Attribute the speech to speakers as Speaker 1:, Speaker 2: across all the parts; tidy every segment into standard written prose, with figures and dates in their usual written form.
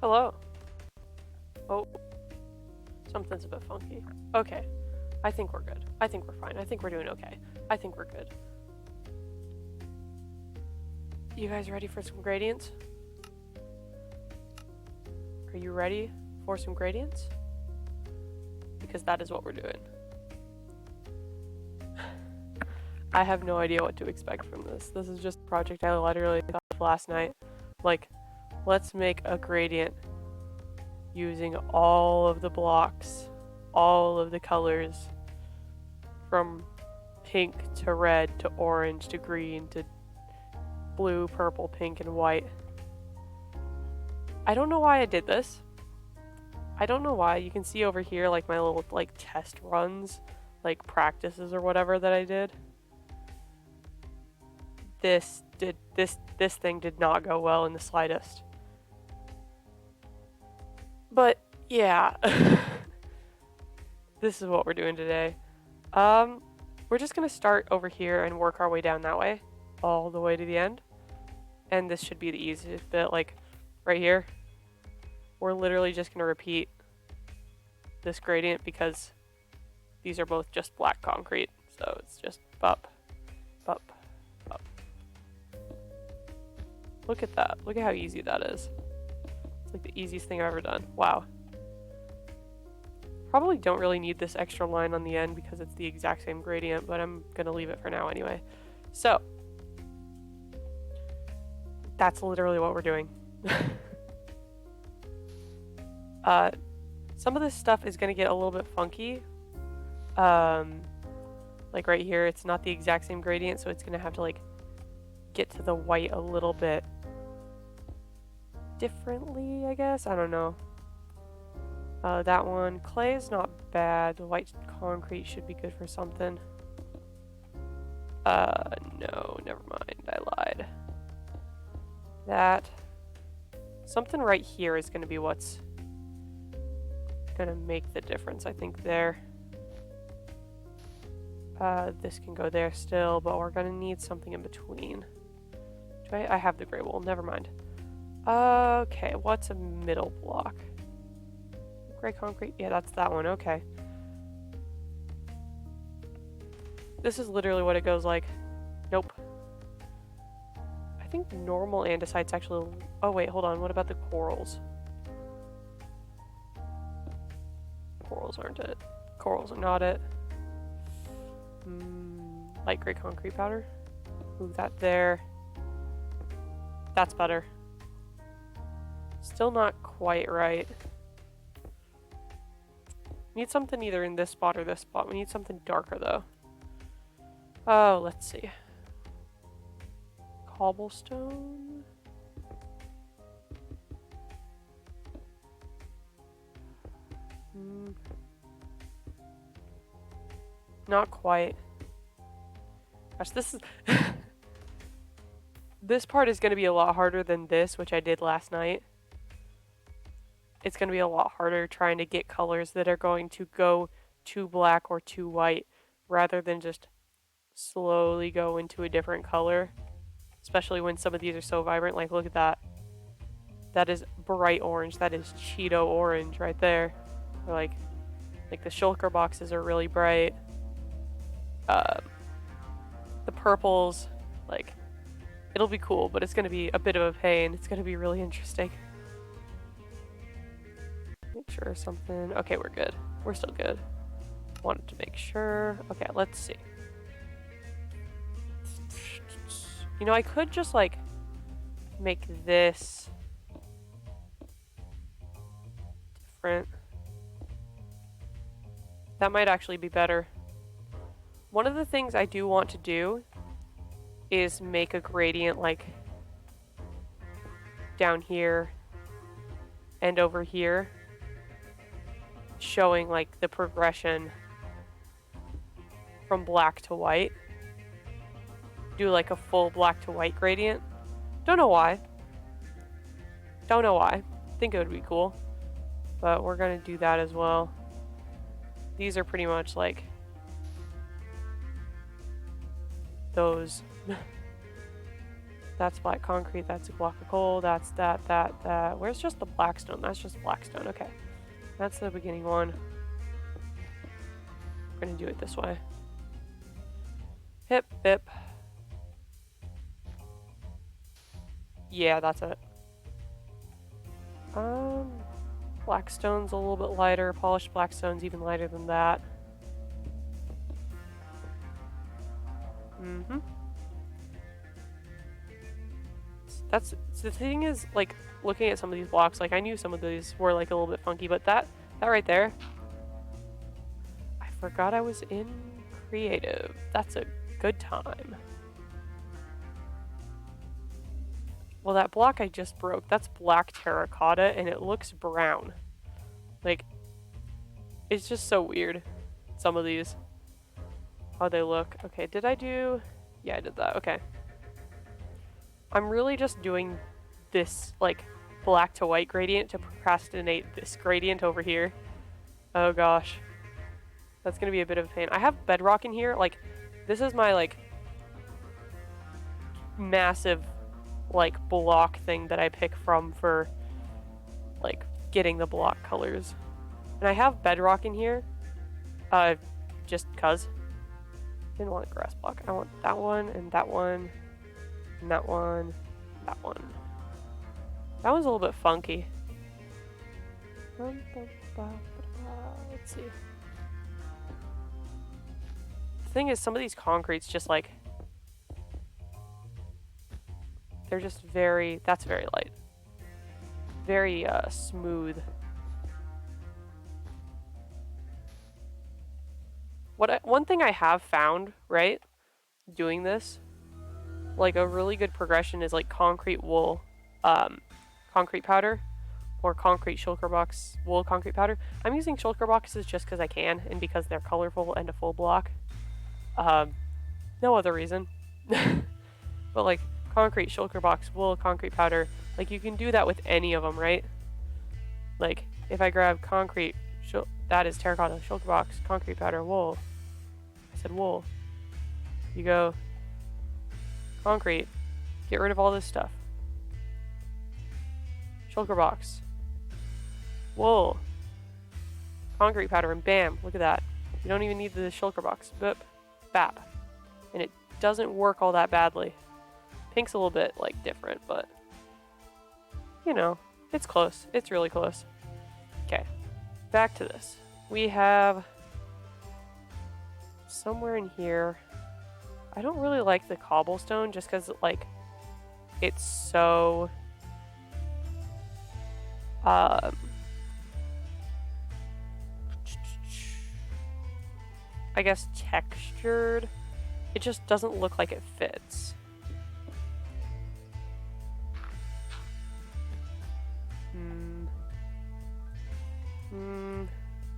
Speaker 1: Hello. Oh, something's a bit funky. Okay, I think we're good. I think we're fine. I think we're doing okay. I think we're good. You guys ready for some gradients? Are you ready for some gradients? Because that is what we're doing. I have no idea what to expect from this. This is just a project I literally thought of last night. Like, let's make a gradient using all of the blocks, all of the colors, from pink to red to orange to green to blue, purple, pink, and white. I don't know why I did this. I don't know why. You can see over here like my little like test runs, like practices or whatever that I did. This thing did not go well in the slightest. But yeah. This is what we're doing today. We're just gonna start over here and work our way down that way, all the way to the end. And this should be the easiest bit, like right here. We're literally just gonna repeat this gradient because these are both just black concrete. So it's just bup, bup, bup. Look at that. Look at how easy that is. It's like the easiest thing I've ever done. Wow. Probably don't really need this extra line on the end because it's the exact same gradient, but I'm gonna leave it for now anyway. So, that's literally what we're doing. Some of this stuff is gonna get a little bit funky. Like right here, it's not the exact same gradient, so it's gonna have to like get to the white a little bit differently, I guess. I don't know. That one, clay is not bad. The white concrete should be good for something. No, never mind. I lied. That. Something right here is going to be what's going to make the difference, I think, there. This can go there still, but we're going to need something in between. I have the gray wool. Never mind. Okay, what's a middle block? Gray concrete? Yeah, that's that one. Okay. This is literally what it goes like. Nope. I think normal andesite's actually... Oh, wait, hold on. What about the corals? Corals aren't it. Corals are not it. Light gray concrete powder. Move that there. That's better. Still not quite right. We need something either in this spot or this spot. We need something darker though. Oh, let's see. Cobblestone. Not quite. Gosh, this is... This part is going to be a lot harder than this, which I did last night. It's going to be a lot harder trying to get colors that are going to go too black or too white rather than just slowly go into a different color, especially when some of these are so vibrant. Like, look at that. That is bright orange. That is Cheeto orange right there. Or like the shulker boxes are really bright. The purples, like, it'll be cool, but it's going to be a bit of a pain. It's going to be really interesting. Make sure something... Okay, we're good. We're still good. Wanted to make sure. Okay, let's see. You know, I could just, like, make this different. That might actually be better. One of the things I do want to do is make a gradient, like, down here and over here, showing like the progression from black to white. Do like a full black to white gradient. Don't know why. Don't know why. Think it would be cool. But we're gonna do that as well. These are pretty much like those That's black concrete, that's a block of coal, that's that. Where's just the black stone? That's just black stone, okay. That's the beginning one. We're gonna do it this way. Hip, hip. Yeah, that's it. Black stone's a little bit lighter. Polished black stone's even lighter than that. That's the thing is, like, looking at some of these blocks, like, I knew some of these were, like, a little bit funky, but that right there, I forgot I was in creative. That's a good time. Well, that block I just broke, that's black terracotta, and it looks brown. Like, it's just so weird, some of these, how they look. Okay, did I do... Yeah, I did that, okay. I'm really just doing this, like, black to white gradient to procrastinate this gradient over here. Oh gosh. That's gonna be a bit of a pain. I have bedrock in here, like, this is my, like, massive, like, block thing that I pick from for, like, getting the block colors. And I have bedrock in here, just cuz. Didn't want a grass block. I want that one, and that one, and that one, that one. That one's a little bit funky. Let's see. The thing is, some of these concretes just, like, they're just very, that's very light. Very, smooth. One thing I have found, right, doing this, like, a really good progression is, like, concrete wool, concrete powder, or concrete shulker box wool concrete powder. I'm using shulker boxes just because I can, and because they're colorful and a full block. No other reason. But, like, concrete shulker box wool concrete powder, like, you can do that with any of them, right? Like, if I grab concrete, that is terracotta shulker box concrete powder wool. I said wool. You go concrete, get rid of all this stuff. Shulker box, wool, concrete powder, and bam, look at that. You don't even need the shulker box. Boop, bap. And it doesn't work all that badly. Pink's a little bit, like, different, but, you know, it's close. It's really close. Okay, back to this. We have somewhere in here, I don't really like the cobblestone just because, like, it's so, I guess textured. It just doesn't look like it fits.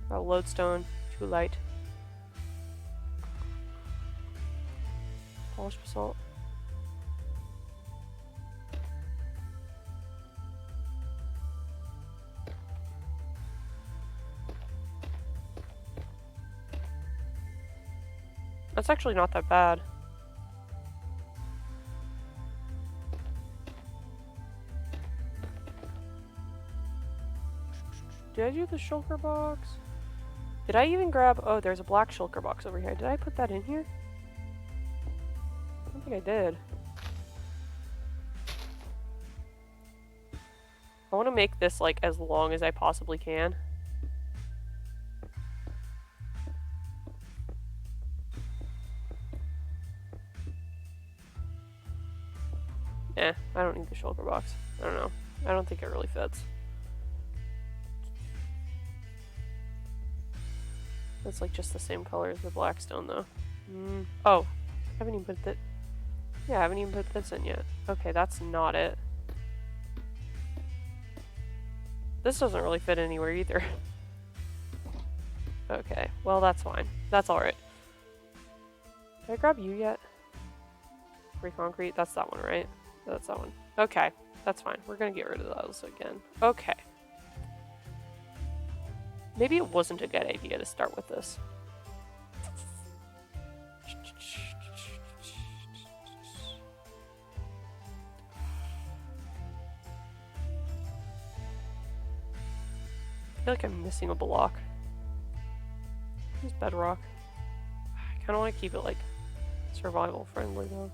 Speaker 1: Lodestone, too light. Polished basalt. That's actually not that bad. Did I do the shulker box? Did I even grab... Oh, there's a black shulker box over here. Did I put that in here? I don't think I did. I want to make this, like, as long as I possibly can. I don't need the shulker box. I don't know. I don't think it really fits. It's like just the same color as the black stone though. Oh, I haven't even put that. Yeah, I haven't even put this in yet. Okay, that's not it. This doesn't really fit anywhere either. Okay, well that's fine. That's alright. Did I grab you yet? Free concrete? That's that one, right? That's that one. Okay, that's fine. We're gonna get rid of those again. Okay. Maybe it wasn't a good idea to start with this. feel like I'm missing a block. Where's bedrock? I kind of want to keep it like survival friendly though.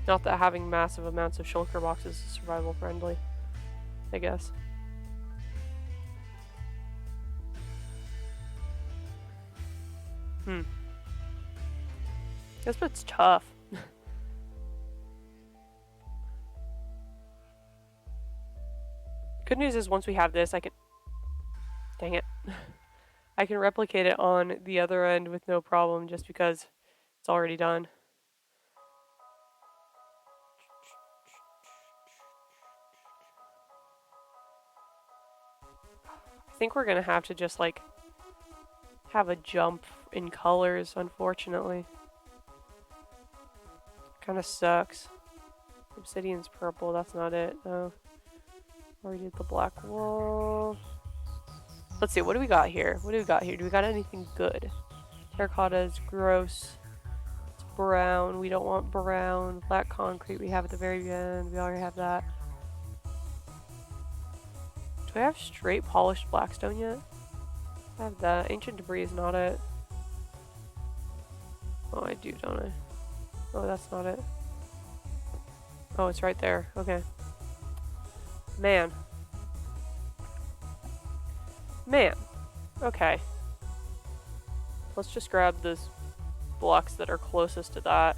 Speaker 1: Not that having massive amounts of shulker boxes is survival friendly, I guess. This bit's tough. Good news is once we have this, I can... Dang it. I can replicate it on the other end with no problem just because it's already done. I think we're gonna have to just like have a jump in colors, unfortunately. Kinda sucks. Obsidian's purple, that's not it, no. Already did the black wall. Let's see, what do we got here? What do we got here? Do we got anything good? Terracotta is gross. It's brown. We don't want brown. Black concrete we have at the very end. We already have that. Do I have straight polished blackstone yet? I have that. Ancient debris is not it. Oh, I do, don't I? Oh, that's not it. Oh, it's right there. Okay. Man. Okay. Let's just grab the blocks that are closest to that.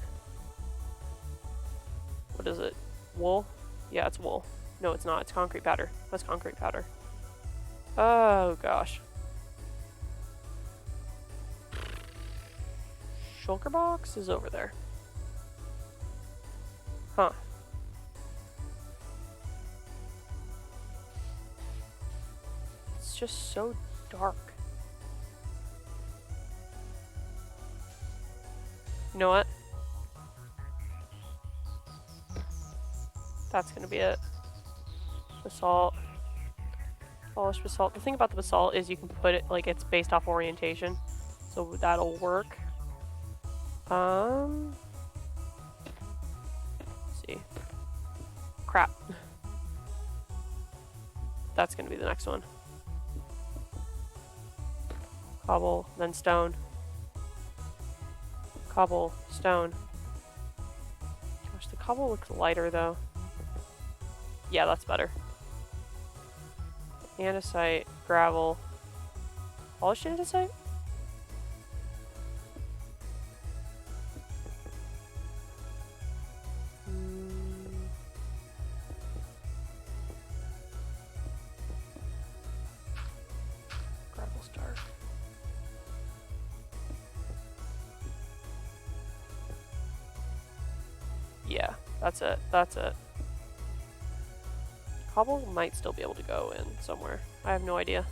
Speaker 1: What is it? Wool? Yeah, it's wool. No, it's not. It's concrete powder. That's concrete powder. Oh, gosh. Shulker box is over there. Huh. It's just so dark. You know what? That's gonna be it. Basalt. Polished basalt. The thing about the basalt is you can put it, like, it's based off orientation. So that'll work. Let's see. Crap. That's gonna be the next one. Cobble, then stone. Cobble, stone. Gosh, the cobble looks lighter though. Yeah, that's better. Andesite, gravel. Polished andesite? Gravel star. Yeah, that's it. That's it. Cobble might still be able to go in somewhere. I have no idea.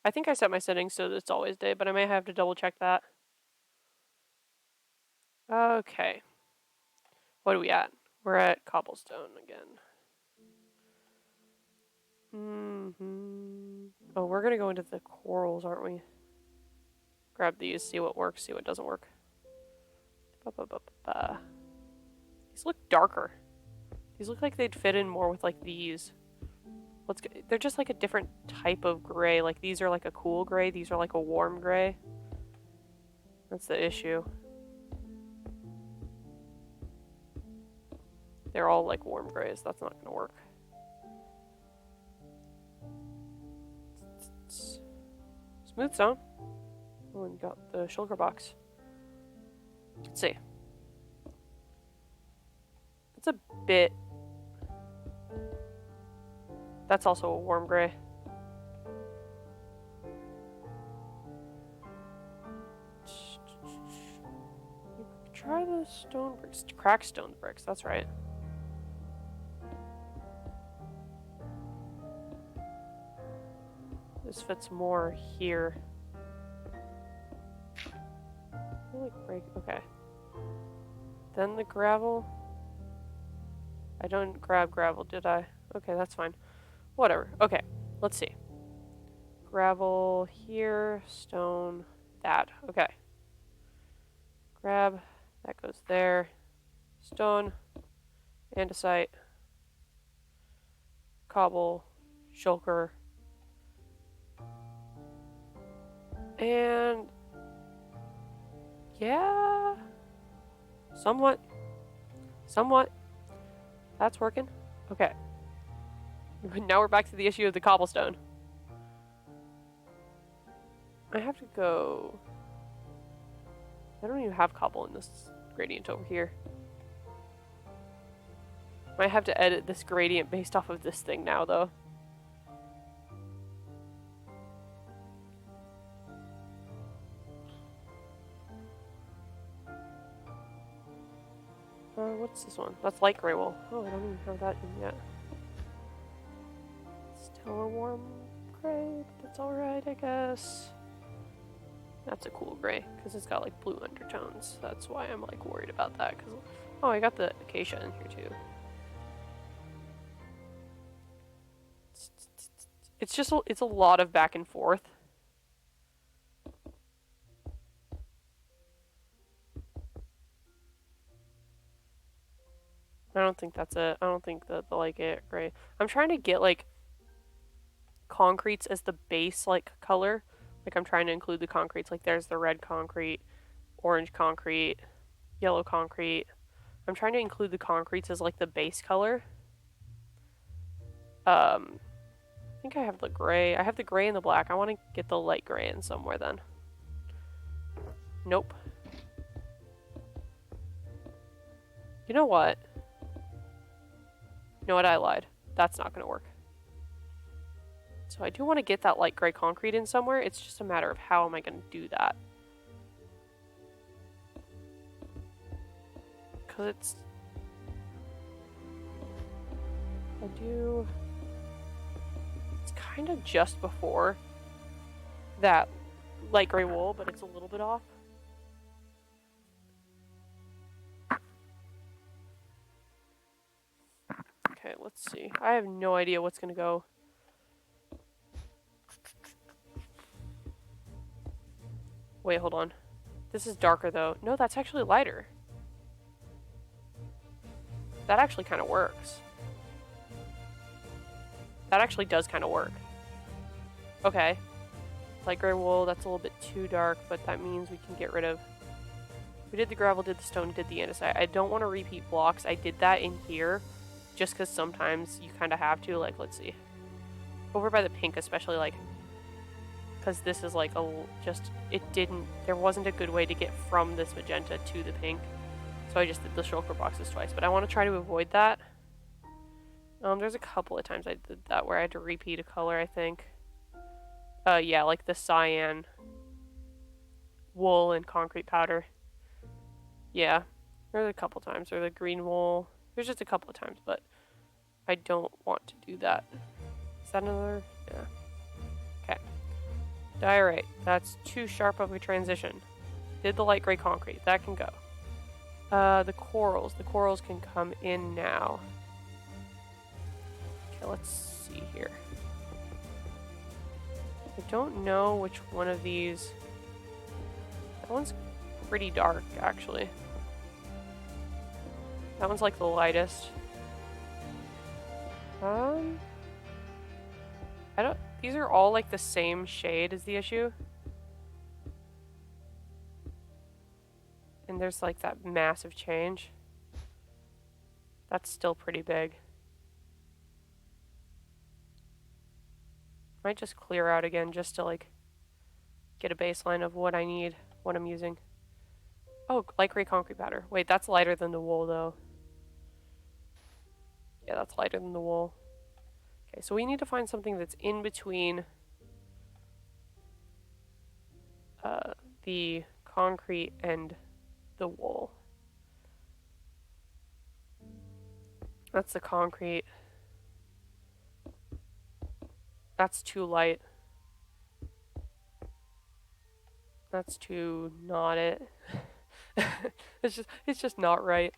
Speaker 1: I think I set my settings so that it's always day, but I may have to double check that. Okay. What are we at? We're at cobblestone again. Oh, we're gonna go into the corals, aren't we? Grab these, see what works, see what doesn't work. These look darker. These look like they'd fit in more with like these. They're just like a different type of gray. Like these are like a cool gray, these are like a warm gray. That's the issue. They're all like warm grays. That's not gonna work. Smooth zone. Oh, and got the shulker box. Let's see. It's a bit... That's also a warm gray. Try the stone bricks. Crack stone bricks, that's right. This fits more here. I feel like break. Okay. Then the gravel. I don't grab gravel, did I? Okay, that's fine. Whatever. Okay, let's see. Gravel here, stone, that. Okay. Grab That goes there. Stone, andesite, cobble, shulker, and yeah, somewhat. That's working. Okay. Now we're back to the issue of the cobblestone. I have to go... I don't even have cobble in this gradient over here. Might have to edit this gradient based off of this thing now, though. What's this one? That's light gray wool. Oh, I don't even have that in yet. Still a warm gray, but that's alright, I guess. That's a cool gray, because it's got like blue undertones. That's why I'm like worried about that. Cause, oh, I got the acacia in here too. It's just it's a lot of back and forth. I don't think that's it. I don't think that the like it gray. I'm trying to get like concretes as the base like color. Like I'm trying to include the concretes. Like there's the red concrete, orange concrete, yellow concrete. I'm trying to include the concretes as like the base color. I think I have the gray. I have the gray and the black. I want to get the light gray in somewhere then. Nope. You know what? You know what? I lied. That's not going to work. So I do want to get that light gray concrete in somewhere. It's just a matter of how am I going to do that. Because it's... I do... It's kind of just before that light gray wool, but it's a little bit off. Okay, let's see. I have no idea what's going to go. Wait, hold on. This is darker, though. No, that's actually lighter. That actually kind of works. That actually does kind of work. Okay. Light gray wool, that's a little bit too dark, but that means we can get rid of... We did the gravel, did the stone, did the andesite. I don't want to repeat blocks. I did that in here just because sometimes you kind of have to. Like, let's see. Over by the pink especially, like... Because this is like a... Just... It didn't... There wasn't a good way to get from this magenta to the pink. So I just did the shulker boxes twice. But I want to try to avoid that. There's a couple of times I did that where I had to repeat a color, I think. Yeah, like the cyan wool and concrete powder. Yeah, there's a couple times. Or the green wool. There's just a couple of times, but I don't want to do that. Is that another? Yeah. Okay. Diorite. That's too sharp of a transition. Did the light gray concrete. That can go. The corals. The corals can come in now. Okay, let's see here. I don't know which one of these... That one's pretty dark, actually. That one's like the lightest. I don't... These are all like the same shade is the issue. And there's like that massive change. That's still pretty big. Might just clear out again just to like get a baseline of what I need, what I'm using. Oh, light gray concrete powder. Wait, that's lighter than the wool though. Yeah, that's lighter than the wool. Okay, so we need to find something that's in between the concrete and the wool. That's the concrete. That's too light. That's too not it. It's just not right.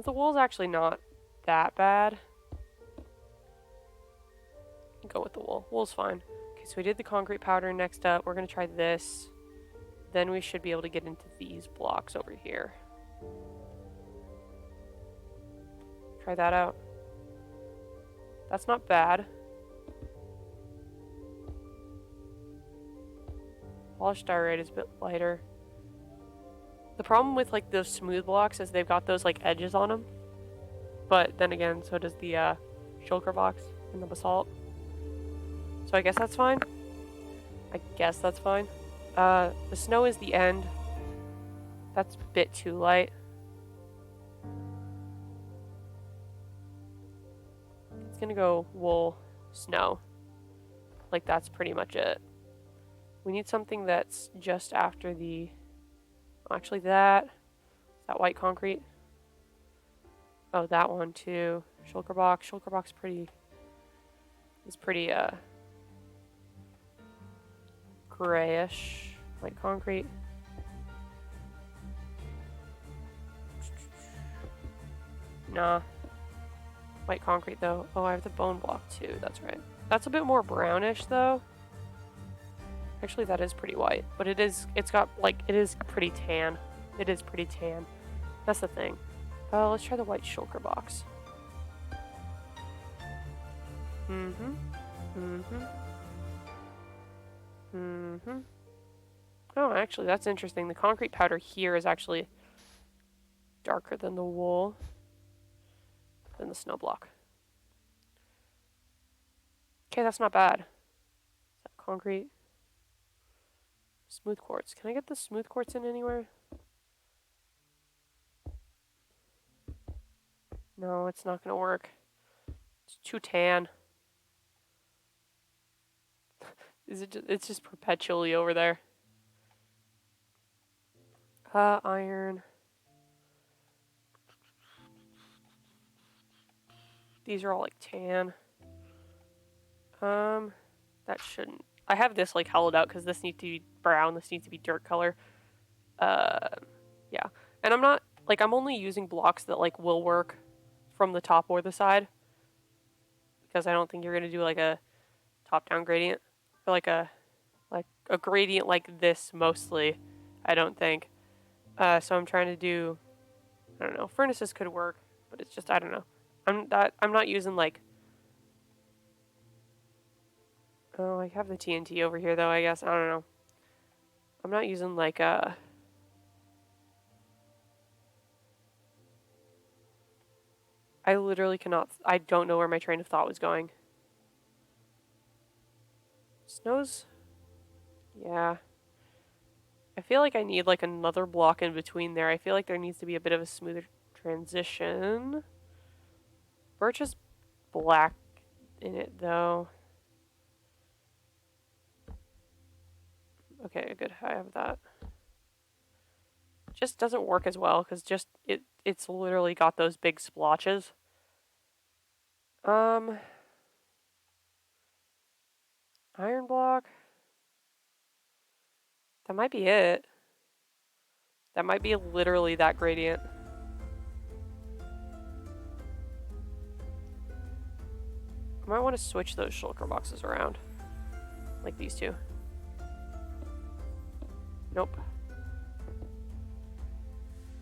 Speaker 1: The wool's actually not that bad. Go with the wool. Wool's fine. Okay, so we did the concrete powder. Next up, we're gonna try this. Then we should be able to get into these blocks over here. Try that out. That's not bad. Polished diorite is a bit lighter. The problem with like those smooth blocks is they've got those like edges on them. But then again, so does the shulker box and the basalt. So I guess that's fine. The snow is the end. That's a bit too light. It's gonna go wool, snow. Like that's pretty much it. We need something that's just after the... Actually, is that white concrete? Oh, that one too. Shulker box. Shulker box is pretty grayish. White concrete. Nah. White concrete though. Oh, I have the bone block too. That's right. That's a bit more brownish though. Actually, that is pretty white, but it is pretty tan. It is pretty tan. That's the thing. Let's try the white shulker box. Oh, actually, that's interesting. The concrete powder here is actually darker than the wool, than the snow block. Okay, that's not bad. Is that concrete? Smooth quartz. Can I get the smooth quartz in anywhere? No, it's not going to work. It's too tan. It's just perpetually over there. Iron. These are all like tan. That shouldn't... I have this like hollowed out because this needs to be brown. This needs to be dirt color. Yeah. And I'm not... Like, I'm only using blocks that like will work from the top or the side. Because I don't think you're going to do like a top-down gradient. Or like a gradient like this mostly. I don't think. So I'm trying to do... I don't know. Furnaces could work. But it's just... I don't know. I'm not using like... Oh, I have the TNT over here, though, I guess. I don't know. I'm not using, like, I literally cannot... I don't know where my train of thought was going. Snow's... Yeah. I feel like I need, like, another block in between there. I feel like there needs to be a bit of a smoother transition. Birch is black in it, though. Okay, good. I have that. Just doesn't work as well because it's literally got those big splotches. Iron block. That might be it. That might be literally that gradient. I might want to switch those shulker boxes around. Like these two. Nope.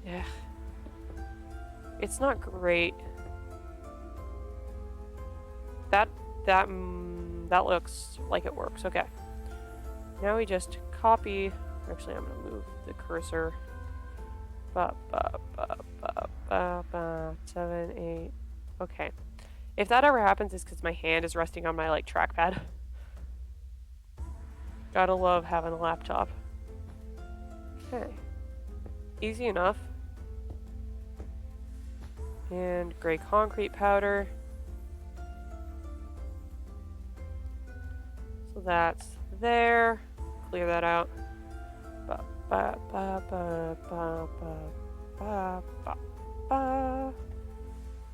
Speaker 1: Yeah. It's not great. That looks like it works. Okay. Now we just copy. Actually, I'm gonna move the cursor. 7, 8. Okay. If that ever happens, it's because my hand is resting on my like trackpad. Gotta love having a laptop. Okay. Easy enough. And gray concrete powder. So that's there. Clear that out.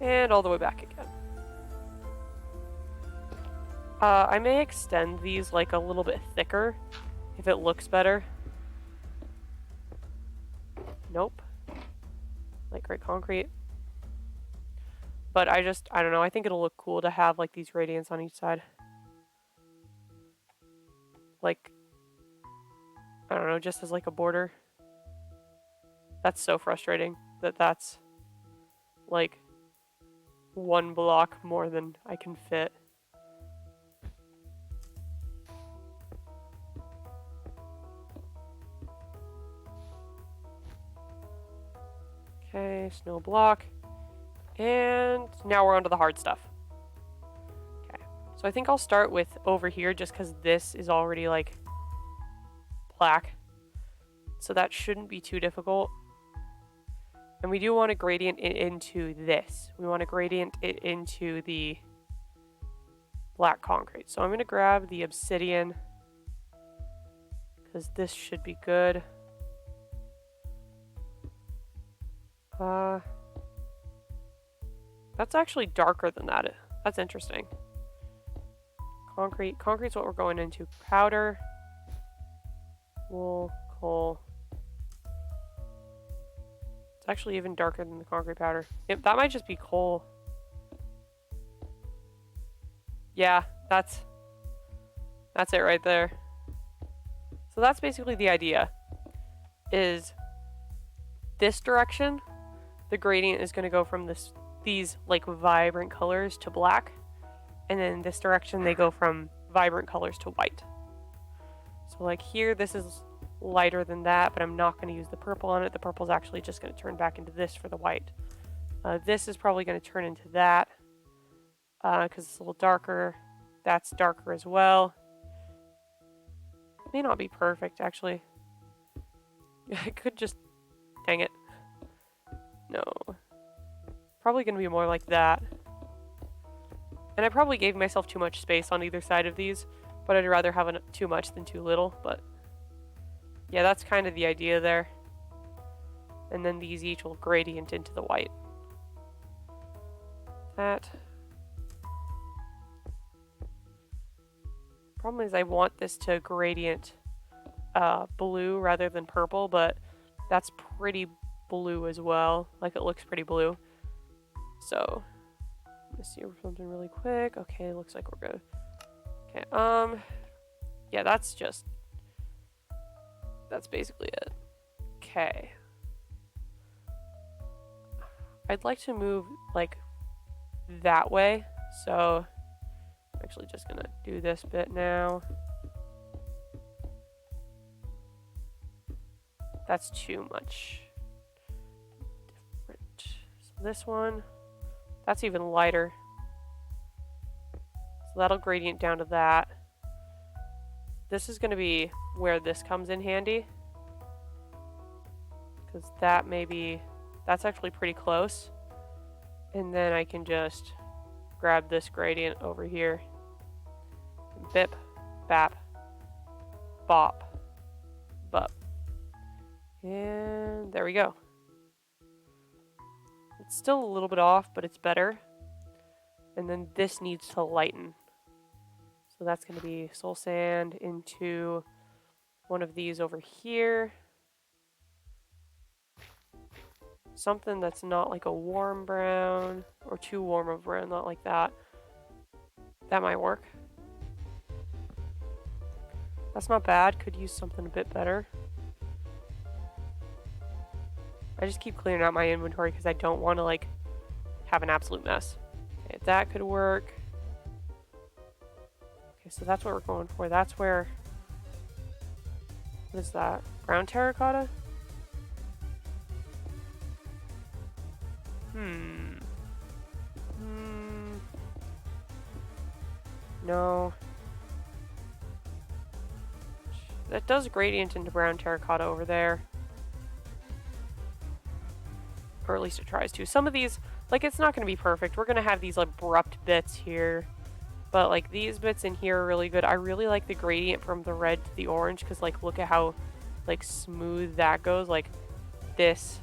Speaker 1: And all the way back again. I may extend these like a little bit thicker if it looks better. Nope. Like gray concrete. But I don't know, I think it'll look cool to have like these gradients on each side. Like, I don't know, just as like a border. That's so frustrating. that that's like one block more than I can fit. Okay, snow block. And now we're onto the hard stuff. Okay, so I think I'll start with over here just because this is already like black. So that shouldn't be too difficult. And we do want to gradient it into this. We want to gradient it into the black concrete. So I'm going to grab the obsidian because this should be good. That's actually darker than that. That's interesting. Concrete's what we're going into. Powder, wool, coal. It's actually even darker than the concrete powder. Yep, that might just be coal. Yeah, that's it right there. So that's basically the idea. Is this direction, the gradient is going to go from these like vibrant colors to black, and then this direction they go from vibrant colors to white. So like here, this is lighter than that, but I'm not going to use the purple on it. The purple is actually just going to turn back into this for the white. This is probably going to turn into that because it's a little darker. That's darker as well. It may not be perfect, actually. I could just... Dang it. No. Probably going to be more like that. And I probably gave myself too much space on either side of these, but I'd rather have too much than too little. But yeah, that's kind of the idea there. And then these each will gradient into the white. That. Problem is I want this to gradient blue rather than purple, but that's pretty blue as well. Like, it looks pretty blue. So, let me see something really quick. Okay, looks like we're good. Okay, yeah, that's basically it. Okay. I'd like to move, like, that way. So, I'm actually just gonna do this bit now. That's too much. Different. So this one, that's even lighter. So that'll gradient down to that. This is gonna be where this comes in handy. Because that that's actually pretty close. And then I can just grab this gradient over here. Bip, bap, bop, bup. And there we go. It's still a little bit off, but it's better. And then this needs to lighten. So that's going to be soul sand into one of these over here. Something that's not like a warm brown or too warm of brown, not like that. That might work. That's not bad. Could use something a bit better. I just keep clearing out my inventory because I don't want to like have an absolute mess. Okay, that could work. Okay, so that's what we're going for. That's where... What is that? Brown terracotta? No. That does gradient into brown terracotta over there. Or at least it tries to. Some of these, like, it's not going to be perfect. We're going to have these abrupt bits here. But, like, these bits in here are really good. I really like the gradient from the red to the orange. Because, like, look at how, like, smooth that goes. Like, this.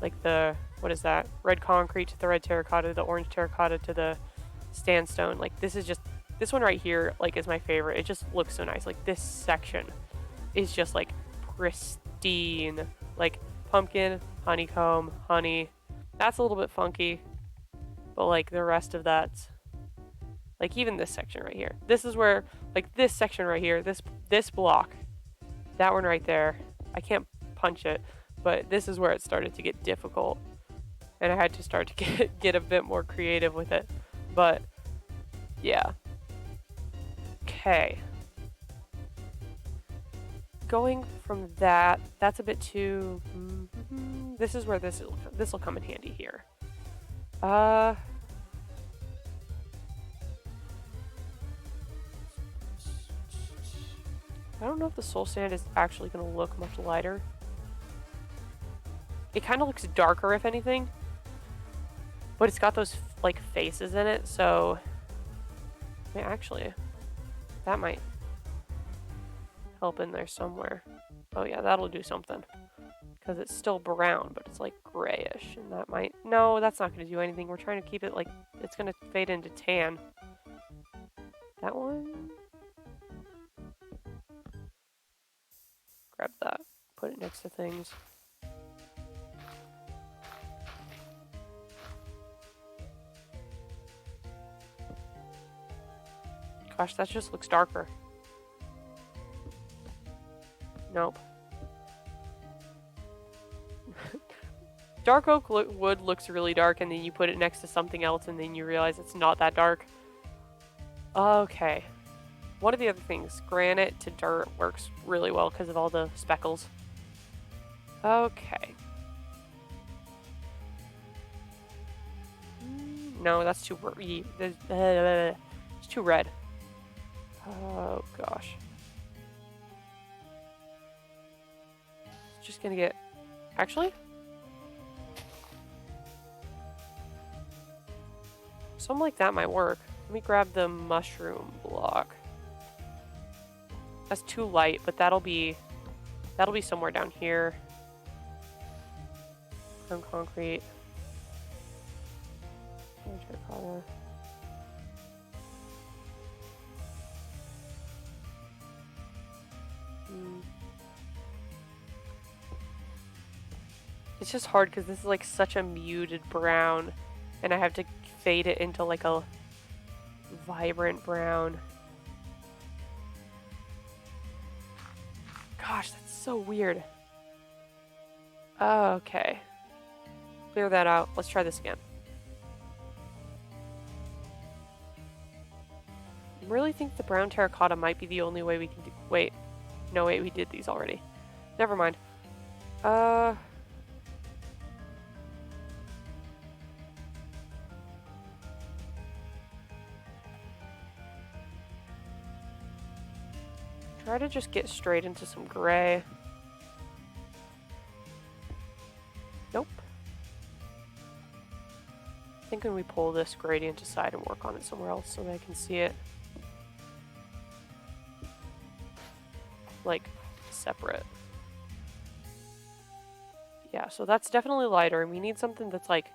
Speaker 1: Like, the, what is that? Red concrete to the red terracotta. The orange terracotta to the sandstone. Like, this is just, this one right here, like, is my favorite. It just looks so nice. Like, this section is just, like, pristine. Like, pumpkin, honeycomb, honey. That's a little bit funky. But, like, the rest of that, like, even this section right here. This is where, like, this section right here, this block, that one right there, I can't punch it. but this is where it started to get difficult, and I had to start to get a bit more creative with it. But yeah. Okay. Going from that, that's a bit too. This is where this will come in handy here. I don't know if the soul sand is actually going to look much lighter. It kind of looks darker, if anything, but it's got those like faces in it, so actually, that might help in there somewhere. Oh yeah, that'll do something. Because it's still brown, but it's like grayish, and that might... No, that's not going to do anything. We're trying to keep it like... It's going to fade into tan. That one? Grab that. Put it next to things. Gosh, that just looks darker. Nope. Dark oak wood looks really dark, and then you put it next to something else, and then you realize it's not that dark. Okay. One of the other things, granite to dirt works really well because of all the speckles. Okay. No, that's too... It's too red. Oh, gosh. It's just gonna get... Actually? Something like that might work. Let me grab the mushroom block. That's too light, but that'll be somewhere down here. From concrete. Terracotta. It's just hard because this is like such a muted brown, and I have to fade it into like a vibrant brown. Gosh, that's so weird. Okay. Clear that out. Let's try this again. I really think the brown terracotta might be the only way we can do... Wait. No, wait, we did these already. Never mind. Try to just get straight into some gray. Nope. I think when we pull this gradient aside and work on it somewhere else so that I can see it like separate. Yeah, so that's definitely lighter, and we need something that's like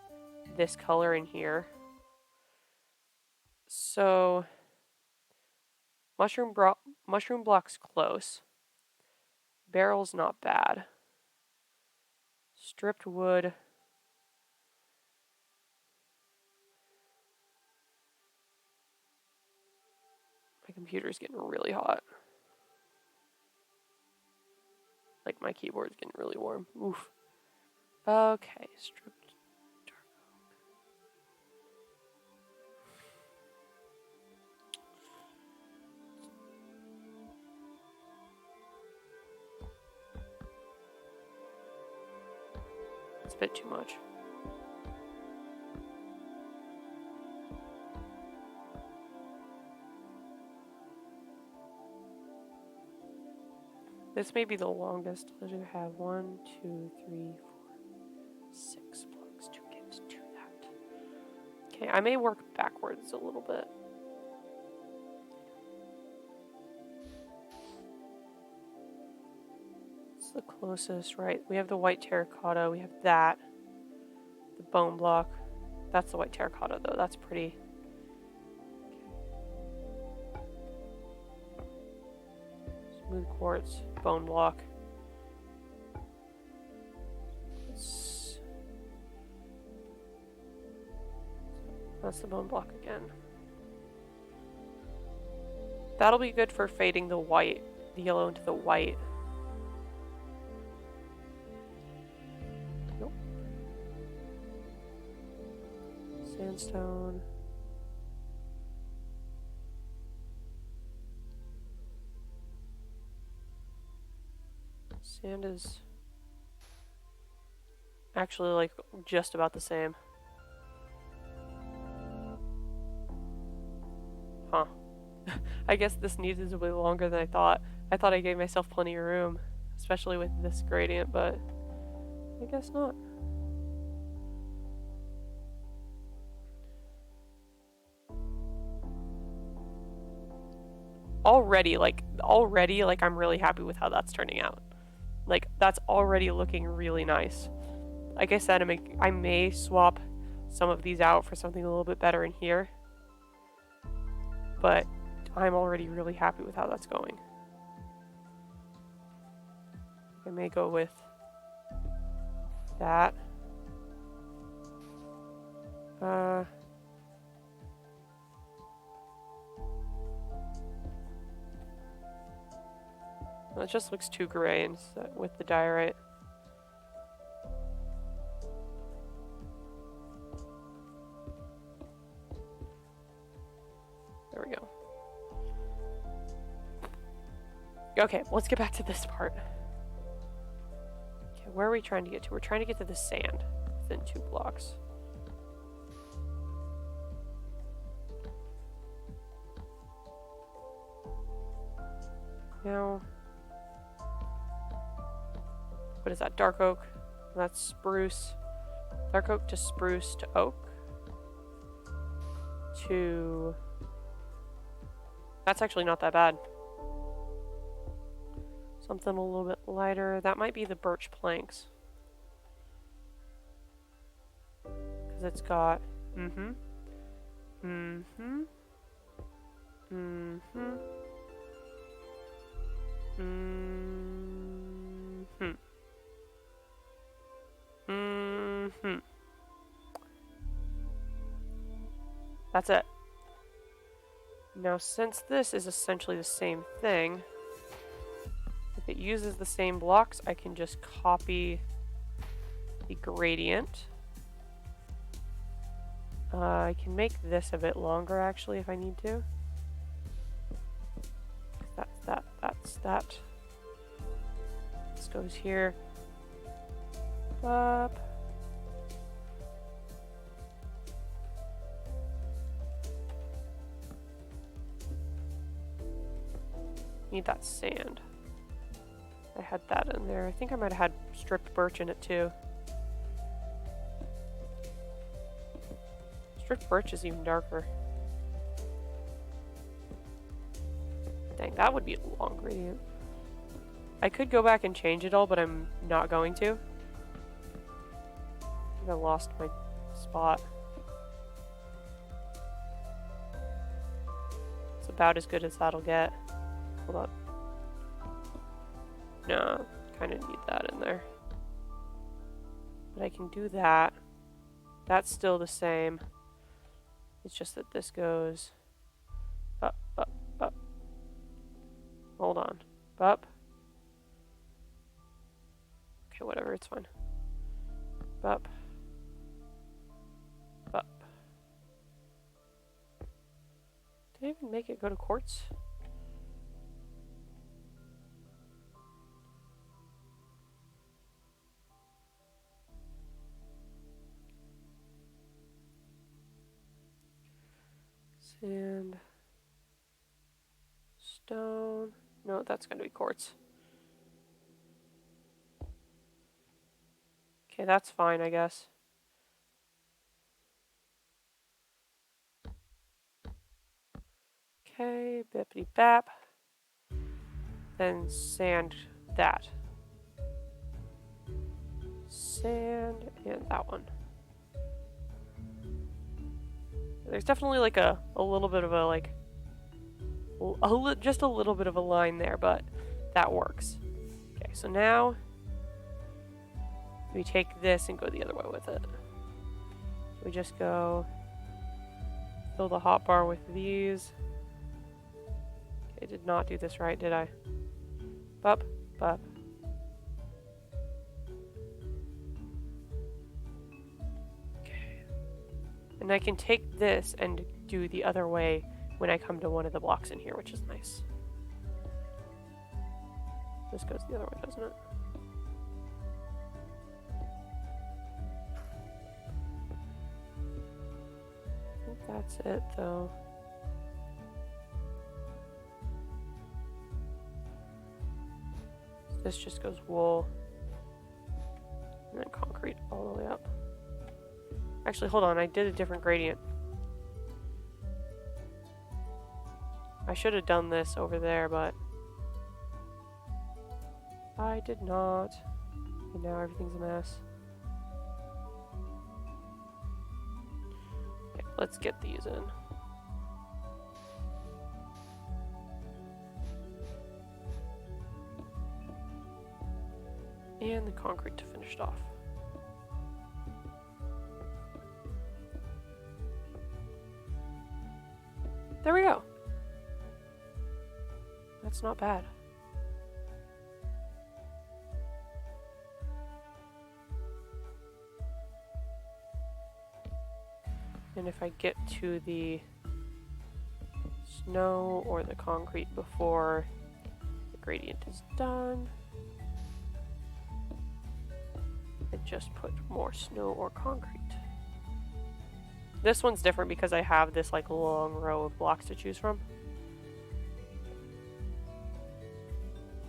Speaker 1: this color in here. So mushroom block's close. Barrel's not bad. Stripped wood. My computer's getting really hot. Like my keyboard's getting really warm. Oof. Okay, stripped dark oak. It's a bit too much. This may be the longest. Let's have 1, 2, 3, 4, 6 blocks to get to that. Okay, I may work backwards a little bit. It's the closest, right? We have the white terracotta. We have that. The bone block. That's the white terracotta, though. That's pretty. Smooth quartz, bone block. That's the bone block again. That'll be good for fading the white, the yellow into the white. Sandstone. Sand is actually like just about the same. Huh. I guess this needed way longer than I thought. I thought I gave myself plenty of room, especially with this gradient, but I guess not. Already, I'm really happy with how that's turning out. Like, that's already looking really nice. Like I said, I may swap some of these out for something a little bit better in here, but I'm already really happy with how that's going. I may go with that. It just looks too gray with the diorite. There we go. Okay, let's get back to this part. Okay, where are we trying to get to? We're trying to get to the sand within 2 blocks. Now, what is that? Dark oak. That's spruce. Dark oak to spruce to oak. To... That's actually not that bad. Something a little bit lighter. That might be the birch planks. Because it's got... That's it. Now, since this is essentially the same thing, if it uses the same blocks, I can just copy the gradient. I can make this a bit longer, actually, if I need to. That's that. This goes here. Up. Need that sand. I had that in there. I think I might have had stripped birch in it too. Stripped birch is even darker. Dang, that would be a long gradient. I could go back and change it all, but I'm not going to. I think I lost my spot. It's about as good as that'll get. Hold up. No, kind of need that in there. But I can do that. That's still the same. It's just that this goes up, up, up. Hold on. Up. Okay, whatever, it's fine. Up. Up. Did I even make it go to quartz? Sand. Stone. No, that's going to be quartz. Okay, that's fine, I guess. Okay, bippity bap. Then sand that. Sand and that one. There's definitely like a little bit of a like just a little bit of a line there, but that works. Okay, so now we take this and go the other way with it. We just go fill the hotbar with these. Okay, did not do this right, did I? Bup, bup. And I can take this and do the other way when I come to one of the blocks in here, which is nice. This goes the other way, doesn't it? I think that's it, though. This just goes wool. And then concrete all the way up. Actually, hold on, I did a different gradient. I should have done this over there, but I did not. And now everything's a mess. Okay, let's get these in. And the concrete to finish it off. There we go. That's not bad. And if I get to the snow or the concrete before the gradient is done, I just put more snow or concrete. This one's different because I have this like long row of blocks to choose from.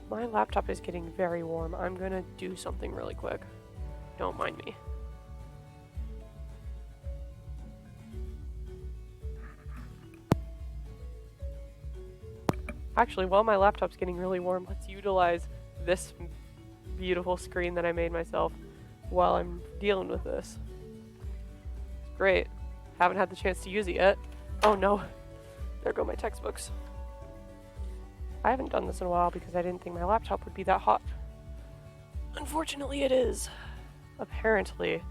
Speaker 1: My laptop is getting very warm. I'm gonna do something really quick. Don't mind me. Actually, while my laptop's getting really warm, let's utilize this beautiful screen that I made myself while I'm dealing with this. It's great. Haven't had the chance to use it yet. Oh no, there go my textbooks. I haven't done this in a while because I didn't think my laptop would be that hot. Unfortunately, it is. Apparently,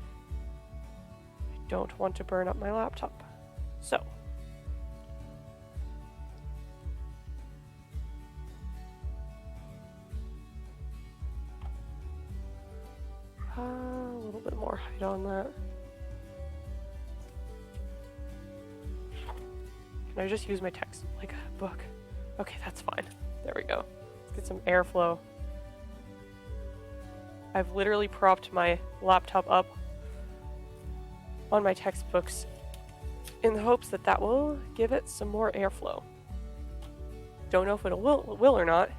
Speaker 1: I don't want to burn up my laptop. So, a little bit more height on that. Can I just use my text like a book? Okay, that's fine. There we go. Let's get some airflow. I've literally propped my laptop up on my textbooks in the hopes that that will give it some more airflow. Don't know if it will or not.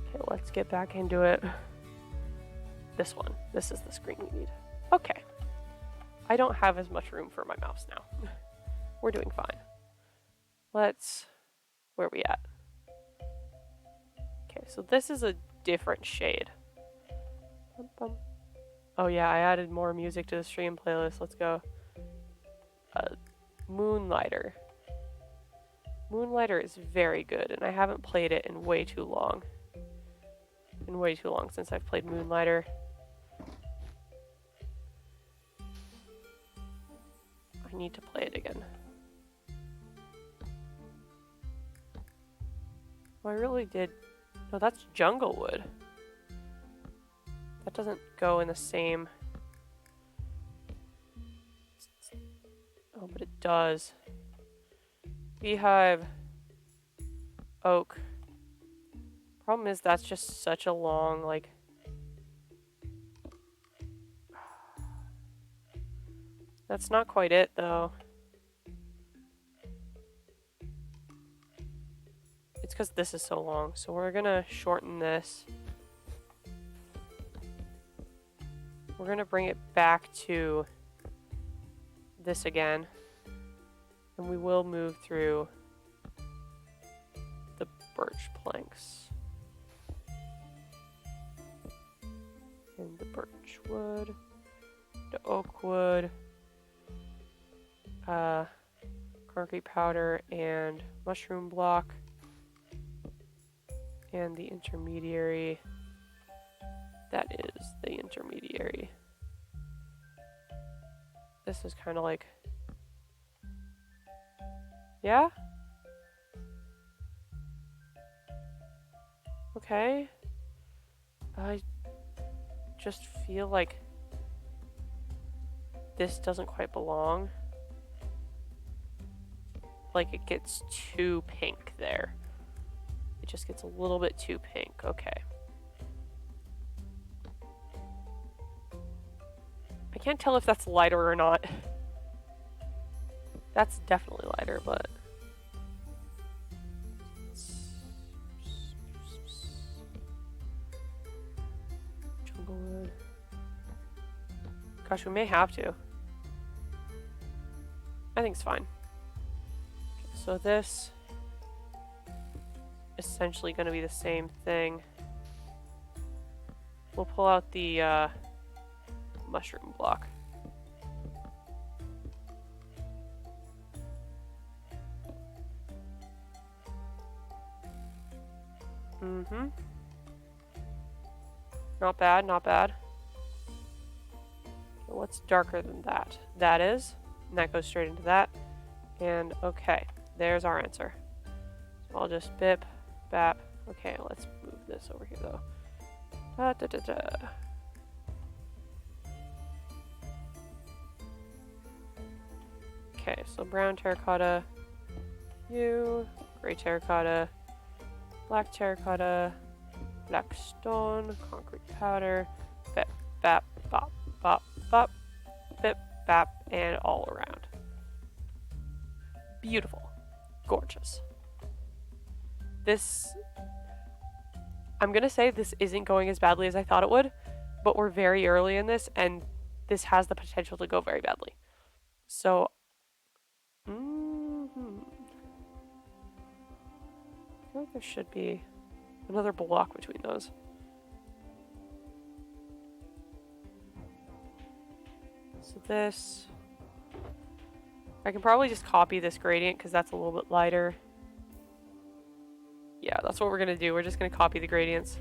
Speaker 1: Okay, let's get back into it. This one. This is the screen we need. Okay. I don't have as much room for my mouse now. We're doing fine. Let's... Where are we at? Okay, so this is a different shade. Bum, bum. Oh yeah, I added more music to the stream playlist. Let's go. Moonlighter. Moonlighter is very good, and I haven't played it in way too long. Way too long since I've played Moonlighter. I need to play it again. Oh, I really did. No, that's Junglewood. That doesn't go in the same... Oh, but it does. Beehive. Oak. Problem is that's just such a long, like... That's not quite it, though. It's because this is so long, so we're gonna shorten this. We're gonna bring it back to this again. And we will move through the birch planks. And the birch wood, the oak wood, concrete powder, and mushroom block, and the intermediary. That is the intermediary. This is kind of like... Yeah? I just feel like this doesn't quite belong. Like it gets too pink there. It just gets a little bit too pink. Okay. I can't tell if that's lighter or not. That's definitely lighter, but... Junglewood. Gosh, we may have to. I think it's fine. Okay, so this is essentially going to be the same thing. We'll pull out the mushroom block. Mm-hmm. Not bad, not bad. What's darker than that? That is, and that goes straight into that. And okay, there's our answer. So I'll just bip, bap. Okay, let's move this over here though. Da, da, da, da. Okay, so brown terracotta, you, gray terracotta, black terracotta, black stone, concrete powder, bip, bap, bop, bop, bop, bip, bap, and all around. Beautiful. Gorgeous. This, I'm gonna say this isn't going as badly as I thought it would, but we're very early in this, and this has the potential to go very badly. So, I feel like there should be another block between those. So this, I can probably just copy this gradient because that's a little bit lighter. Yeah, that's what we're gonna do. We're just gonna copy the gradients.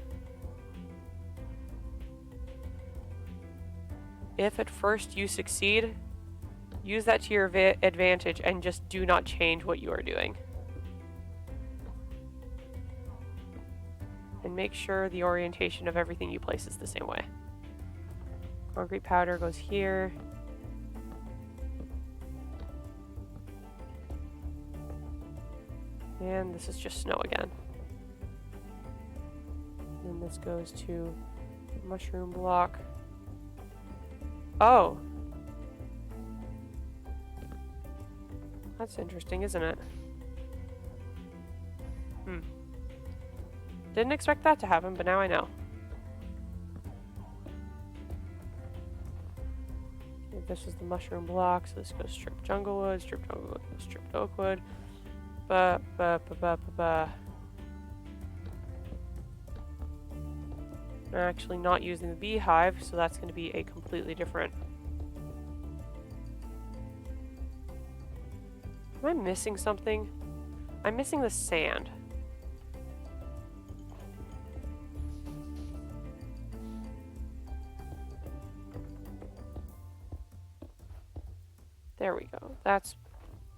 Speaker 1: If at first you succeed, use that to your advantage and just do not change what you are doing. And make sure the orientation of everything you place is the same way. Concrete powder goes here. And this is just snow again. And this goes to mushroom block. Oh! That's interesting, isn't it? Didn't expect that to happen, but now I know. Okay, this is the mushroom block, so this goes stripped junglewood, stripped junglewood, stripped oakwood. I'm actually not using the beehive, so that's going to be a completely different. Am I missing something? I'm missing the sand. There we go. That's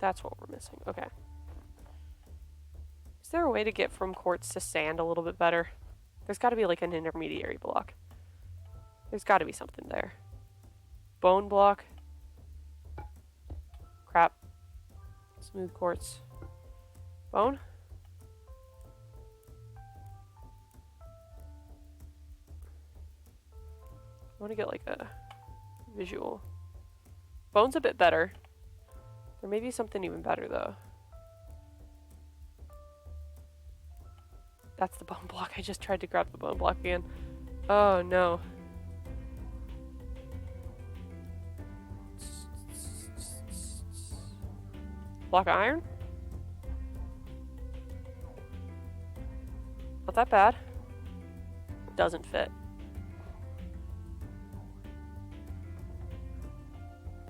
Speaker 1: what we're missing. Okay. Is there a way to get from quartz to sand a little bit better? There's got to be like an intermediary block. There's got to be something there. Bone block. Crap. Smooth quartz. Bone? I want to get like a visual. Bone's a bit better. There may be something even better though. That's the bone block. I just tried to grab the bone block again. Oh no. Block of iron? Not that bad. Doesn't fit.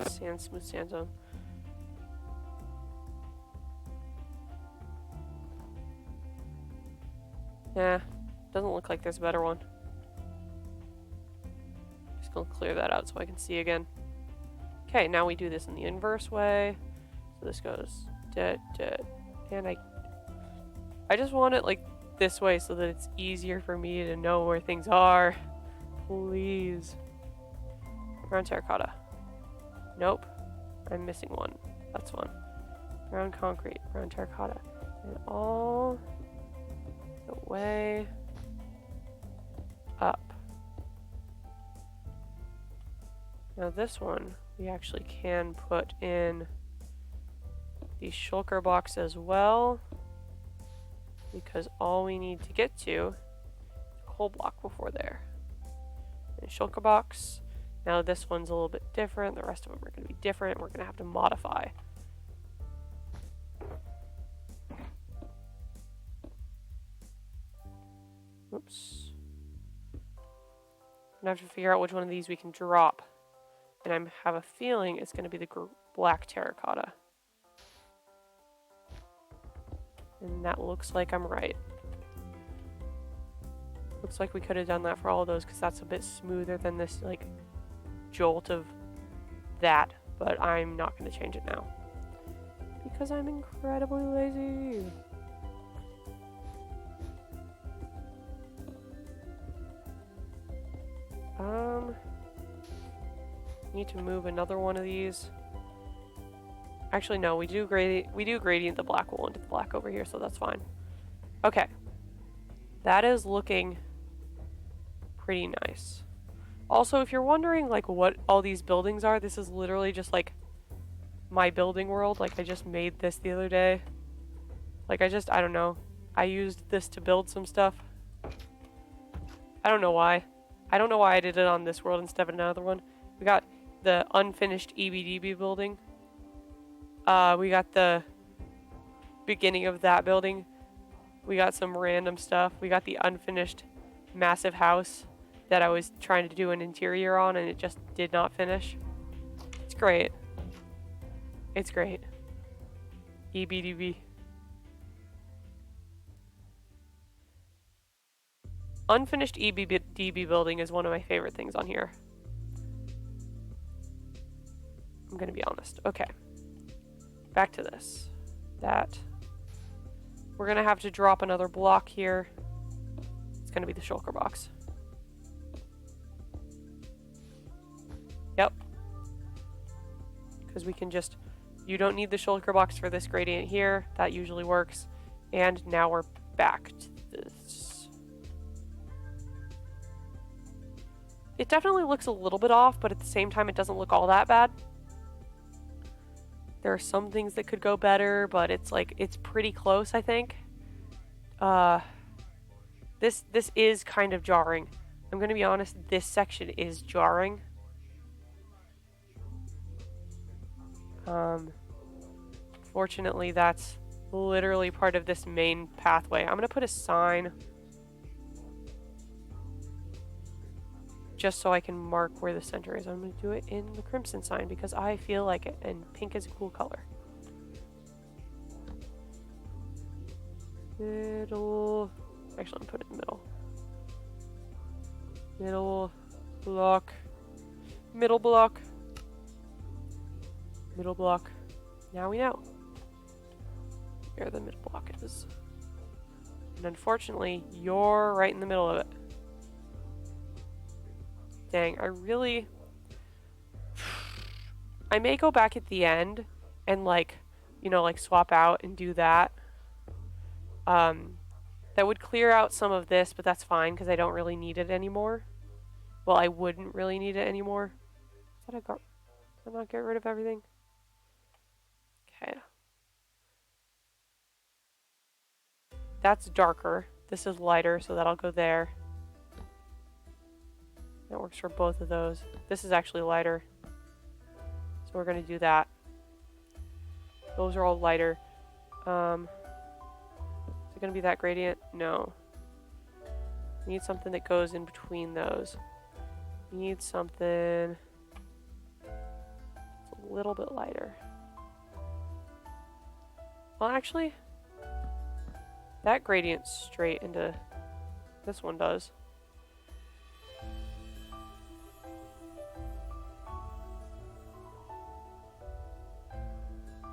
Speaker 1: Sand, smooth sandstone. Yeah, doesn't look like there's a better one. Just gonna clear that out so I can see again. Okay, now we do this in the inverse way. So this goes and I just want it like this way so that it's easier for me to know where things are. Please. Brown terracotta. Nope. I'm missing one. That's one. Brown concrete. Brown terracotta. And all the way up. Now this one, we actually can put in the shulker box as well, because all we need to get to is a coal block before there. And shulker box. Now this one's a little bit different. The rest of them are going to be different. We're going to have to modify. Oops. I'm going to have to figure out which one of these we can drop. And I have a feeling it's going to be the black terracotta. And that looks like I'm right. Looks like we could have done that for all of those because that's a bit smoother than this like jolt of that. But I'm not going to change it now because I'm incredibly lazy. Need to move another one of these. Actually, no, we do gradient the black wool into the black over here, so that's fine. Okay. That is looking pretty nice. Also, if you're wondering like what all these buildings are, this is literally just like my building world. Like I just made this the other day. Like I don't know. I used this to build some stuff. I don't know why. I don't know why I did it on this world instead of another one. We got the unfinished EBDB building. We got the beginning of that building. We got some random stuff. We got the unfinished massive house that I was trying to do an interior on and it just did not finish. It's great. It's great. EBDB. Unfinished EBDB building is one of my favorite things on here. I'm gonna be honest. Okay. Back to this. We're gonna have to drop another block here. It's gonna be the shulker box. Yep. Because we can just... You don't need the shulker box for this gradient here. That usually works. And now we're back to this. It definitely looks a little bit off, but at the same time it doesn't look all that bad. There are some things that could go better, but it's like, it's pretty close, I think. This is kind of jarring. I'm gonna be honest, this section is jarring. Fortunately, that's literally part of this main pathway. I'm gonna put a sign just so I can mark where the center is. I'm going to do it in the crimson sign because I feel like it, and pink is a cool color. Middle. Actually, I'm going to put it in the middle. Middle block. Middle block. Middle block. Now we know where the middle block is. And unfortunately, you're right in the middle of it. Dang, I may go back at the end and like, you know, like swap out and do that. That would clear out some of this, but that's fine because I don't really need it anymore. Well, I wouldn't really need it anymore. Did I not get rid of everything? Okay. That's darker. This is lighter, so that'll go there. That works for both of those. This is actually lighter. So we're going to do that. Those are all lighter. Is it going to be that gradient? No. We need something that goes in between those. We need something that's a little bit lighter. Well, actually, that gradient's straight into this one does.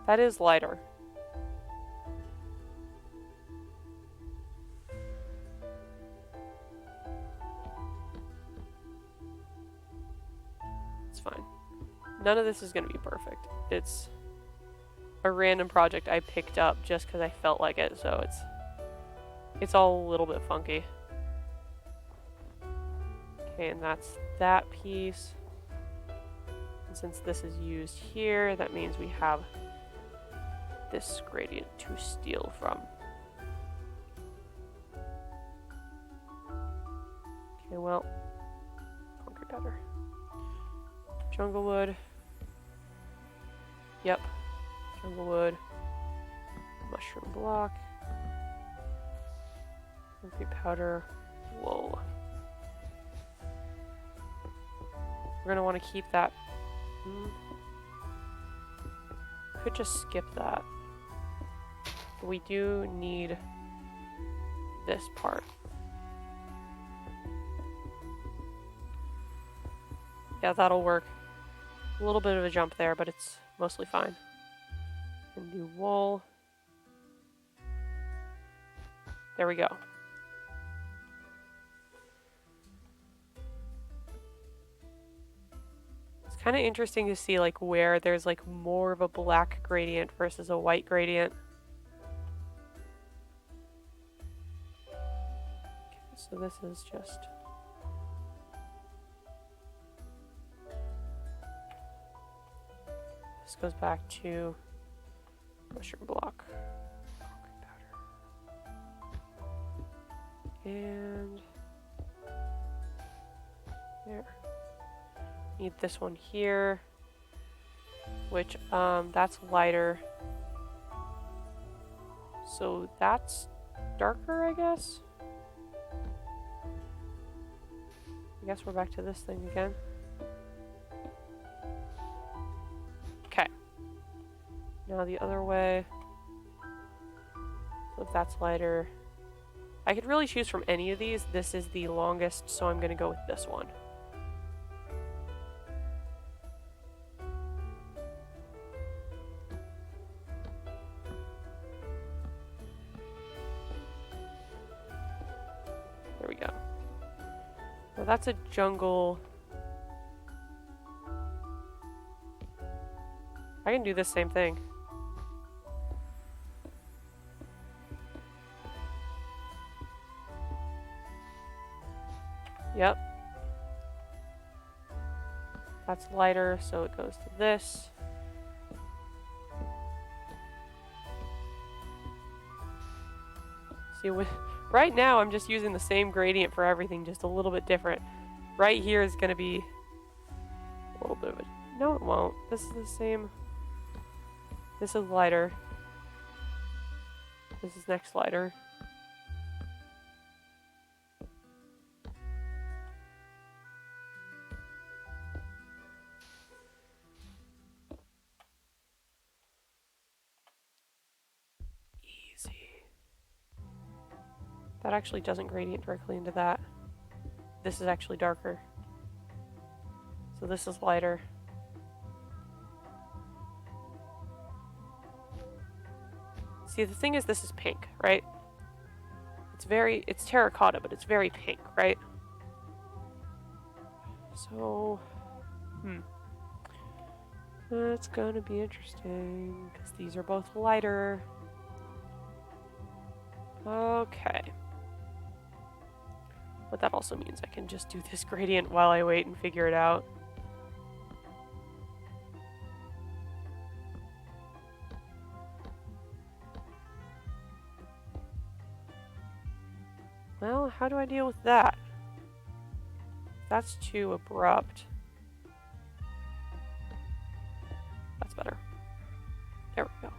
Speaker 1: That is lighter. fine. None of this is going to be perfect. It's a random project I picked up just because I felt like it, so it's all a little bit funky. Okay, and that's that piece. And since this is used here, that means we have this gradient to steal from. Okay, well, concrete powder. Jungle wood. Yep. Jungle wood. Mushroom block. Concrete powder. Wool. We're gonna want to keep that. Could just skip that. But we do need this part. Yeah, that'll work. A little bit of a jump there, but it's mostly fine. And do wool. There we go. It's kind of interesting to see like where there's like more of a black gradient versus a white gradient. Okay, so this is just... This goes back to mushroom block. Concrete powder. And there. Need this one here, which that's lighter. So that's darker, I guess. I guess we're back to this thing again. Okay. Now the other way. So if that's lighter, I could really choose from any of these. This is the longest, so I'm gonna go with this one. There we go. Now that's a jungle. I can do the same thing. Yep. That's lighter, so it goes to this. See, right now I'm just using the same gradient for everything, just a little bit different. Right here is going to be a little bit of it. No, it won't. This is the same. This is lighter. This is next lighter. Easy. That actually doesn't gradient directly into that. This is actually darker. So this is lighter. See, the thing is, this is pink, right? It's terracotta, but it's very pink, right? So, that's gonna be interesting, because these are both lighter. Okay. But that also means I can just do this gradient while I wait and figure it out. Well, how do I deal with that? That's too abrupt. That's better. There we go.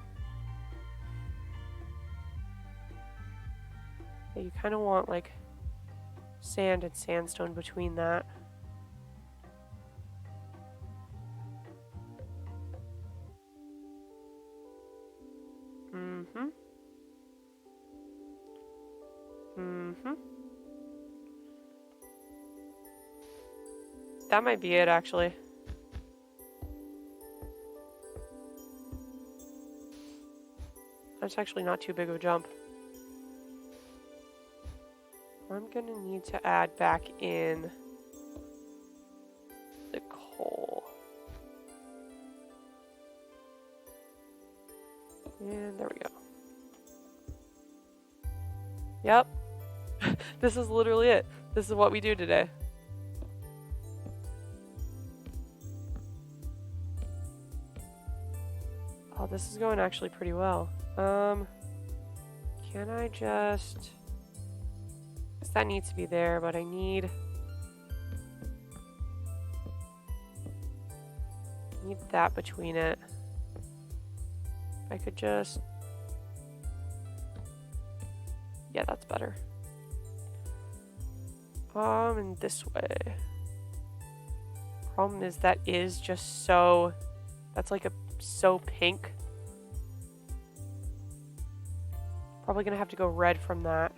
Speaker 1: Yeah, you kind of want like sand and sandstone between that. That might be it, actually. That's actually not too big of a jump. I'm gonna need to add back in the coal. And there we go. Yep. This is literally it. This is what we do today. Oh, this is going actually pretty well. Can I just... That needs to be there, but I need that between it. If I could just... Yeah, that's better. And this way. Problem is that is just so... That's like so pink. Probably gonna have to go red from that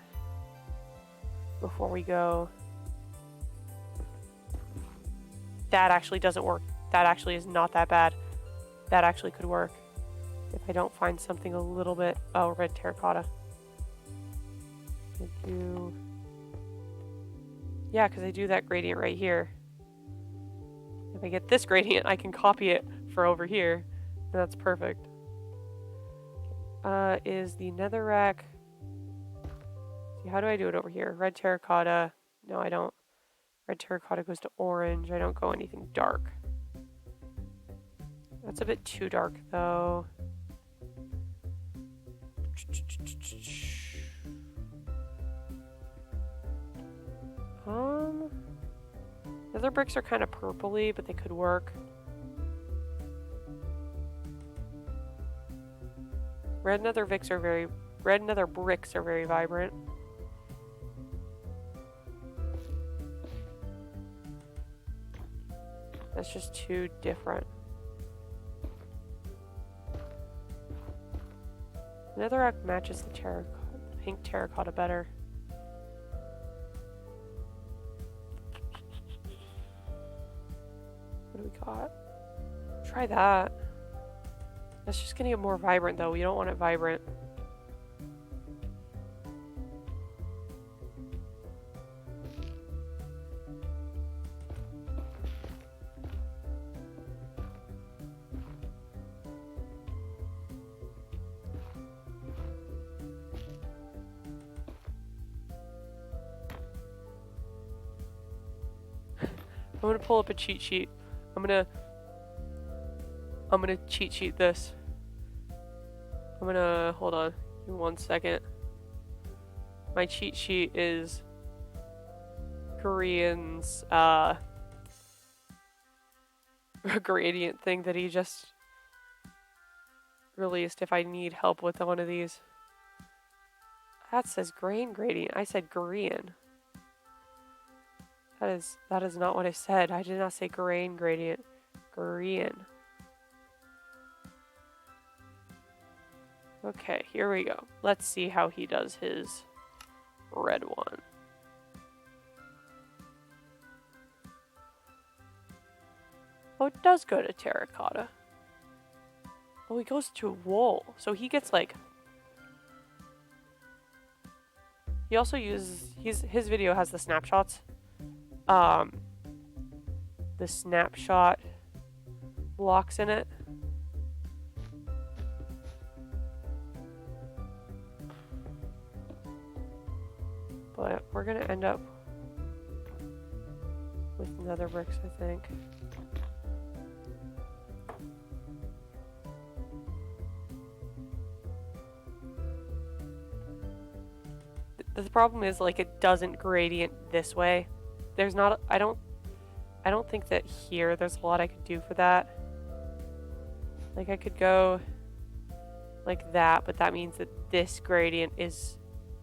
Speaker 1: before we go. That actually doesn't work. That actually is not that bad. That actually could work if I don't find something a little bit... Oh, red terracotta. Yeah, because I do that gradient right here. If I get this gradient, I can copy it for over here. And that's perfect. Is the netherrack... See, how do I do it over here? Red terracotta. No, I don't. Red terracotta goes to orange. I don't go anything dark. That's a bit too dark, though. The other bricks are kind of purpley, but they could work. Red nether bricks are very vibrant. That's just too different. Netherrack matches the pink terracotta better. What do we got? Try that. That's just gonna get more vibrant though. We don't want it vibrant. I'm gonna pull up a cheat sheet. I'm gonna cheat sheet this. Hold on, give me 1 second. My cheat sheet is Korean's gradient thing that he just released if I need help with one of these. That says grain gradient. I said Korean. That is not what I said. I did not say grain gradient. Korean. Okay, here we go. Let's see how he does his red one. Oh, it does go to terracotta. Oh, he goes to wool. So he gets like... He also uses... His video has the snapshots. The snapshot blocks in it. But we're gonna end up with nether bricks, I think. The problem is, like, it doesn't gradient this way. There's not, I don't think that here there's a lot I could do for that. Like, I could go like that, but that means that this gradient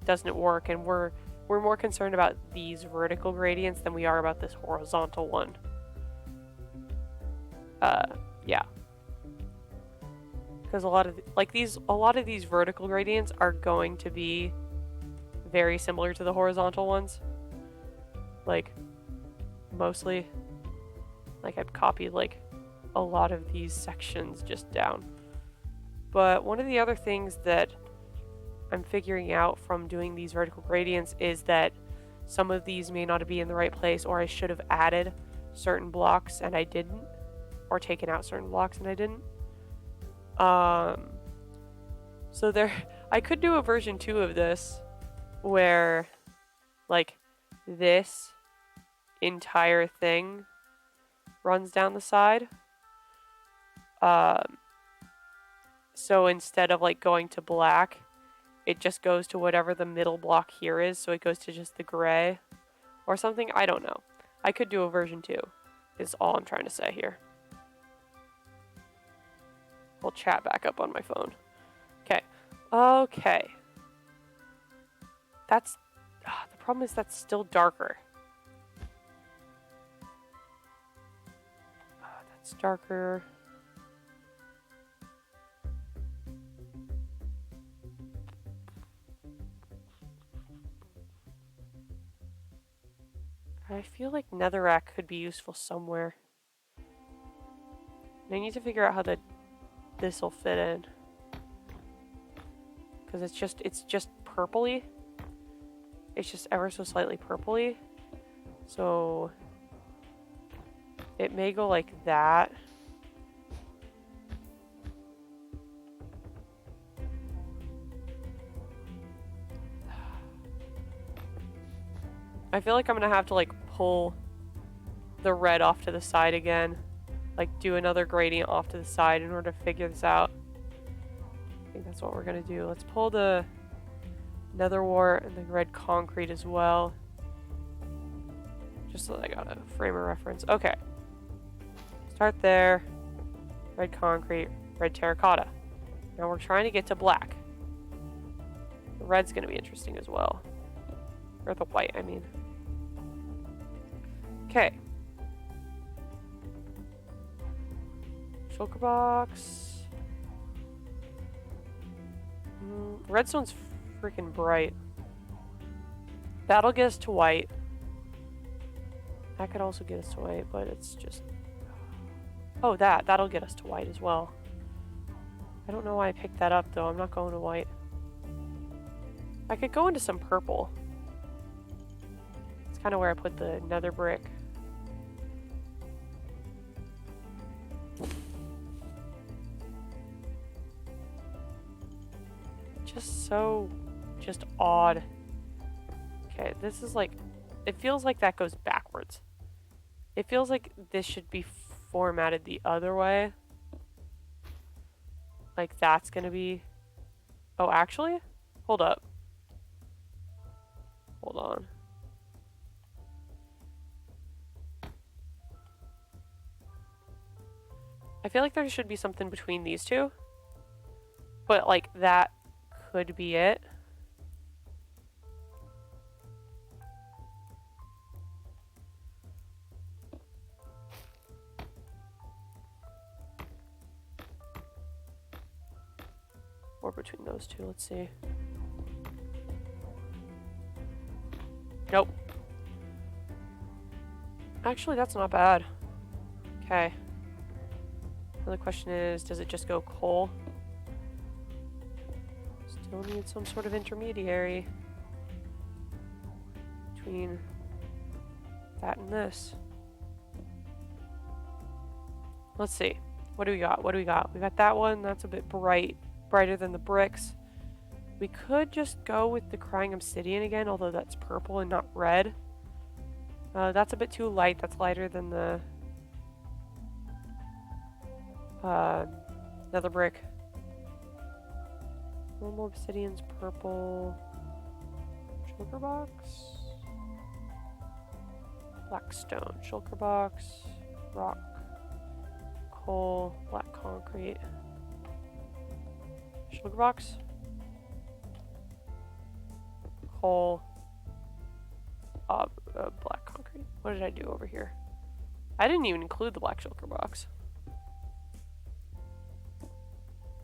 Speaker 1: doesn't work, and we're more concerned about these vertical gradients than we are about this horizontal one. Yeah. Because a lot of these vertical gradients are going to be very similar to the horizontal ones. Like, mostly. Like, I've copied, like, a lot of these sections just down. But one of the other things that I'm figuring out from doing these vertical gradients is that some of these may not be in the right place, or I should have added certain blocks and I didn't, or taken out certain blocks and I didn't. So there, I could do a version 2 of this where like this entire thing runs down the side. So instead of like going to black, it just goes to whatever the middle block here is. So it goes to just the gray or something. I don't know. I could do a version 2 is all I'm trying to say here. We'll chat back up on my phone. Okay. Okay. That's... the problem is that's still darker. That's darker. I feel like netherrack could be useful somewhere. And I need to figure out how this will fit in. Because it's just purpley. It's just ever so slightly purpley. So it may go like that. I feel like I'm gonna have to like pull the red off to the side again. Like do another gradient off to the side in order to figure this out. I think that's what we're gonna do. Let's pull the nether wart and the red concrete as well. Just so that I got a frame of reference. Okay. Start there. Red concrete, red terracotta. Now we're trying to get to black. The red's gonna be interesting as well. Or the white, I mean. Okay. Shulker box. Redstone's freaking bright. That'll get us to white. That could also get us to white, but it's just... Oh, that'll get us to white as well. I don't know why I picked that up, though. I'm not going to white. I could go into some purple. It's kind of where I put the nether brick. Just odd. Okay, this is like, it feels like that goes backwards. It feels like this should be formatted the other way. Like that's gonna be, oh actually, hold up. Hold on. I feel like there should be something between these two. But like that could be it. Or between those two, let's see. Nope. Actually, that's not bad. Okay. Now the question is, does it just go coal? Still need some sort of intermediary between that and this. Let's see. What do we got? What do we got? We got that one. That's a bit brighter than the bricks. We could just go with the crying obsidian again, although that's purple and not red. That's a bit too light. That's lighter than the nether brick. Normal obsidian's purple. Shulker box. Black stone. Shulker box. Rock. Coal. Black concrete. Shulker box. Coal. Black concrete. What did I do over here? I didn't even include the black shulker box.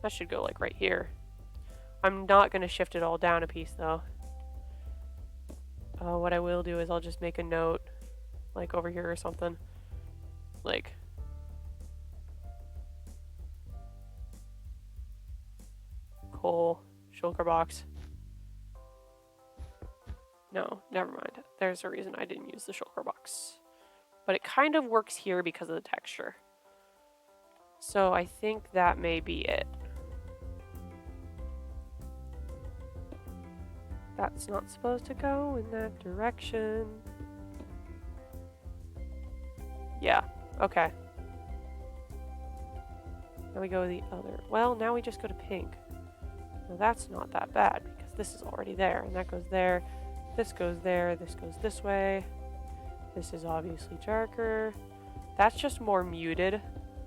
Speaker 1: That should go like right here. I'm not going to shift it all down a piece though. What I will do is I'll just make a note like over here or something. Like coal, shulker box. No, never mind. There's a reason I didn't use the shulker box. But it kind of works here because of the texture. So I think that may be it. That's not supposed to go in that direction. Yeah, okay. Now we go the other. Well, now we just go to pink. Well, that's not that bad because this is already there, and that goes there. This goes there. This goes this way. This is obviously darker. That's just more muted.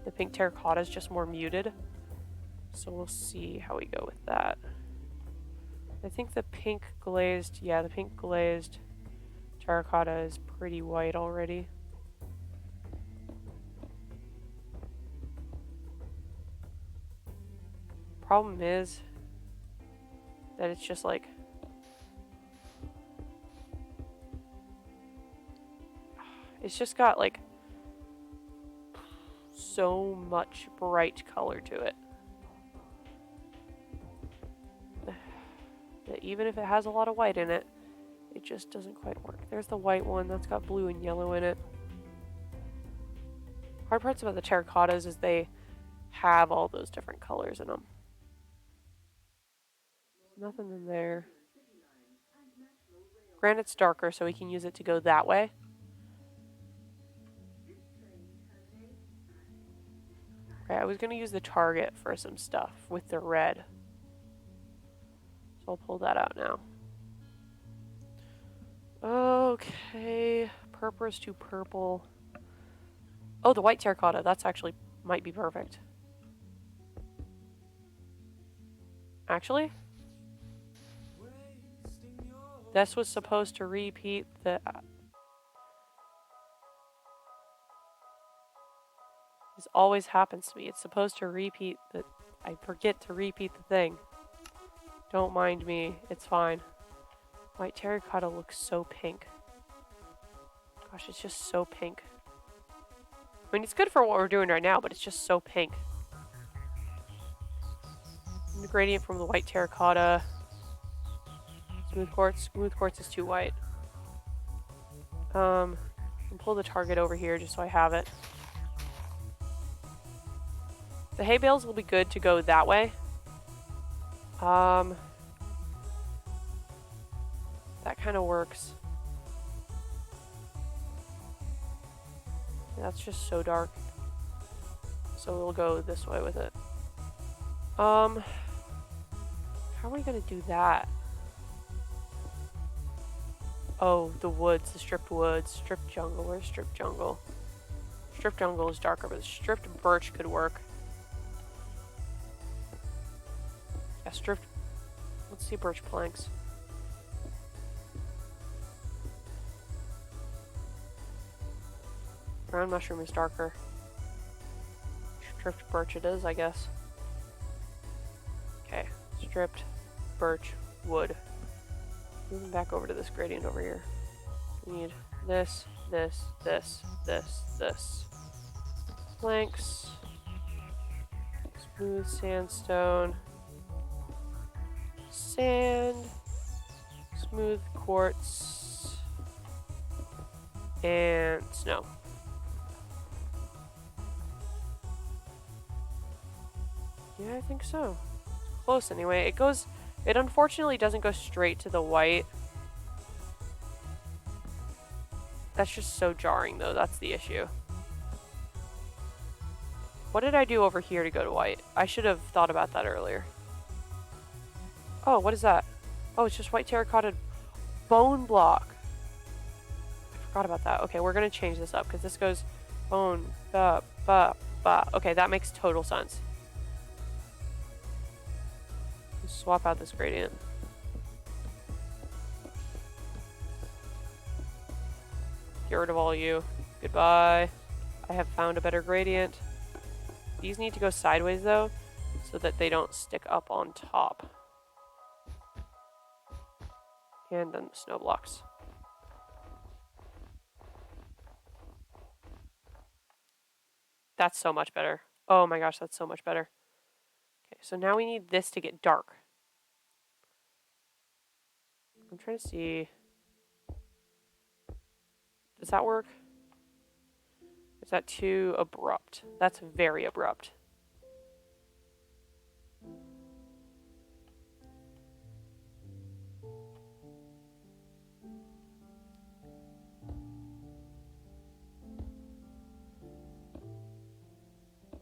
Speaker 1: The pink terracotta is just more muted. So we'll see how we go with that. I think the pink glazed, yeah, the pink glazed terracotta is pretty white already. Problem is that it's just like it's just got like so much bright color to it that even if it has a lot of white in it, it just doesn't quite work. There's the white one that's got blue and yellow in it. Hard parts about the terracottas is they have all those different colors in them. Nothing in there. Granite's darker, so we can use it to go that way. Okay, I was going to use the target for some stuff with the red. So I'll pull that out now. Okay, purpose to purple. Oh, the white terracotta. That's actually might be perfect. Actually, this was supposed to repeat the... This always happens to me. It's supposed to repeat the... I forget to repeat the thing. Don't mind me. It's fine. White terracotta looks so pink. Gosh, it's just so pink. I mean, it's good for what we're doing right now, but it's just so pink. And the gradient from the white terracotta. Smooth quartz. Smooth quartz is too white. And pull the target over here just so I have it. The hay bales will be good to go that way. That kind of works. That's just so dark. So we'll go this way with it. How are we gonna do that? Oh, the woods, the stripped woods, stripped jungle. Where's stripped jungle? Stripped jungle is darker, but stripped birch could work. Yeah, stripped. Let's see birch planks. Brown mushroom is darker. Stripped birch it is, I guess. Okay, stripped birch wood. Moving back over to this gradient over here. We need this, this, this, this, this. Planks. Smooth sandstone. Sand. Smooth quartz. And snow. Yeah, I think so. Close anyway. It unfortunately doesn't go straight to the white. That's just so jarring though, that's the issue. What did I do over here to go to white? I should have thought about that earlier. Oh, what is that? Oh, it's just white terracotta bone block. I forgot about that. Okay, we're gonna change this up because this goes bone, ba, ba, ba. Okay, that makes total sense. Swap out this gradient. Get rid of all you. Goodbye. I have found a better gradient. These need to go sideways though, so that they don't stick up on top. And then the snow blocks. That's so much better. Oh my gosh, that's so much better. Okay, so now we need this to get dark. I'm trying to see. Does that work? Is that too abrupt? That's very abrupt.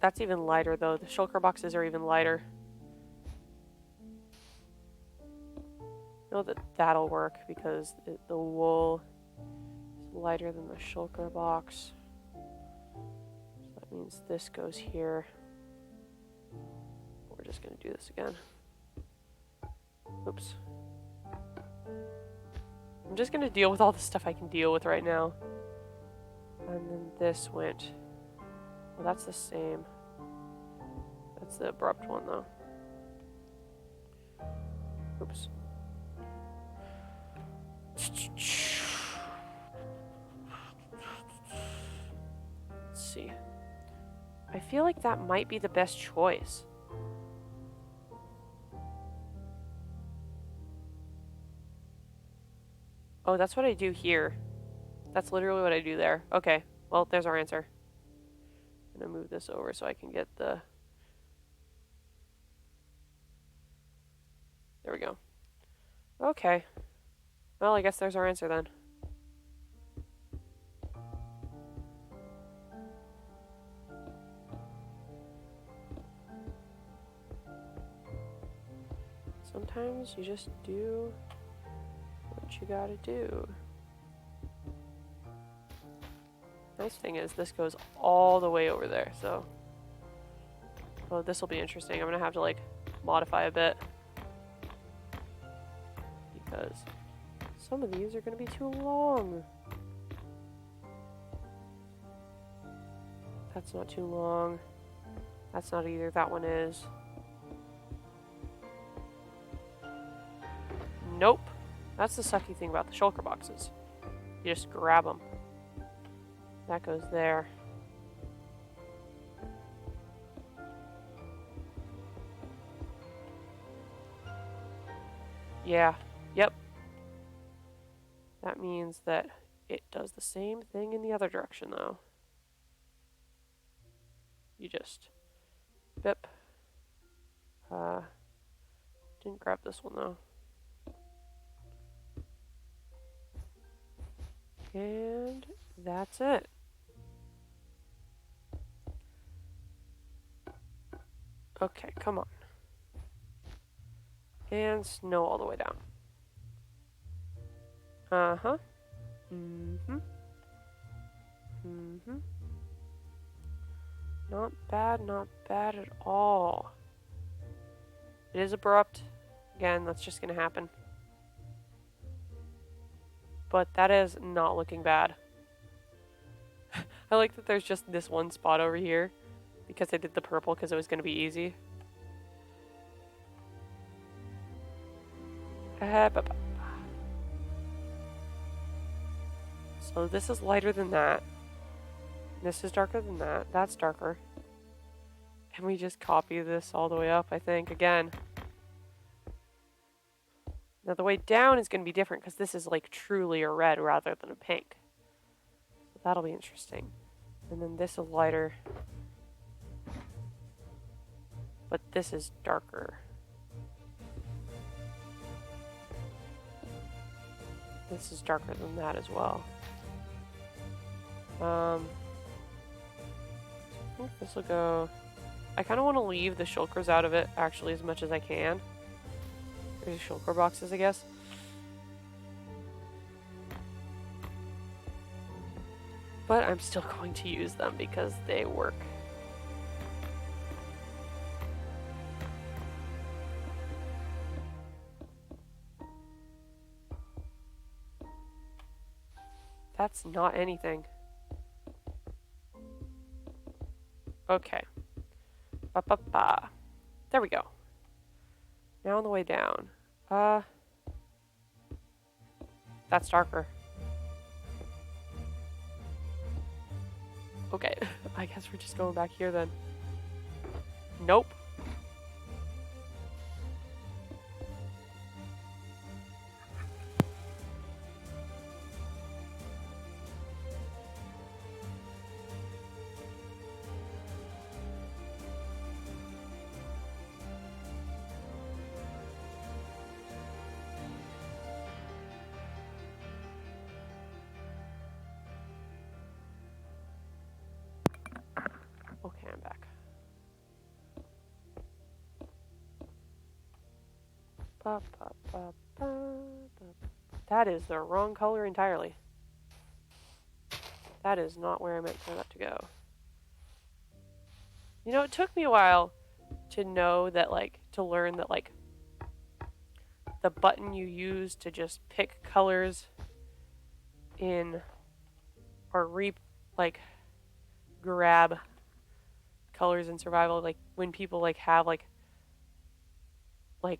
Speaker 1: That's even lighter though. The shulker boxes are even lighter. I know that that'll work because the wool is lighter than the shulker box. So that means this goes here. We're just going to do this again. Oops. I'm just going to deal with all the stuff I can deal with right now. And then this went... Well, that's the same. That's the abrupt one, though. Oops. Let's see. I feel like that might be the best choice. Oh, that's what I do here. That's literally what I do there. Okay, well, there's our answer. I'm gonna move this over so I can get the... There we go. Okay. Well, I guess there's our answer then. Sometimes you just do what you gotta do. Nice thing is this goes all the way over there, so... Oh, this will be interesting. I'm gonna have to, like, modify a bit. Because some of these are gonna be too long. That's not too long. That's not either. That one is. Nope. That's the sucky thing about the shulker boxes. You just grab them. That goes there. Yeah. Yep. That means that it does the same thing in the other direction, though. You just... Bip. Didn't grab this one, though. And that's it. Okay, come on. And snow all the way down. Uh-huh. Mm-hmm. Mm-hmm. Not bad at all. It is abrupt. Again, that's just gonna happen. But that is not looking bad. I like that there's just this one spot over here because I did the purple because it was gonna be easy. So this is lighter than that. This is darker than that. That's darker. And we just copy this all the way up, I think, again. Now the way down is going to be different because this is like truly a red rather than a pink. So that'll be interesting. And then this is lighter. But this is darker. This is darker than that as well. I think this will go... I kind of want to leave the shulkers out of it, actually, as much as I can. There's shulker boxes, I guess. But I'm still going to use them because they work. That's not anything. Okay. Ba-ba-ba. There we go. Now on the way down. That's darker. Okay, I guess we're just going back here then. Nope. Okay, I'm back. Ba, ba, ba, ba, ba. That is the wrong color entirely. That is not where I meant for that to go. You know, it took me a while to know that, like, to learn that, like, the button you use to just pick colors in, or grab colors in survival, like, when people, like, have, like,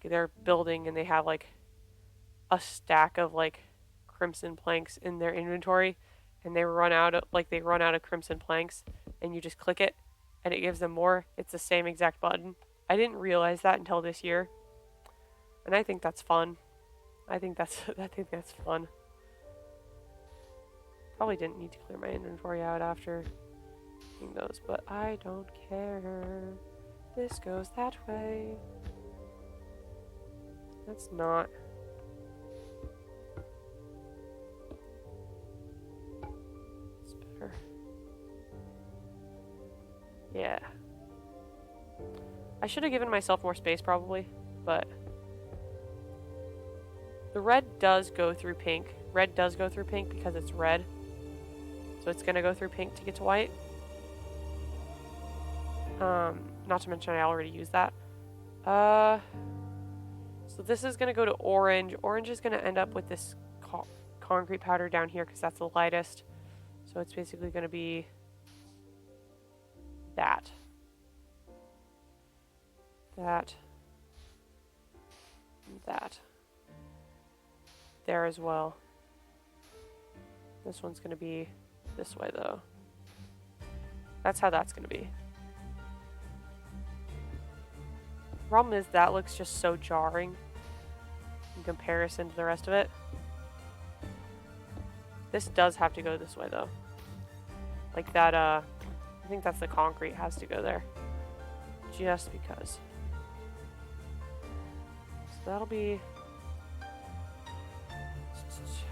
Speaker 1: they're building and they have, like, a stack of, like, crimson planks in their inventory, and they run out of crimson planks, and you just click it and it gives them more. It's the same exact button. I didn't realize that until this year, and I think that's fun. I think that's fun. Probably didn't need to clear my inventory out after doing those, but I don't care. This goes that way. That's not. It's better. Yeah. I should have given myself more space probably, but the red does go through pink. Red does go through pink because it's red. So it's going to go through pink to get to white. Not to mention I already used that. So this is going to go to orange. Orange is going to end up with this concrete powder down here because that's the lightest. So it's basically going to be that. That. That. There as well. This one's going to be this way though. That's how that's going to be. Problem is that looks just so jarring in comparison to the rest of it. This does have to go this way though. Like that, I think that's the concrete has to go there. Just because. So that'll be...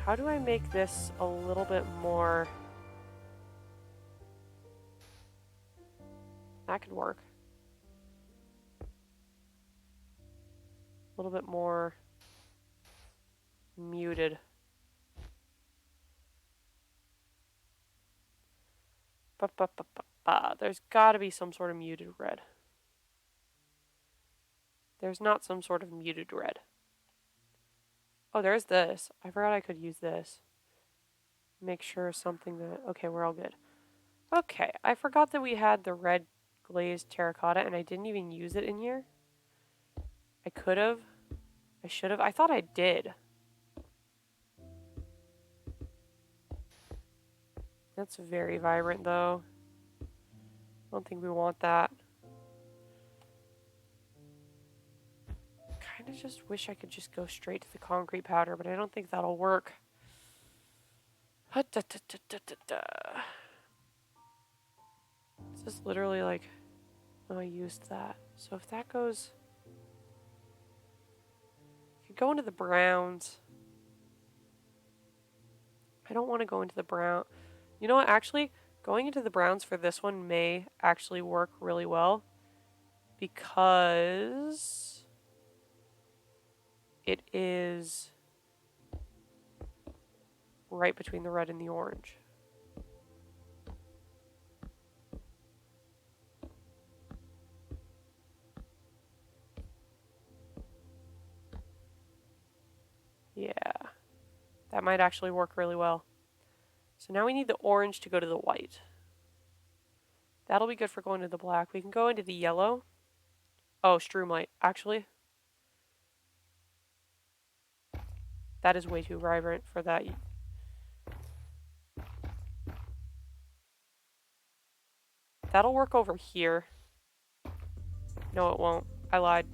Speaker 1: How do I make this a little bit more... That could work. A little bit more muted. There's got to be some sort of muted red. There's not some sort of muted red. Oh, there's this. I forgot I could use this. Make sure something that... Okay, we're all good. Okay, I forgot that we had the red glazed terracotta and I didn't even use it in here. I could have. I should have. I thought I did. That's very vibrant though. I don't think we want that. Kind of just wish I could just go straight to the concrete powder, but I don't think that'll work. This is literally like... Oh, I used that. So if that goes... If you go into the browns... I don't want to go into the brown... You know what, actually, going into the browns for this one may actually work really well. Because... It is... right between the red and the orange. Yeah, that might actually work really well. So now we need the orange to go to the white. That'll be good for going to the black. We can go into the yellow. Oh, Stroomlight, actually. That is way too vibrant for that. That'll work over here. No, it won't. I lied.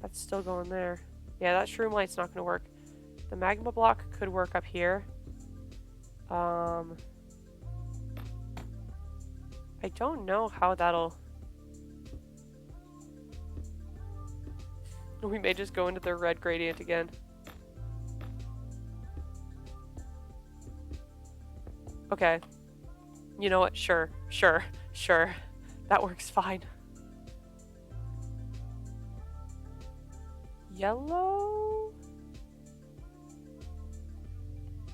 Speaker 1: That's still going there. Yeah, that Shroomlight's not going to work. The magma block could work up here. I don't know how that'll... We may just go into the red gradient again. Okay. You know what? Sure. That works fine. yellow?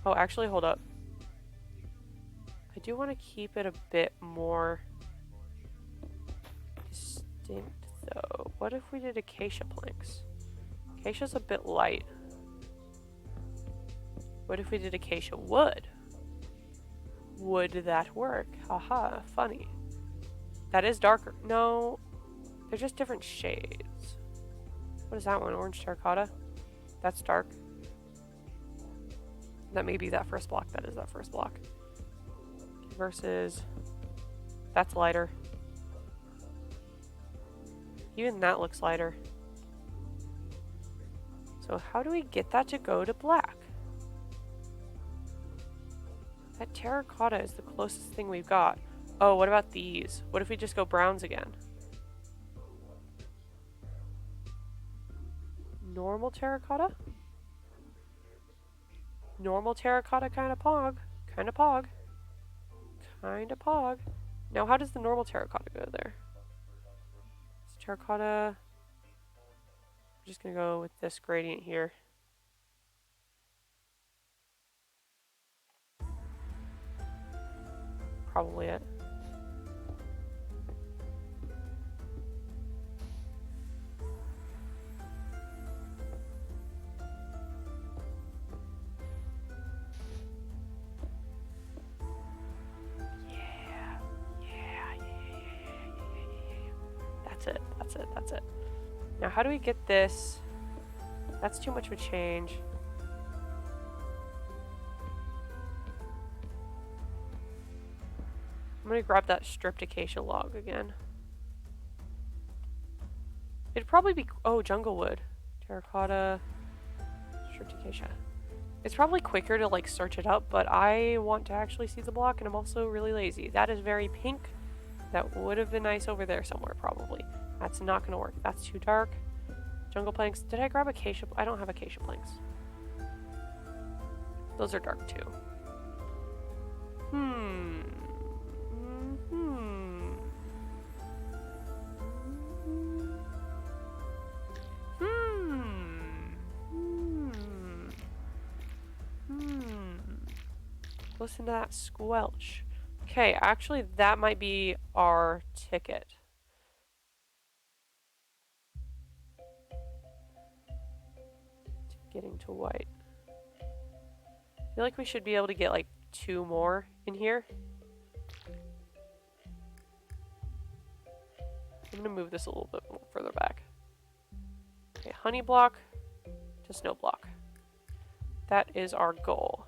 Speaker 1: Oh, actually, hold up. I do want to keep it a bit more distinct, though. What if we did acacia planks? Acacia's a bit light. What if we did acacia wood? Would that work? Haha, funny. That is darker. No, they're just different shades. What is that one? Orange terracotta? That's dark. That may be that first block. That is that first block. Versus, that's lighter. Even that looks lighter. So how do we get that to go to black? That terracotta is the closest thing we've got. Oh, what about these? What if we just go browns again? Normal terracotta? Normal terracotta kind of pog. Kind of pog. Kind of pog. Now, how does the normal terracotta go there? It's terracotta. I'm just going to go with this gradient here. Probably it. That's it. Now, how do we get this? That's too much of a change. I'm gonna grab that stripped acacia log again. It'd probably be, oh, jungle wood. Terracotta, stripped acacia. It's probably quicker to like search it up, but I want to actually see the block and I'm also really lazy. That is very pink. That would have been nice over there somewhere probably. That's not gonna work. That's too dark. Jungle planks. Did I grab acacia? I don't have acacia planks. Those are dark too. Listen to that squelch. Okay, actually that might be our ticket. Getting to white. I feel like we should be able to get like 2 more in here. I'm gonna move this a little bit more further back. Okay, honey block to snow block. That is our goal.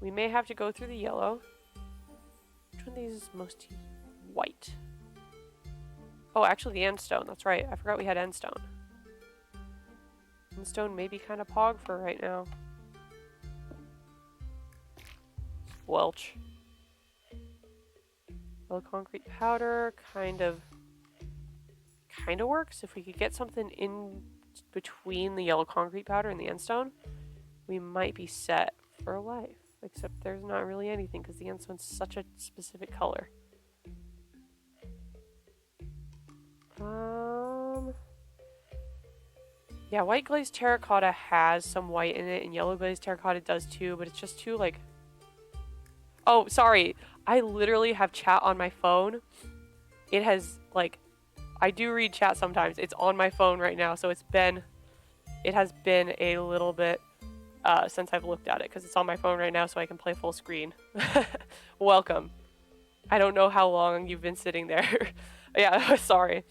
Speaker 1: We may have to go through the yellow. Which one of these is most white? Oh, actually the endstone. That's right. I forgot we had endstone. Endstone may be kind of pog for right now. Welch. Yellow concrete powder kind of works. If we could get something in between the yellow concrete powder and the endstone, we might be set for life. Except there's not really anything because the endstone's such a specific color. Yeah, white glazed terracotta has some white in it, and yellow glazed terracotta does too, but it's just too, like... Oh, sorry. I literally have chat on my phone. It has, like... I do read chat sometimes. It's on my phone right now, so it has been a little bit since I've looked at it, because it's on my phone right now, so I can play full screen. Welcome. I don't know how long you've been sitting there. Yeah, sorry.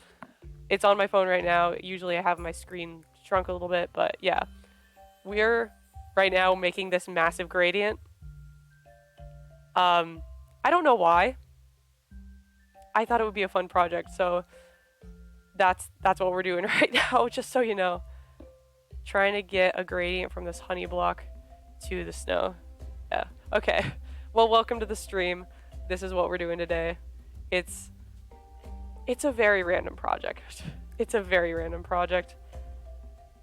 Speaker 1: It's on my phone right now. Usually I have my screen shrunk a little bit, but yeah. We're right now making this massive gradient. I don't know why. I thought it would be a fun project, so that's what we're doing right now, just so you know. Trying to get a gradient from this honey block to the snow. Yeah. Okay. Well, welcome to the stream. This is what we're doing today. It's a very random project. It's a very random project.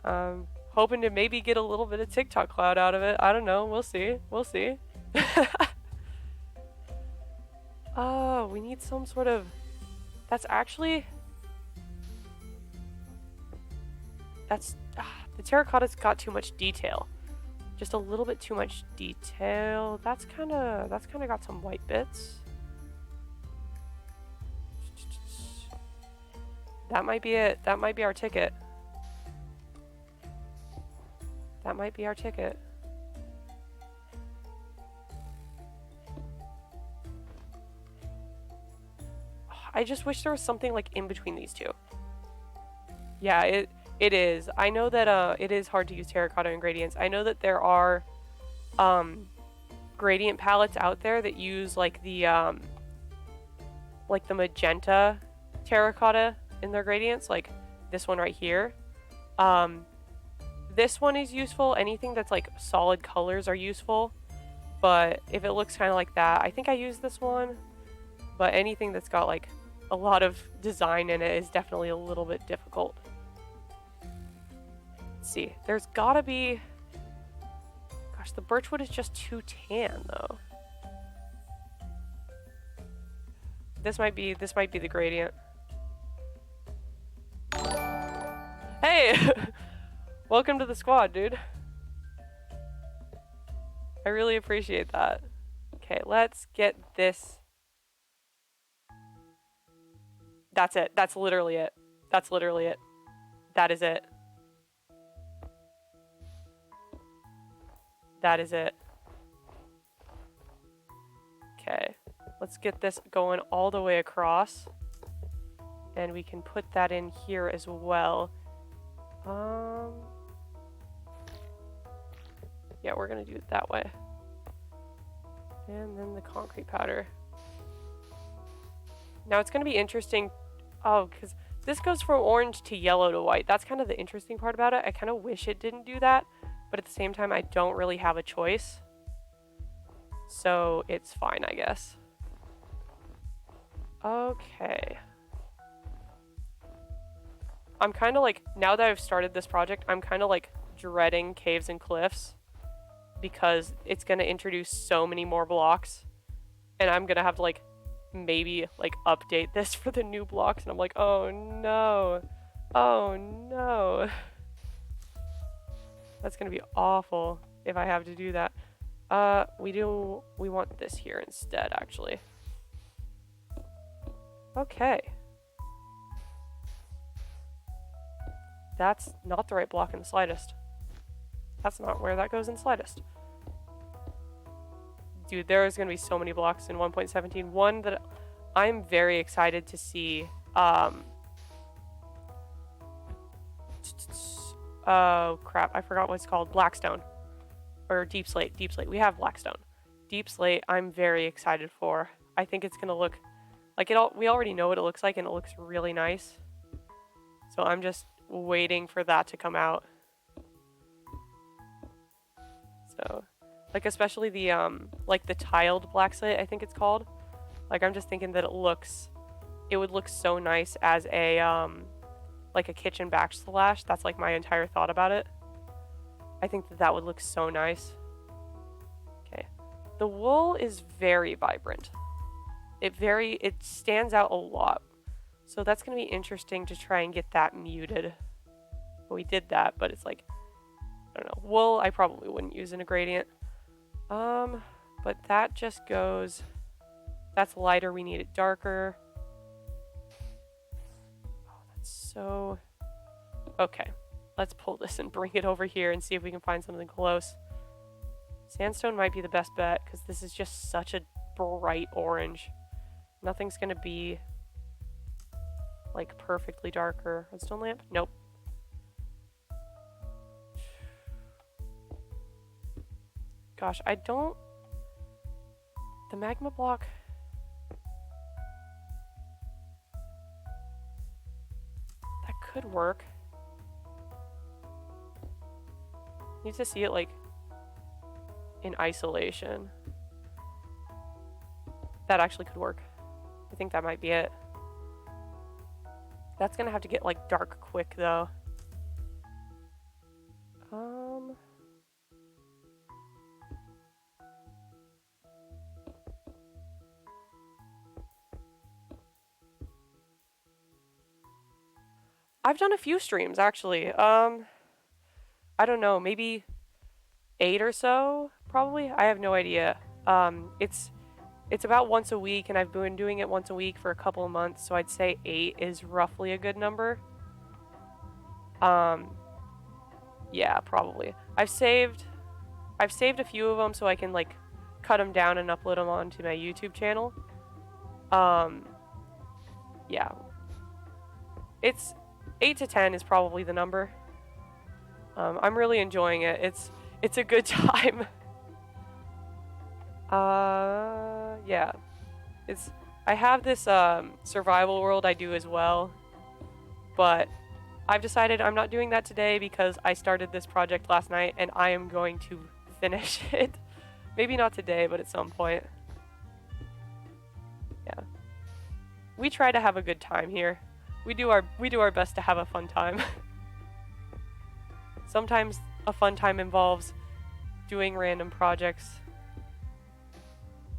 Speaker 1: Hoping to maybe get a little bit of TikTok clout out of it. I don't know. We'll see. We'll see. Oh, we need some sort of... That's actually... That's the terracotta's got too much detail. Just a little bit too much detail. That's kind of got some white bits. That might be it. That might be our ticket. That might be our ticket. I just wish there was something like in between these two. Yeah, it is. I know that it is hard to use terracotta ingredients. I know that there are gradient palettes out there that use like the magenta terracotta in their gradients, like this one right here. This one is useful. Anything that's like solid colors are useful, but if it looks kind of like that, I think I use this one. But anything that's got like a lot of design in it is definitely a little bit difficult. Let's see. There's gotta be... Gosh, the birchwood is just too tan though. This might be the gradient. Hey! Welcome to the squad, dude. I really appreciate that. Okay, let's get this. That's it. That's literally it. That's literally it. That is it. That is it. Okay. Let's get this going all the way across. And we can put that in here as well. Yeah, we're gonna do it that way. And then the concrete powder. Now it's gonna be interesting. Oh, because this goes from orange to yellow to white. That's kind of the interesting part about it. I kind of wish it didn't do that, but at the same time, I don't really have a choice. So it's fine, I guess. Okay. I'm kind of like, now that I've started this project, I'm kind of like dreading caves and cliffs because it's going to introduce so many more blocks and I'm going to have to like maybe like update this for the new blocks and I'm like, oh no. Oh no. That's going to be awful if I have to do that. We want this here instead, actually. Okay. That's not the right block in the slightest. That's not where that goes in the slightest. Dude, there is going to be so many blocks in 1.17. One that I'm very excited to see. Oh, crap. I forgot what it's called. Blackstone. Or Deep Slate. Deep Slate. We have Blackstone. Deep Slate, I'm very excited for. I think it's going to look like it all. We already know what it looks like, and it looks really nice. So I'm just waiting for that to come out. So, like, especially the like the tiled black slate, I think it's called. Like, I'm just thinking that it would look so nice as a like a kitchen backsplash. That's like my entire thought about it. I think that would look so nice. Okay, the wool is very vibrant. It stands out a lot. So that's gonna be interesting to try and get that muted. We did that, but it's like, I don't know. Wool, I probably wouldn't use in a gradient. But that just goes, that's lighter, we need it darker. Oh, that's so, okay. Let's pull this and bring it over here and see if we can find something close. Sandstone might be the best bet because this is just such a bright orange. Nothing's gonna be like perfectly darker. Redstone lamp? Nope. Gosh, I don't... The magma block... That could work. Need to see it, like, in isolation. That actually could work. I think that might be it. That's gonna have to get, like, dark quick, though. I've done a few streams actually. I don't know, maybe 8 or so, probably. I have no idea. It's about once a week, and I've been doing it once a week for a couple of months, so I'd say 8 is roughly a good number. Yeah, probably. I've saved a few of them so I can like cut them down and upload them onto my YouTube channel. Yeah. It's 8 to 10 is probably the number. I'm really enjoying it. It's a good time. Yeah. I have this survival world I do as well, but I've decided I'm not doing that today because I started this project last night and I am going to finish it. Maybe not today, but at some point. Yeah. We try to have a good time here. We do our best to have a fun time. Sometimes a fun time involves doing random projects,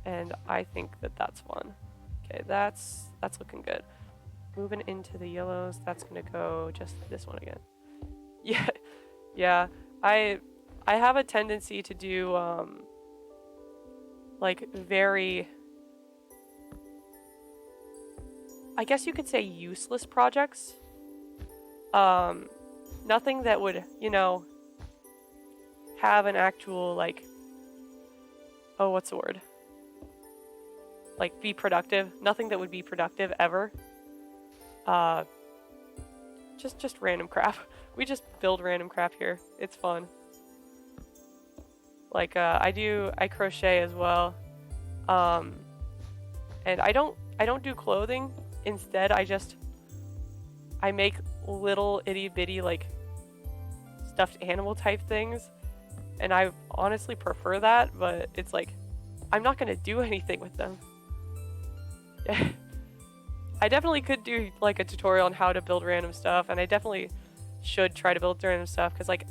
Speaker 1: and I think that that's fun. Okay, that's looking good. Moving into the yellows, that's gonna go just this one again. Yeah. I have a tendency to do like very, I guess you could say, useless projects. Nothing that would, have an actual, like, oh, what's the word? Like, be productive. Nothing that would be productive ever. Just random crap. We just build random crap here. It's fun. Like, I crochet as well. And I don't do clothing. Instead, I make little itty bitty, like, stuffed animal type things. And I honestly prefer that, but it's like, I'm not gonna do anything with them. I definitely could do like a tutorial on how to build random stuff, and I definitely should try to build random stuff, because like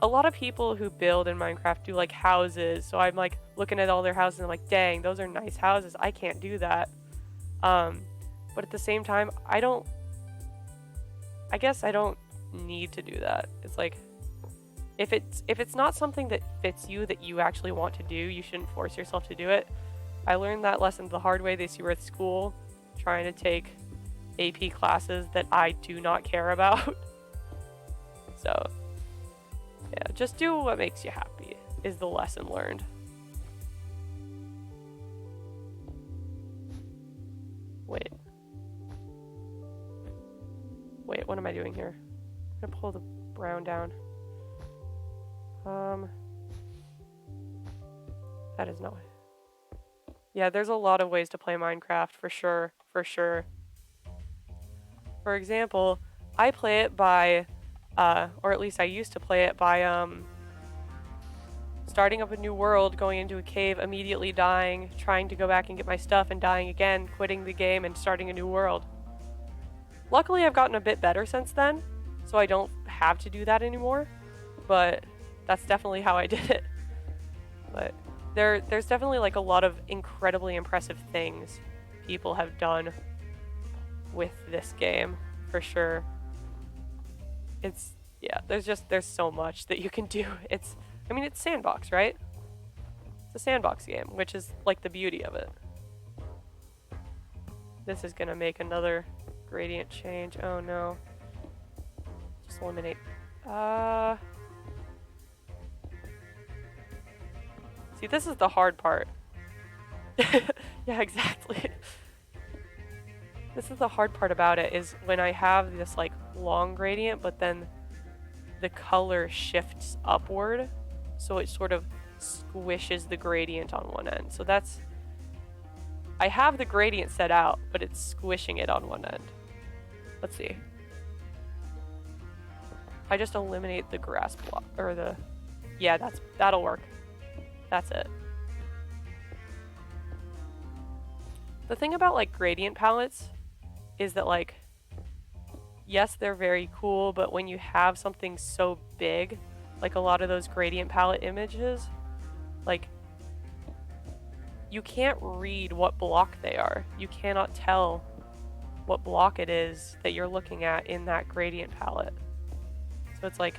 Speaker 1: a lot of people who build in Minecraft do like houses, so I'm like looking at all their houses and I'm like, dang, those are nice houses. I can't do that. But at the same time, I guess I don't need to do that. It's like, if it's not something that fits you, that you actually want to do, you shouldn't force yourself to do it. I learned that lesson the hard way this year at school, trying to take AP classes that I do not care about. So, yeah, just do what makes you happy is the lesson learned. Wait, what am I doing here? I'm gonna pull the brown down. That is not. Yeah, there's a lot of ways to play Minecraft, for sure. For example, I play it by, or at least I used to play it by, starting up a new world, going into a cave, immediately dying, trying to go back and get my stuff and dying again, quitting the game and starting a new world. Luckily, I've gotten a bit better since then, so I don't have to do that anymore, but that's definitely how I did it. But there's definitely like a lot of incredibly impressive things people have done with this game, for sure. There's so much that you can do. It's sandbox, right? It's a sandbox game, which is like the beauty of it. This is gonna make another gradient change. Oh no. Just eliminate. See, this is the hard part. Yeah, exactly. This is the hard part about it, is when I have this like long gradient, but then the color shifts upward, so it sort of squishes the gradient on one end. So I have the gradient set out, but it's squishing it on one end. Let's see. I just eliminate the grass block, or yeah, that'll work. That's it. The thing about like gradient palettes is that, like, yes, they're very cool, but when you have something so big, like a lot of those gradient palette images, like, you can't read what block they are. You cannot tell what block it is that you're looking at in that gradient palette. So it's like,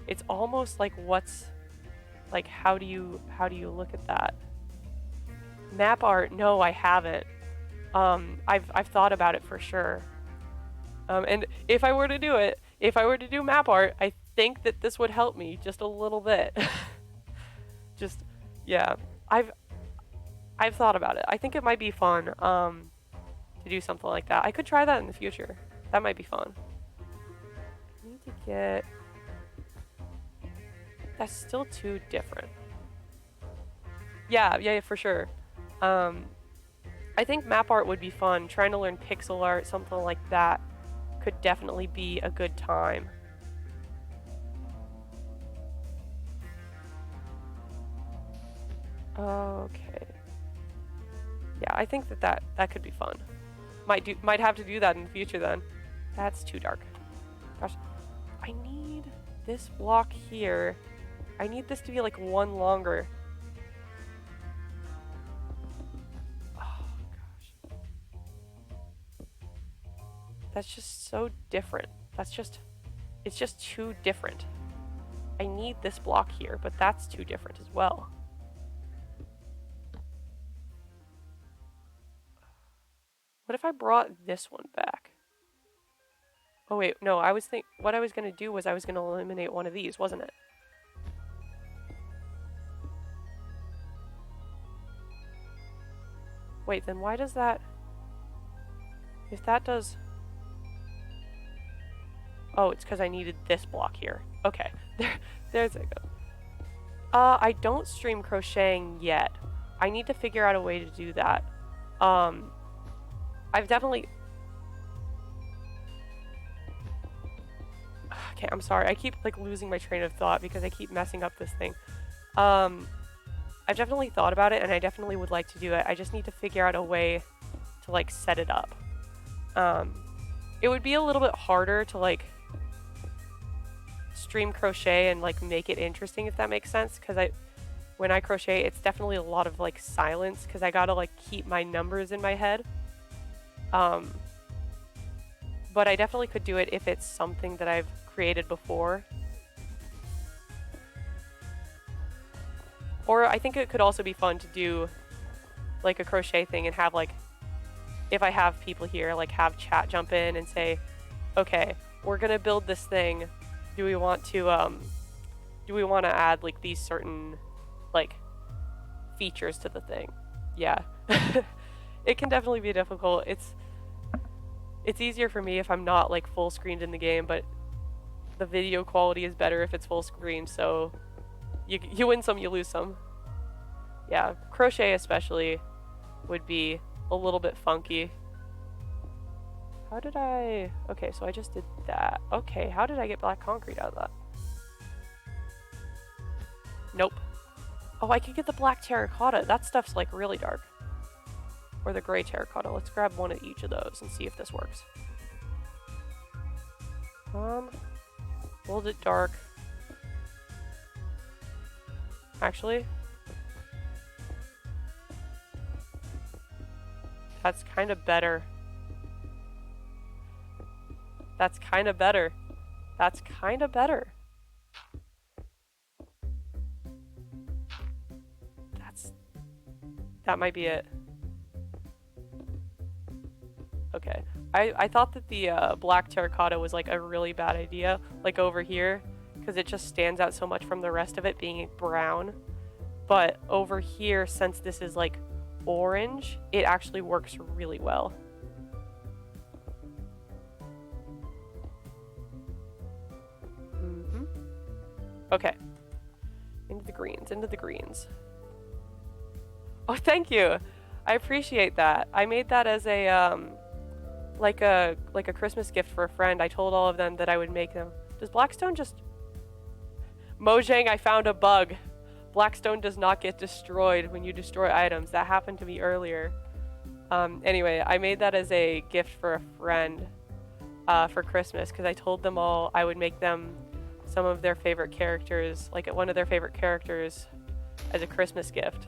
Speaker 1: it's almost like what's, like how do you look at that? Map art, no, I haven't. I've thought about it for sure. And if I were to do it, if I were to do map art, I think that this would help me just a little bit. Just, yeah, I've thought about it. I think it might be fun to do something like that. I could try that in the future. That might be fun. I need to get... That's still too different. Yeah, for sure. I think map art would be fun. Trying to learn pixel art, something like that, could definitely be a good time. Okay. Yeah, I think that could be fun. Might have to do that in the future then. That's too dark. Gosh, I need this block here. I need this to be like one longer. Oh gosh. That's just so different. It's just too different. I need this block here, but that's too different as well. What if I brought this one back? Oh wait, no, what I was gonna do was I was gonna eliminate one of these, wasn't it? Wait, then why does that... If that does... Oh, it's because I needed this block here. Okay, there's it go. I don't stream crocheting yet. I need to figure out a way to do that. I've definitely... Okay, I'm sorry. I keep like losing my train of thought because I keep messing up this thing. I've definitely thought about it and I definitely would like to do it. I just need to figure out a way to like set it up. It would be a little bit harder to like stream crochet and like make it interesting, if that makes sense, because when I crochet it's definitely a lot of like silence because I gotta like keep my numbers in my head. But I definitely could do it if it's something that I've created before. Or I think it could also be fun to do like a crochet thing and have like, if I have people here, like have chat jump in and say, okay, we're gonna build this thing. Do we want to add like these certain like features to the thing? Yeah. It can definitely be difficult. It's easier for me if I'm not like full screened in the game, but the video quality is better if it's full screen, so you win some, you lose some. Yeah, crochet especially would be a little bit funky. How did I... Okay, so I just did that. Okay, how did I get black concrete out of that? Nope. Oh, I could get the black terracotta. That stuff's like really dark. Or the gray terracotta. Let's grab one of each of those and see if this works. Hold it dark. Actually, that's kind of better. That's kind of better. That's kind of better. That might be it. Okay. I thought that the black terracotta was like a really bad idea, like over here, because it just stands out so much from the rest of it being brown. But over here, since this is like orange, it actually works really well. Okay. Into the greens, into the greens. Oh, thank you. I appreciate that. I made that as a like a Christmas gift for a friend. I told all of them that I would make them. Does Blackstone just... Mojang, I found a bug. Blackstone does not get destroyed when you destroy items. That happened to me earlier. Anyway, I made that as a gift for a friend for Christmas because I told them all I would make them some of their favorite characters, like one of their favorite characters as a Christmas gift.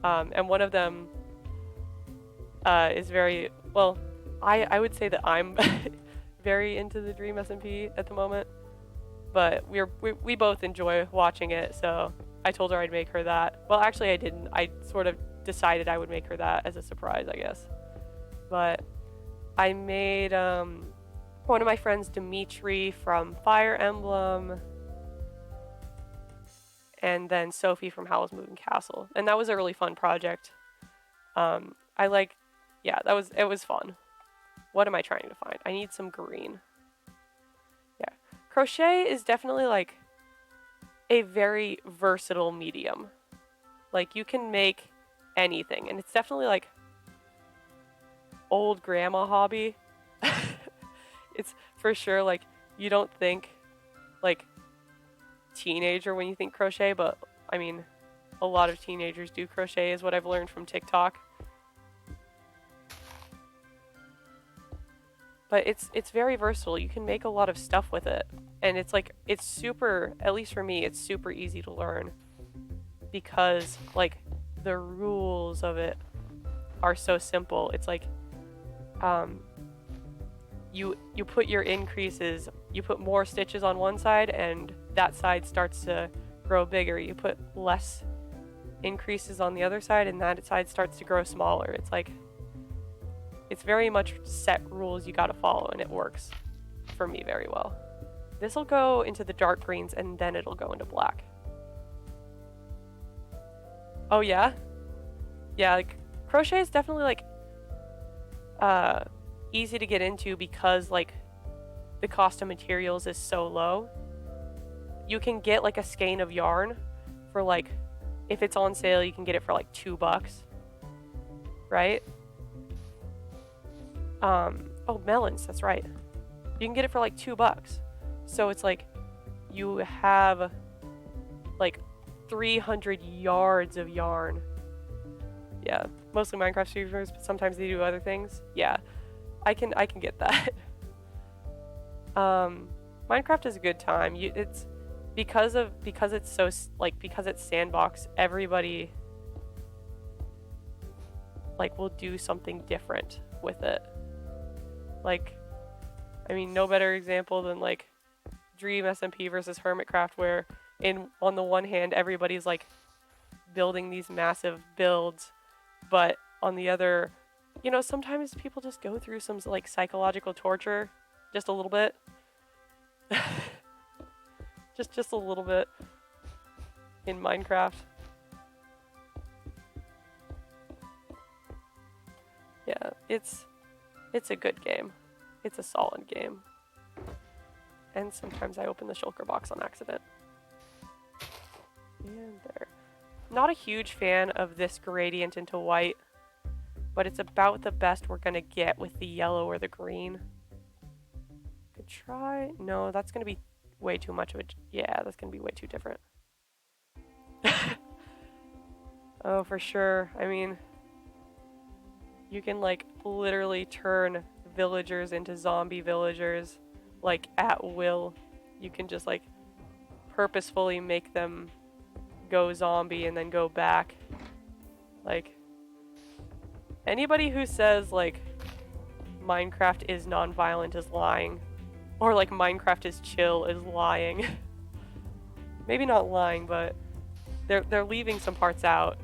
Speaker 1: And one of them is very, well, I would say that I'm very into the Dream SMP at the moment, but we both enjoy watching it, so I told her I'd make her that. Well, actually I didn't. I sort of decided I would make her that as a surprise, I guess. But I made one of my friends, Dimitri from Fire Emblem, and then Sophie from Howl's Moving Castle, and that was a really fun project. Yeah, it was fun. What am I trying to find? I need some green. Yeah, crochet is definitely like a very versatile medium. Like you can make anything, and it's definitely like old grandma hobby. It's for sure like you don't think like teenager when you think crochet, but I mean a lot of teenagers do crochet is what I've learned from TikTok. But it's very versatile. You can make a lot of stuff with it. And it's like it's super, at least for me, it's super easy to learn because like the rules of it are so simple. It's like you put your increases, you put more stitches on one side and that side starts to grow bigger. You put less increases on the other side and that side starts to grow smaller. It's like it's very much set rules you gotta follow, and it works for me very well. This will go into the dark greens and then it'll go into black. Oh yeah? Yeah, like crochet is definitely like easy to get into because like the cost of materials is so low. You can get like a skein of yarn for like, if it's on sale, you can get it for like $2, right? Oh, melons, that's right. You can get it for like $2. So it's like you have like 300 yards of yarn. Yeah, mostly Minecraft streamers, but sometimes they do other things. Yeah, I can get that. Minecraft is a good time. It's because it's so like because it's sandbox, everybody like will do something different with it. Like, I mean, no better example than like Dream SMP versus Hermitcraft, where on the one hand everybody's like building these massive builds, but on the other, you know, sometimes people just go through some like psychological torture, just a little bit, just a little bit in Minecraft. Yeah, it's a good game. It's a solid game. And sometimes I open the shulker box on accident. And there. Not a huge fan of this gradient into white, but it's about the best we're gonna get with the yellow or the green. Could try. No, that's gonna be way too much of a. Yeah, that's gonna be way too different. Oh, for sure. I mean, you can like literally turn villagers into zombie villagers like at will. You can just like purposefully make them go zombie and then go back. Like anybody who says like Minecraft is non-violent is lying, or like Minecraft is chill is lying. Maybe not lying, but they're leaving some parts out.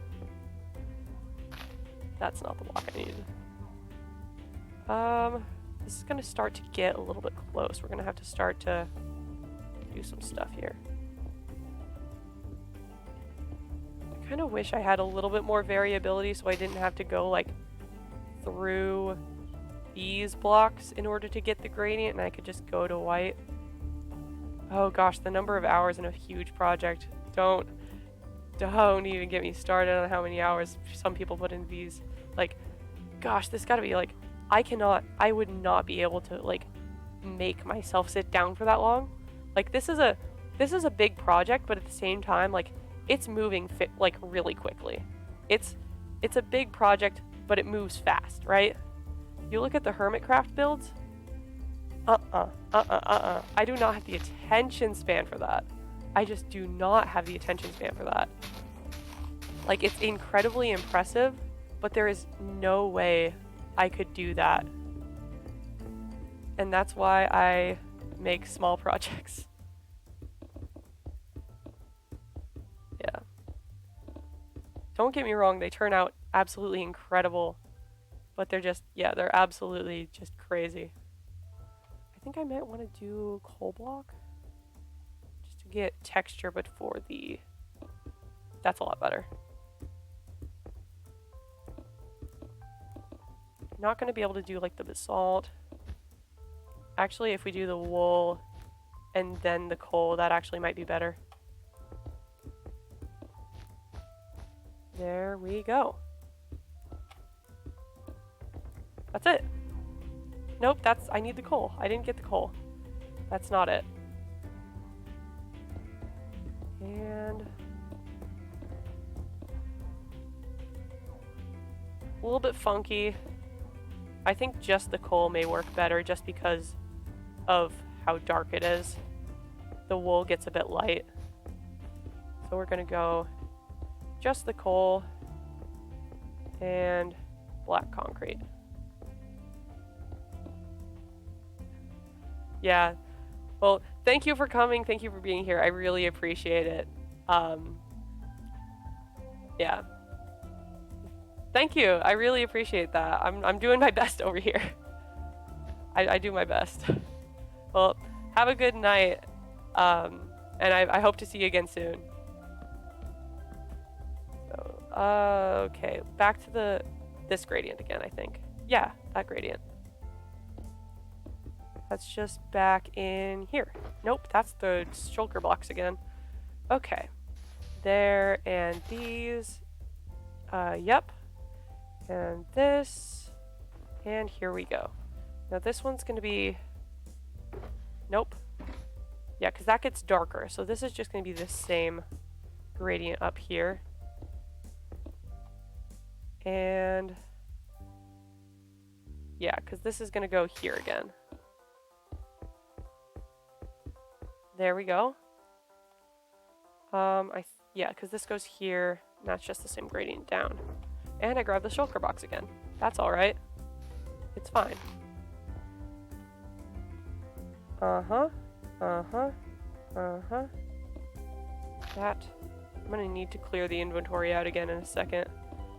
Speaker 1: That's not the block I need. This is gonna start to get a little bit close. We're gonna have to start to do some stuff here. I kind of wish I had a little bit more variability so I didn't have to go like through these blocks in order to get the gradient, and I could just go to white. Oh gosh, the number of hours in a huge project. Don't even get me started on how many hours some people put in these. Like, gosh, this gotta be like, I would not be able to like make myself sit down for that long. Like this is a big project, but at the same time, like it's moving like really quickly. It's a big project, but it moves fast, right? You look at the Hermitcraft builds. I do not have the attention span for that. I just do not have the attention span for that. Like, it's incredibly impressive, but there is no way I could do that And that's why I make small projects. Yeah. Don't get me wrong, they turn out absolutely incredible. But they're just, yeah, they're absolutely just crazy. I think I might want to do coal block. Just to get texture, but for the... That's a lot better. Not going to be able to do like the basalt. Actually, if we do the wool and then the coal, that actually might be better. There we go. That's it. Nope, I need the coal. I didn't get the coal. That's not it. And a little bit funky. I think just the coal may work better just because of how dark it is. The wool gets a bit light. So we're gonna go just the coal and black concrete. Yeah. Well, thank you for coming. Thank you for being here. I really appreciate it. Yeah. Thank you. I really appreciate that. I'm doing my best over here. I do my best. Well, have a good night. And I hope to see you again soon. So, okay. Back to this gradient again, I think. Yeah, that gradient. That's just back in here. Nope, that's the shulker blocks again. Okay. There and these. Yep. And this. And here we go. Now this one's going to be... Nope. Yeah, because that gets darker. So this is just going to be the same gradient up here. And... yeah, because this is going to go here again. There we go. Yeah, because this goes here, and that's just the same gradient down. And I grabbed the shulker box again. That's alright. It's fine. That. I'm gonna need to clear the inventory out again in a second.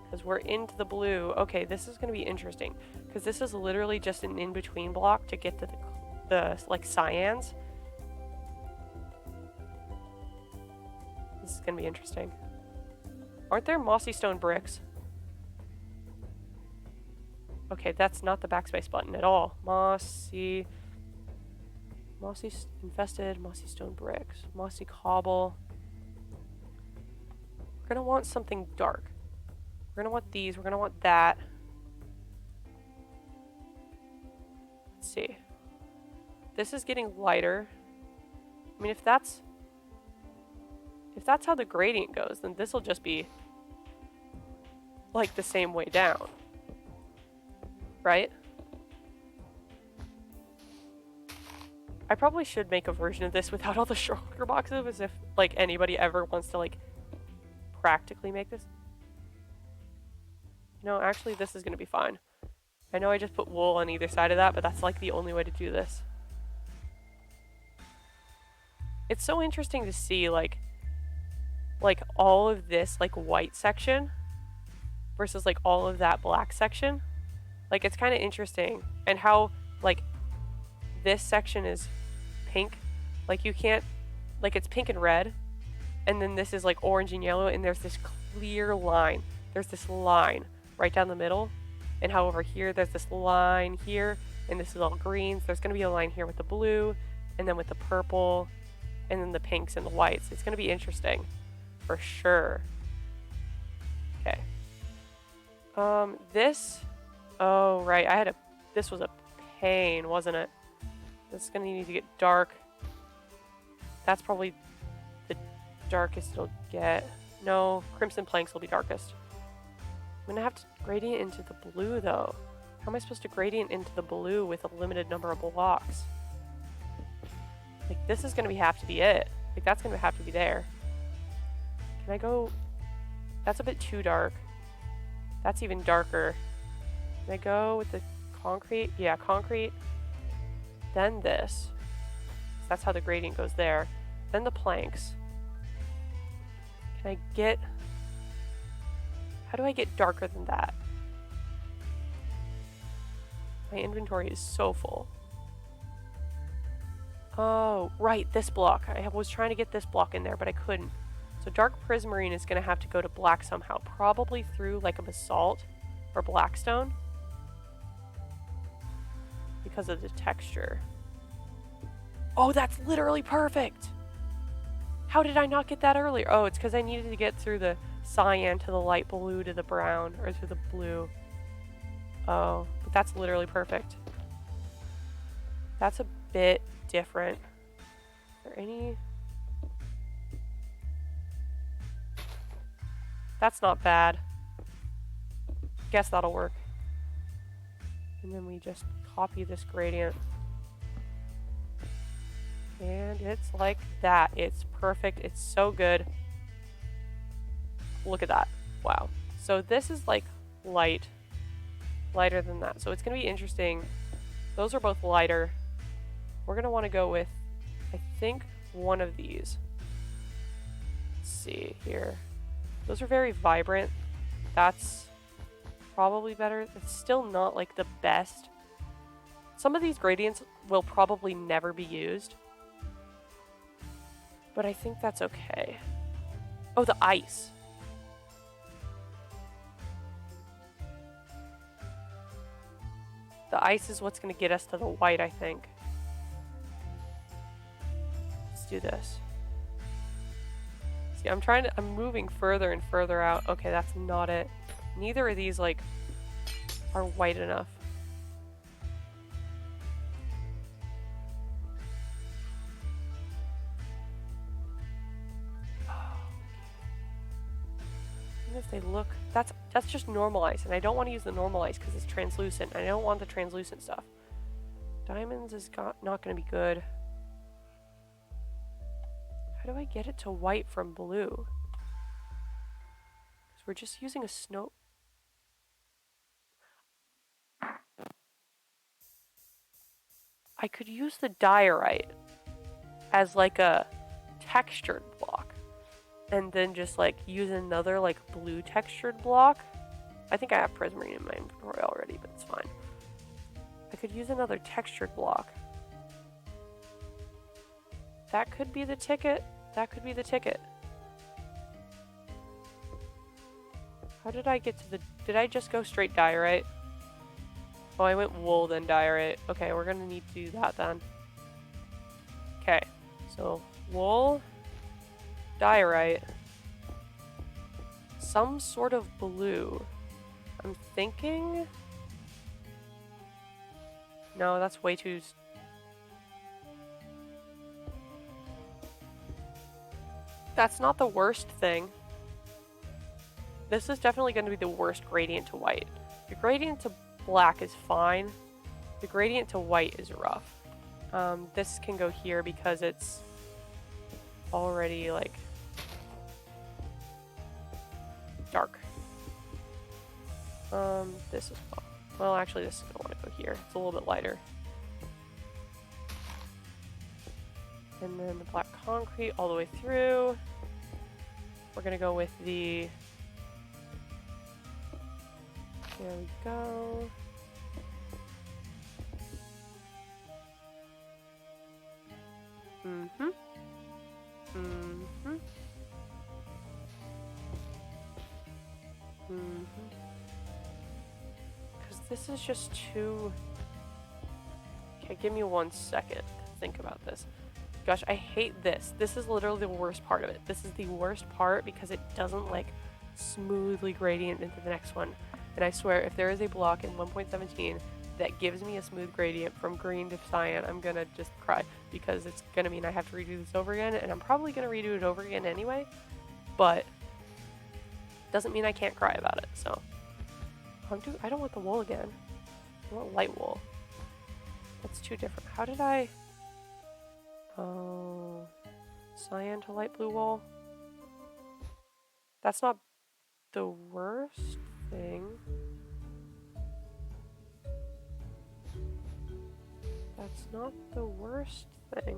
Speaker 1: Because we're into the blue. Okay, this is gonna be interesting. Because this is literally just an in-between block to get to the like, cyans. This is gonna be interesting. Aren't there mossy stone bricks? Okay, that's not the backspace button at all. Mossy infested, mossy stone bricks, mossy cobble. We're gonna want something dark. We're gonna want these, we're gonna want that. Let's see. This is getting lighter. I mean, if that's how the gradient goes, then this will just be like the same way down. Right? I probably should make a version of this without all the shulker boxes, as if like anybody ever wants to like practically make this. No, actually this is gonna be fine. I know I just put wool on either side of that, but that's like the only way to do this. It's so interesting to see like all of this like white section versus like all of that black section. Like it's kind of interesting, and how like this section is pink. Like you can't, like it's pink and red, and then this is like orange and yellow, and there's this clear line. There's this line right down the middle, and how over here there's this line here, and this is all greens. There's going to be a line here with the blue, and then with the purple, and then the pinks and the whites. It's going to be interesting, for sure. Okay. This... oh, right. This was a pain, wasn't it? This is going to need to get dark. That's probably the darkest it'll get. No, crimson planks will be darkest. I'm going to have to gradient into the blue, though. How am I supposed to gradient into the blue with a limited number of blocks? Like, this is going to have to be it. Like, that's going to have to be there. Can I go... that's a bit too dark. That's even darker. Can I go with the concrete? Yeah, concrete. then this. That's how the gradient goes there. Then the planks. Can I get... How do I get darker than that? My inventory is so full. Oh, right, this block. I was trying to get this block in there, but I couldn't. So dark prismarine is going to have to go to black somehow. Probably through like a basalt or blackstone. Because of the texture. Oh, that's literally perfect! How did I not get that earlier? Oh, it's because I needed to get through the cyan to the light blue to the brown, or through the blue. Oh, but that's literally perfect. That's a bit different. Is there any... That's not bad. Guess that'll work. And then we just copy this gradient. And it's like that. It's perfect. It's so good. Look at that. Wow. So this is like light. Lighter than that. So it's going to be interesting. Those are both lighter. We're going to want to go with, I think, one of these. Let's see here. Those are very vibrant. That's probably better. It's still not like the best. Some of these gradients will probably never be used. But I think that's okay. Oh, the ice. The ice is what's going to get us to the white, I think. Let's do this. See, I'm moving further and further out. Okay, that's not it. Neither of these, like, are white enough. Even if they look, that's just normal ice, and I don't want to use the normal ice because it's translucent. I don't want the translucent stuff. Diamonds is not going to be good. How do I get it to white from blue? Because we're just using a snow... I could use the diorite as like a textured block. And then just like use another like blue textured block. I think I have prismarine in my inventory already, but it's fine. I could use another textured block. That could be the ticket. That could be the ticket. How did I get to the... Did I just go straight diorite? Oh, I went wool, then diorite. Okay, we're gonna need to do that then. Okay, so wool, diorite, some sort of blue. I'm thinking... No, that's way too... That's not the worst thing. This is definitely going to be the worst gradient to white. The gradient to black is fine. The gradient to white is rough. This can go here because it's already like dark. This is well, actually, this is gonna want to go here. It's a little bit lighter. And then the black concrete all the way through. We're gonna go with the... There we go. Mm-hmm. Mm-hmm. Mm-hmm. Because this is just too... Okay, give me 1 second to think about this. Gosh, I hate this. This is literally the worst part of it. This is the worst part because it doesn't, like, smoothly gradient into the next one. And I swear, if there is a block in 1.17 that gives me a smooth gradient from green to cyan, I'm gonna just cry because it's gonna mean I have to redo this over again, and I'm probably gonna redo it over again anyway, but doesn't mean I can't cry about it, so. I don't want the wool again. I want light wool. That's too different. How did I... Oh... Cyan to light blue wool? That's not the worst thing. That's not the worst thing.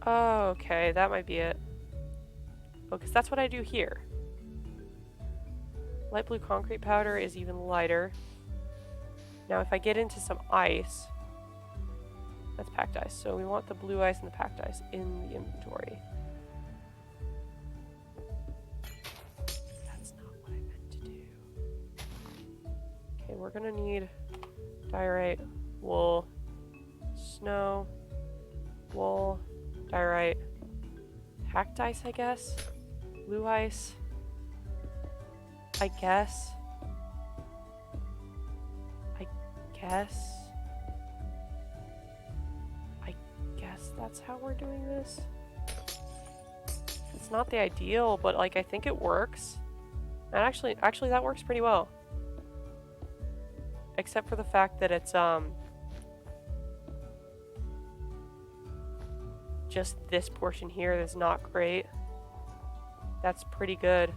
Speaker 1: Oh, okay, that might be it. Oh, because that's what I do here. Light blue concrete powder is even lighter. Now, if I get into some ice, that's packed ice. So we want the blue ice and the packed ice in the inventory. That's not what I meant to do. Okay, we're gonna need diorite, wool, snow, wool, diorite, packed ice, I guess, blue ice, I guess that's how we're doing this. It's not the ideal, but like I think it works. And actually that works pretty well. Except for the fact that it's just this portion here is not great. That's pretty good.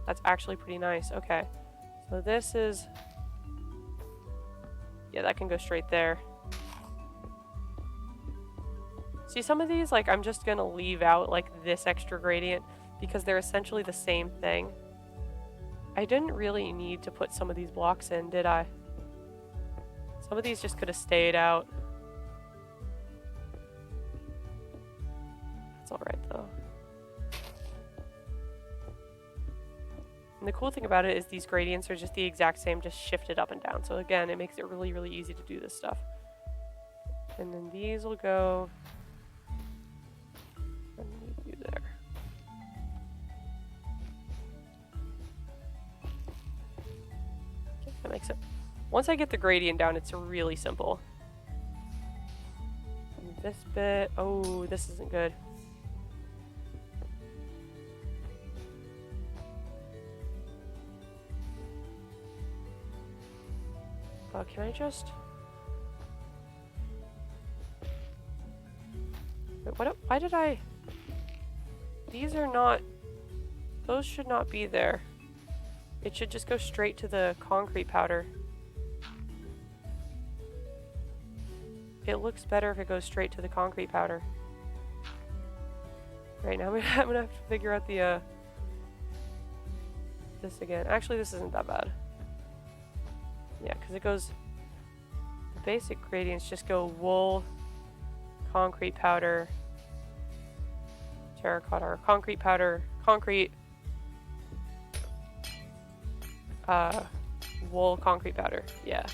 Speaker 1: That's actually pretty nice. Okay. So this is, yeah, that can go straight there. See, some of these, like, I'm just gonna leave out, like, this extra gradient because they're essentially the same thing. I didn't really need to put some of these blocks in, did I? Some of these just could have stayed out. That's alright, though. And the cool thing about it is these gradients are just the exact same, just shifted up and down. So again, it makes it really, really easy to do this stuff. And then these will go... there. Okay, that makes it. Once I get the gradient down, it's really simple. And this bit, oh, this isn't good. Can I just? Wait, what? Why did I? These are not, those should not be there. It should just go straight to the concrete powder. It looks better if it goes straight to the concrete powder. Right, now I'm gonna have to figure out the, this again. Actually, this isn't that bad. Yeah, because it goes, the basic gradients just go wool, concrete powder, terracotta, or concrete powder, concrete, wool, concrete powder, yeah.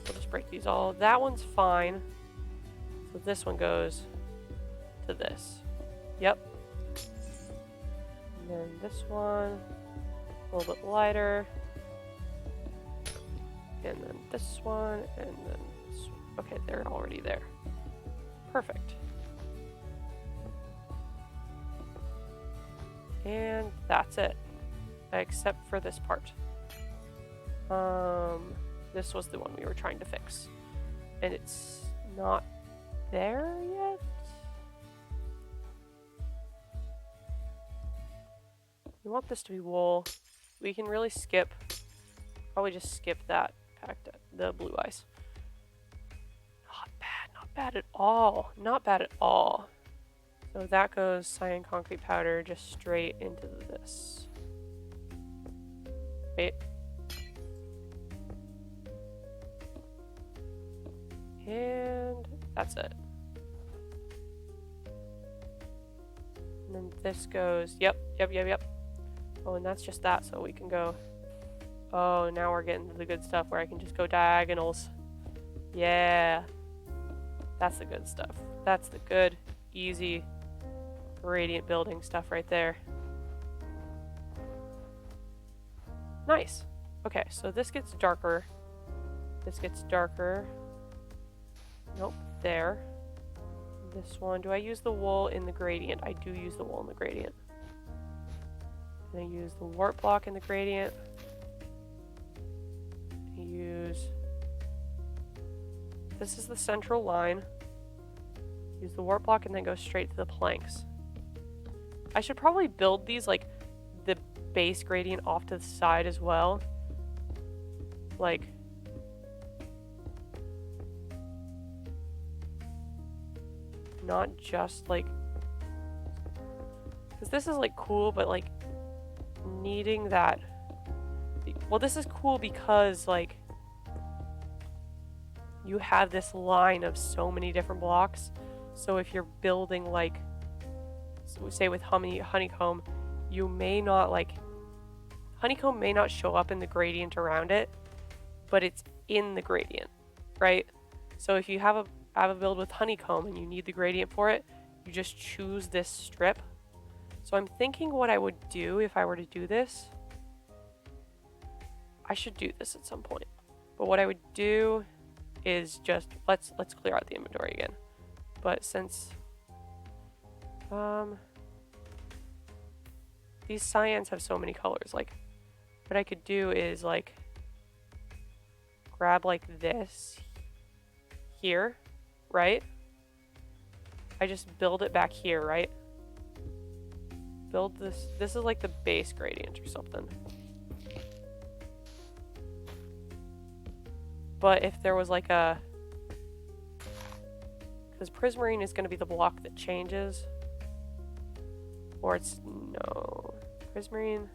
Speaker 1: We'll just break these all. That one's fine. So this one goes to this. Yep. And then this one, a little bit lighter. And then this one, and then this one. Okay, they're already there. Perfect. And that's it. Except for this part. This was the one we were trying to fix. And it's not there yet? We want this to be wool. We can really skip, probably just skip that packed, the blue ice. Not bad at all. Not bad at all. So that goes cyan concrete powder just straight into this. Wait. And that's it. And then this goes, yep. Oh, and that's just that, so we can go, oh, now we're getting to the good stuff where I can just go diagonals. Yeah. That's the good stuff. That's the good, easy, gradient building stuff right there. Nice. Okay, so this gets darker. This gets darker. Nope, there. This one, do I use the wool in the gradient? I do use the wool in the gradient. And I use the warp block in the gradient. I use, this is the central line. Use the warp block and then go straight to the planks. I should probably build these, like, the base gradient off to the side as well. like not just like, because this is like cool, but like needing that, well, this is cool because like you have this line of so many different blocks. So if you're building like, so say with honeycomb, you may not like, honeycomb may not show up in the gradient around it, but it's in the gradient, right? So if you have a build with honeycomb and you need the gradient for it, you just choose this strip. So I'm thinking what I would do if I were to do this, I should do this at some point, but what I would do is just, let's clear out the inventory again. But since these cyans have so many colors, like what I could do is like grab like this here, right? I just build it back here, right? Build this, this is like the base gradient or something. But if there was like a, because prismarine is going to be the block that changes, or it's, no, prismarine.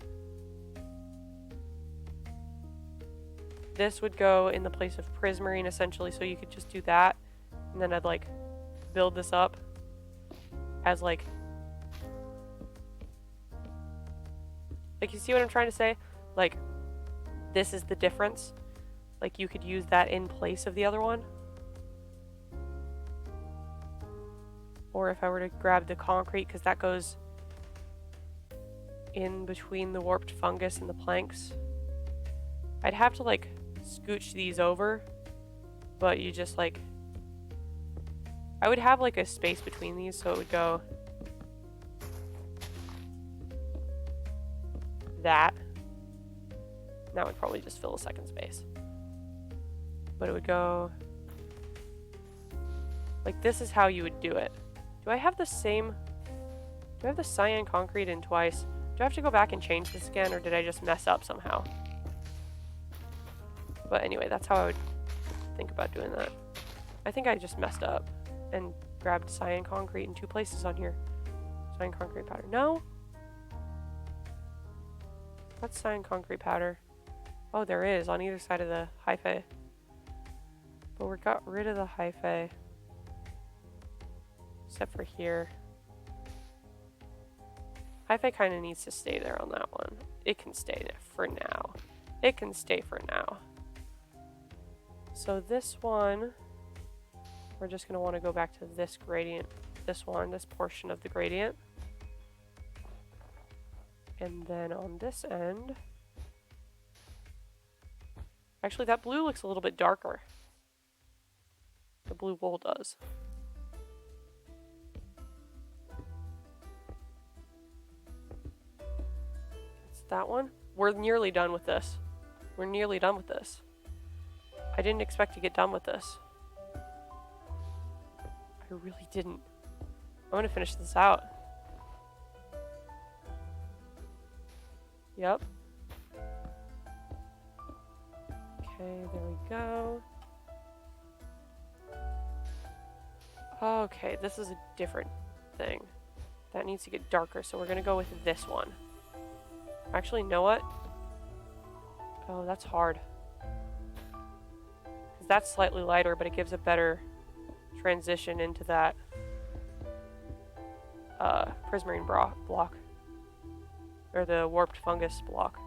Speaker 1: This would go in the place of prismarine essentially, so you could just do that, and then I'd like build this up as like you see what I'm trying to say? Like, this is the difference. Like, you could use that in place of the other one. Or if I were to grab the concrete, because that goes in between the warped fungus and the planks. I'd have to, like, scooch these over. But you just, like... I would have, like, a space between these, so it would go... that. That would probably just fill a second space. But it would go like, this is how you would do it. Do I have the same, do I have the cyan concrete in twice? Do I have to go back and change this again, or did I just mess up somehow? But anyway, that's how I would think about doing that. I think I just messed up and grabbed cyan concrete in two places on here. Cyan concrete powder. No? What's cyan concrete powder? Oh, there is on either side of the hyphae. But we got rid of the hyphae. Except for here. Hyphae kind of needs to stay there on that one. It can stay there for now. It can stay for now. So this one, we're just going to want to go back to this gradient. This one, this portion of the gradient. And then on this end... Actually, that blue looks a little bit darker. The blue wool does. It's that one. We're nearly done with this. We're nearly done with this. I didn't expect to get done with this. I really didn't. I'm gonna finish this out. Yep. Okay, there we go. Okay, this is a different thing. That needs to get darker, so we're gonna go with this one. Actually, you know what? Oh, that's hard. Because that's slightly lighter, but it gives a better transition into that prismarine block. Or the warped fungus block.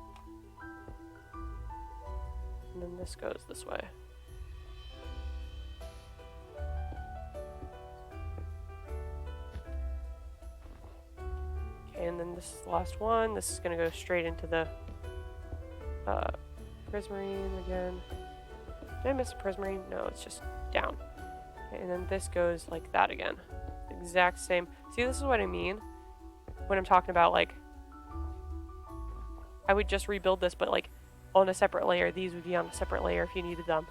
Speaker 1: And then this goes this way. Okay, and then this is the last one. This is going to go straight into the prismarine again. Did I miss a prismarine? No, it's just down. Okay, and then this goes like that again. Exact same. See, this is what I mean when I'm talking about, like, I would just rebuild this, but like on a separate layer. These would be on a separate layer if you needed them.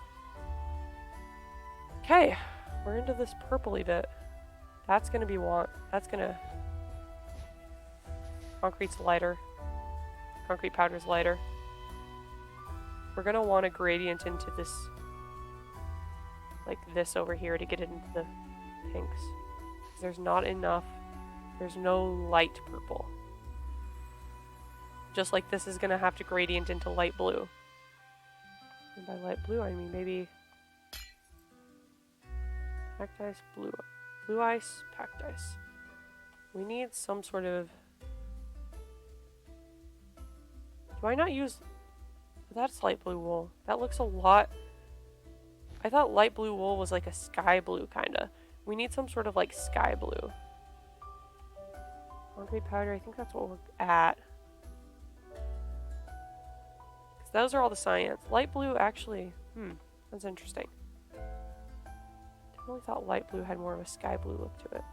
Speaker 1: Okay, we're into this purpley bit. That's gonna be that's gonna... Concrete's lighter. Concrete powder's lighter. we're gonna want a gradient into this, like this over here, to get it into the pinks. There's not enough. There's no light purple. Just like this is gonna have to gradient into light blue. And by light blue, I mean maybe packed ice, blue ice, packed ice. We need some sort of... Do I not use... That's light blue wool. That looks a lot... I thought light blue wool was like a sky blue, kinda. We need some sort of like sky blue. Concrete powder, I think that's what we're at. Because those are all the cyan's. Light blue, actually... that's interesting. Definitely thought light blue had more of a sky blue look to it.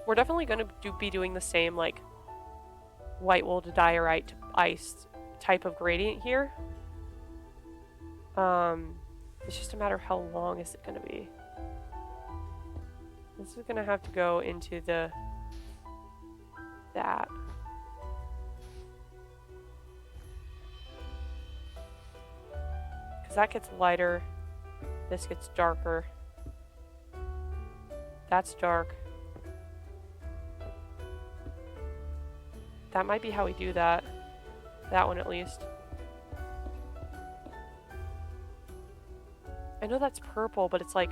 Speaker 1: We're definitely going to be doing the same, like, white wool to diorite to ice type of gradient here. It's just a matter of how long is it going to be. This is going to have to go into that. Because that gets lighter. This gets darker. That's dark. That might be how we do that. That one at least. I know that's purple, but it's like,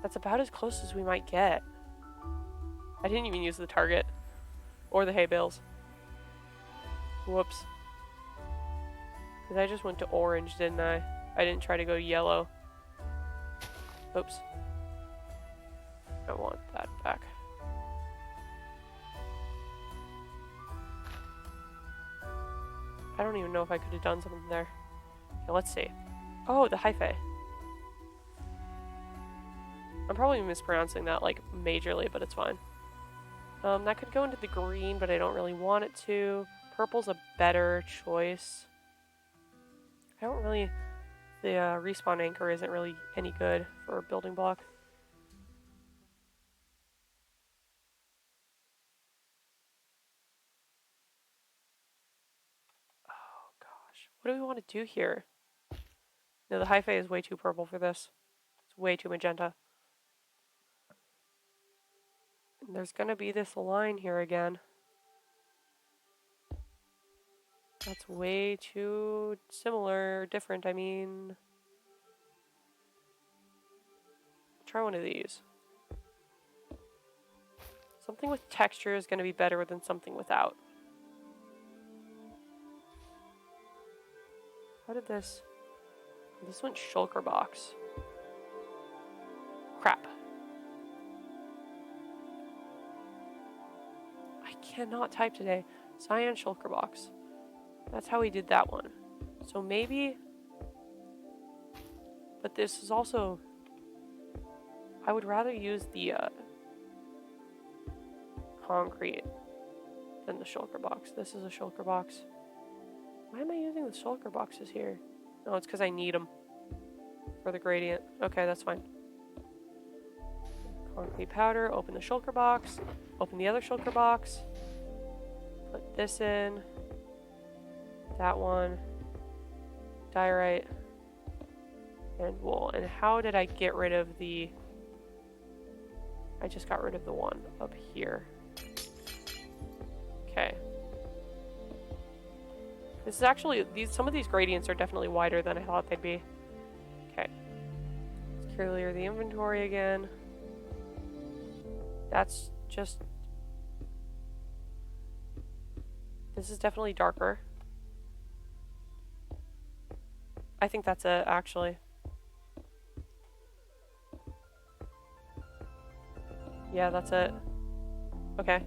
Speaker 1: that's about as close as we might get. I didn't even use the target. Or the hay bales. Whoops. Because I just went to orange, didn't I? I didn't try to go yellow. Oops. I want that back. I don't even know if I could have done something there. Okay, let's see. Oh, the hyphae. I'm probably mispronouncing that, like, majorly, but it's fine. That could go into the green, but I don't really want it to. Purple's a better choice. I don't really... The respawn anchor isn't really any good for a building block. What do we want to do here? No, the hyphae is way too purple for this. It's way too magenta. And there's gonna be this line here again. That's way too similar, different, I mean. Try one of these. Something with texture is gonna be better than something without. How did this... This went shulker box. Crap. I cannot type today. Cyan shulker box. That's how we did that one. So maybe... But this is also... I would rather use the concrete than the shulker box. This is a shulker box. Why am I using the shulker boxes here? No, it's because I need them for the gradient. Okay, that's fine. Concrete powder, open the shulker box, open the other shulker box, put this in, that one, diorite, and wool. And how did I get rid of the... I just got rid of the one up here. Okay. This is actually, some of these gradients are definitely wider than I thought they'd be. Okay. Let's clear the inventory again. That's just... This is definitely darker. I think that's it, actually. Yeah, that's it. Okay.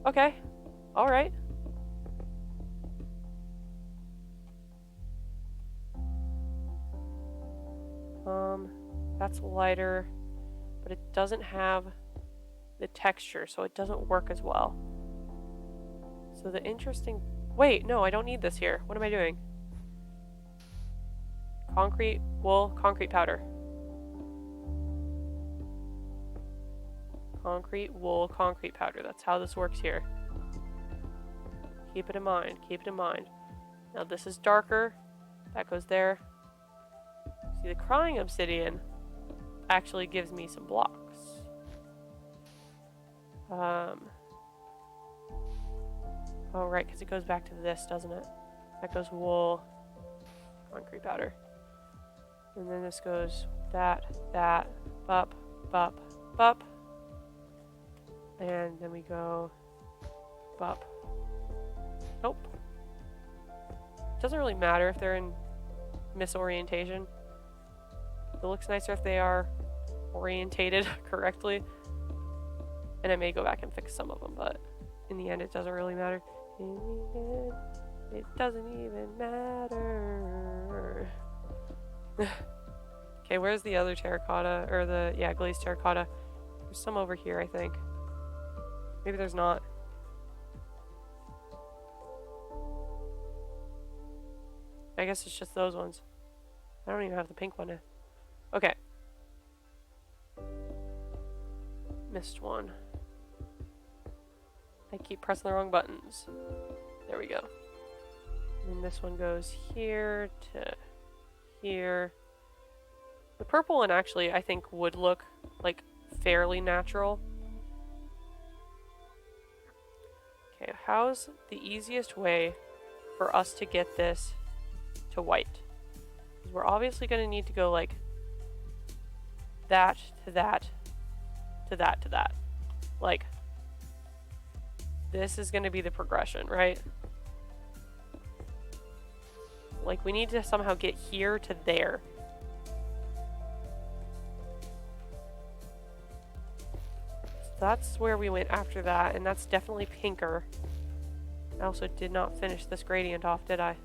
Speaker 1: Okay. Alright. That's lighter, but it doesn't have the texture, so it doesn't work as well. So the interesting... Wait, no, I don't need this here. What am I doing? Concrete, wool, concrete powder. Concrete, wool, concrete powder. That's how this works here. Keep it in mind. Keep it in mind. Now this is darker. That goes there. See, the crying obsidian actually gives me some blocks. Oh, right, because it goes back to this, doesn't it? That goes wool, concrete powder. And then this goes that, bup, bup, bup. And then we go bup. Nope. Doesn't really matter if they're in misorientation. It looks nicer if they are orientated correctly. And I may go back and fix some of them, but in the end it doesn't really matter. In the end, it doesn't even matter. Okay, where's the other terracotta? Or the, yeah, glazed terracotta. There's some over here, I think. Maybe there's not. I guess it's just those ones. I don't even have the pink one. Okay. Missed one. I keep pressing the wrong buttons. There we go. And this one goes here to here. The purple one actually, I think, would look like fairly natural. Okay, how's the easiest way for us to get this to white? Because we're obviously going to need to go like that to that to that to that. Like, this is going to be the progression, right? Like, we need to somehow get here to there. So that's where we went after that, and that's definitely pinker. I also did not finish this gradient off, did I?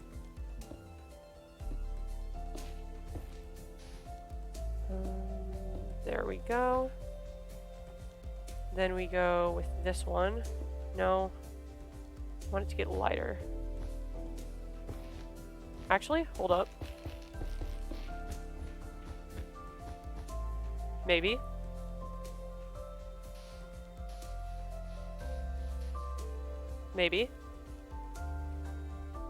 Speaker 1: There we go. Then we go with this one. No. I want it to get lighter. Actually, hold up. Maybe. Maybe.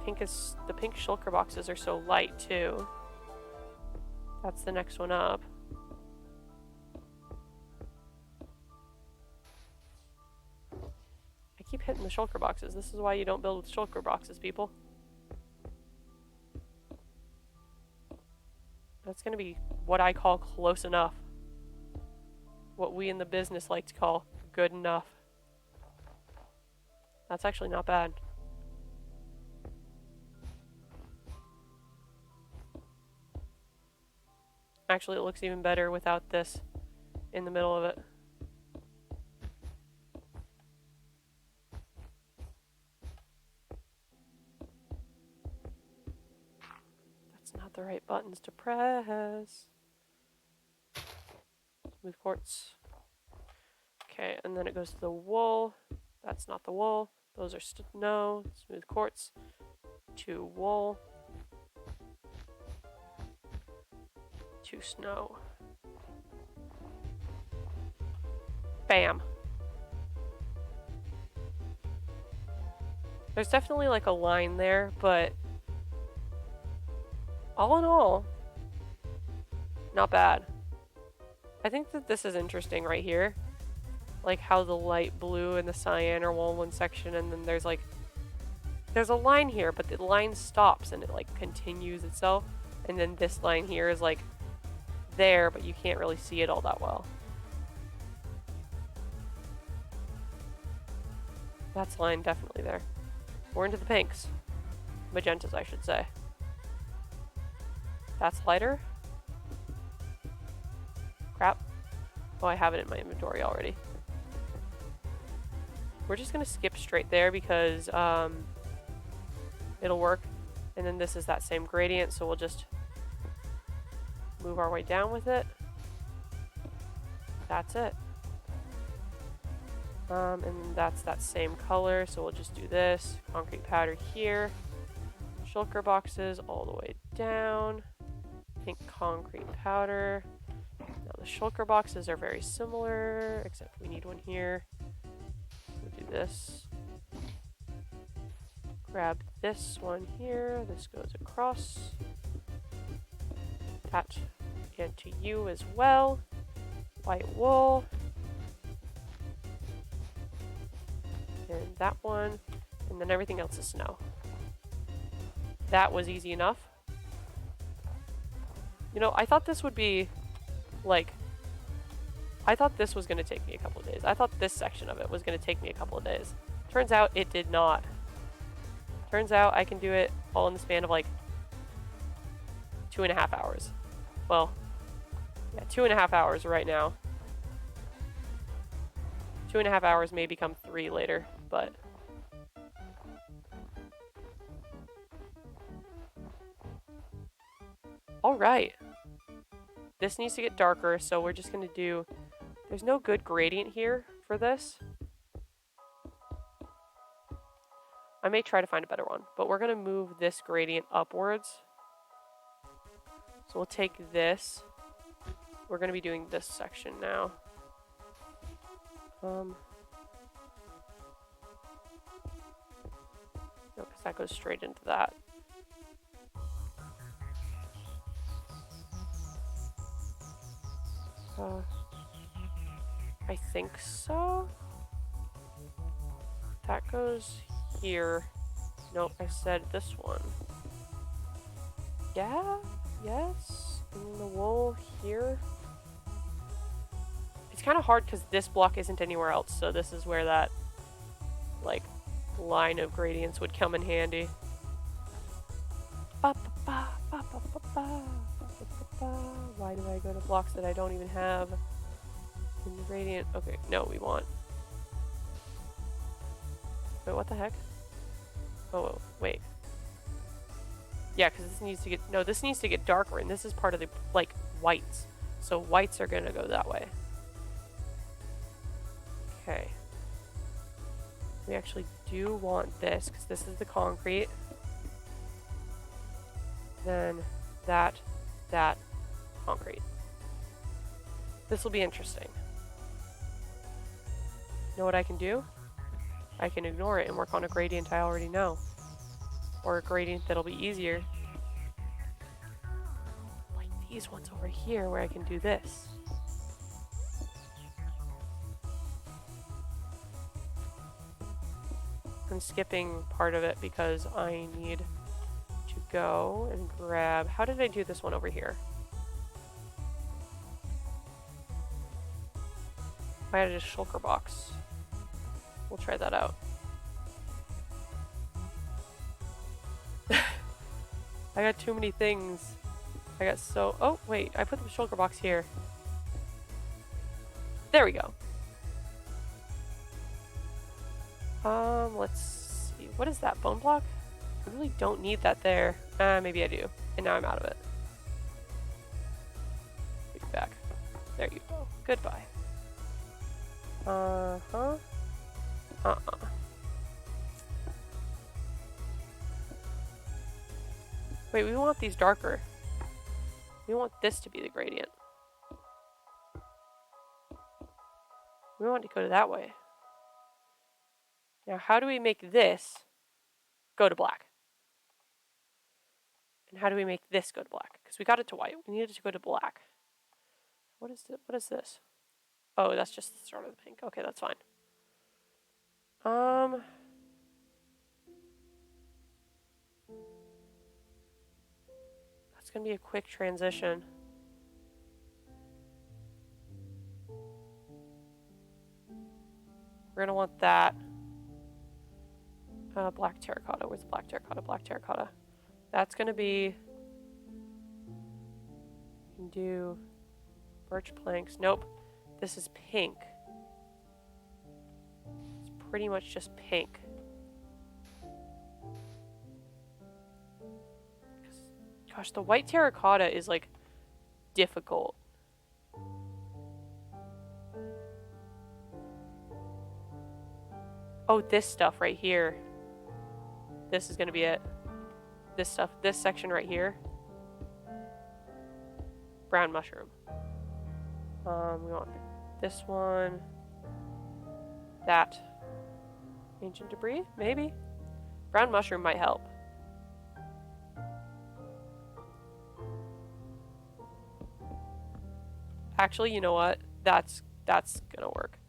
Speaker 1: The pink shulker boxes are so light too. That's the next one up. I keep hitting the shulker boxes. This is why you don't build with shulker boxes, people. That's gonna be what I call close enough. What we in the business like to call good enough. That's actually not bad. Actually, it looks even better without this in the middle of it. That's not the right buttons to press. Smooth quartz. Okay, and then it goes to the wool. That's not the wool. Those are no. Smooth quartz. To wool. To snow. Bam. There's definitely like a line there, but all in all, not bad. I think that this is interesting right here. Like how the light blue and the cyan are all in one section, and then there's a line here, but the line stops and it like continues itself. And then this line here is like there, but you can't really see it all that well. That's line definitely there. We're into the pinks. Magentas, I should say. That's lighter. Crap. Oh, I have it in my inventory already. We're just gonna skip straight there because it'll work. And then this is that same gradient, so we'll just move our way down with it. That's it. And that's that same color, so we'll just do this. Concrete powder here. Shulker boxes all the way down. Pink concrete powder. Now the shulker boxes are very similar, except we need one here. We'll do this. Grab this one here. This goes across. That and to you as well. White wool. And that one. And then everything else is snow. That was easy enough. You know, I thought this would be, like, I thought this was going to take me a couple of days. I thought this section of it was going to take me a couple of days. Turns out it did not. Turns out I can do it all in the span of, like, 2.5 hours. Well, yeah, 2.5 hours right now. 2.5 hours may become 3 later, but... Alright. This needs to get darker, so we're just going to do... There's no good gradient here for this. I may try to find a better one, but we're going to move this gradient upwards. So we'll take this. We're going to be doing this section now. No, because that goes straight into that. I think so. That goes here. Nope, I said this one. Yeah? Yes? And the wool here. It's kind of hard because this block isn't anywhere else, so this is where that, like, line of gradients would come in handy. Why do I go to blocks that I don't even have in the gradient? Okay, no, we want... Wait, what the heck? Oh, wait. Yeah, because this needs to get... No, this needs to get darker, and this is part of the, like, whites. So whites are going to go that way. Okay. We actually do want this, because this is the concrete. Then that, concrete. This will be interesting. Know what I can do? I can ignore it and work on a gradient I already know. Or a gradient that'll be easier. Like these ones over here where I can do this. I'm skipping part of it because I need to go and grab... How did I do this one over here? I added a shulker box. We'll try that out. I got too many things. I got so... Oh, wait. I put the shulker box here. There we go. Let's see. What is that? Bone block? I really don't need that there. Maybe I do. And now I'm out of it. Take it back. There you go. Goodbye. Wait, we want these darker. We want this to be the gradient. We want to go to that way. Now, how do we make this go to black? And how do we make this go to black? Because we got it to white. We needed it to go to black. What is it? What is this? Oh, that's just the start of the pink. Okay, that's fine. That's gonna be a quick transition. We're gonna want that. Black terracotta. Where's the black terracotta? Black terracotta. That's gonna be... You can do birch planks. Nope. This is pink. It's pretty much just pink. Gosh, the white terracotta is, like, difficult. Oh, this stuff right here. This is gonna be it. This stuff, this section right here. Brown mushroom. We want this one. That. Ancient debris? Maybe? Brown mushroom might help. Actually, you know what? That's gonna work.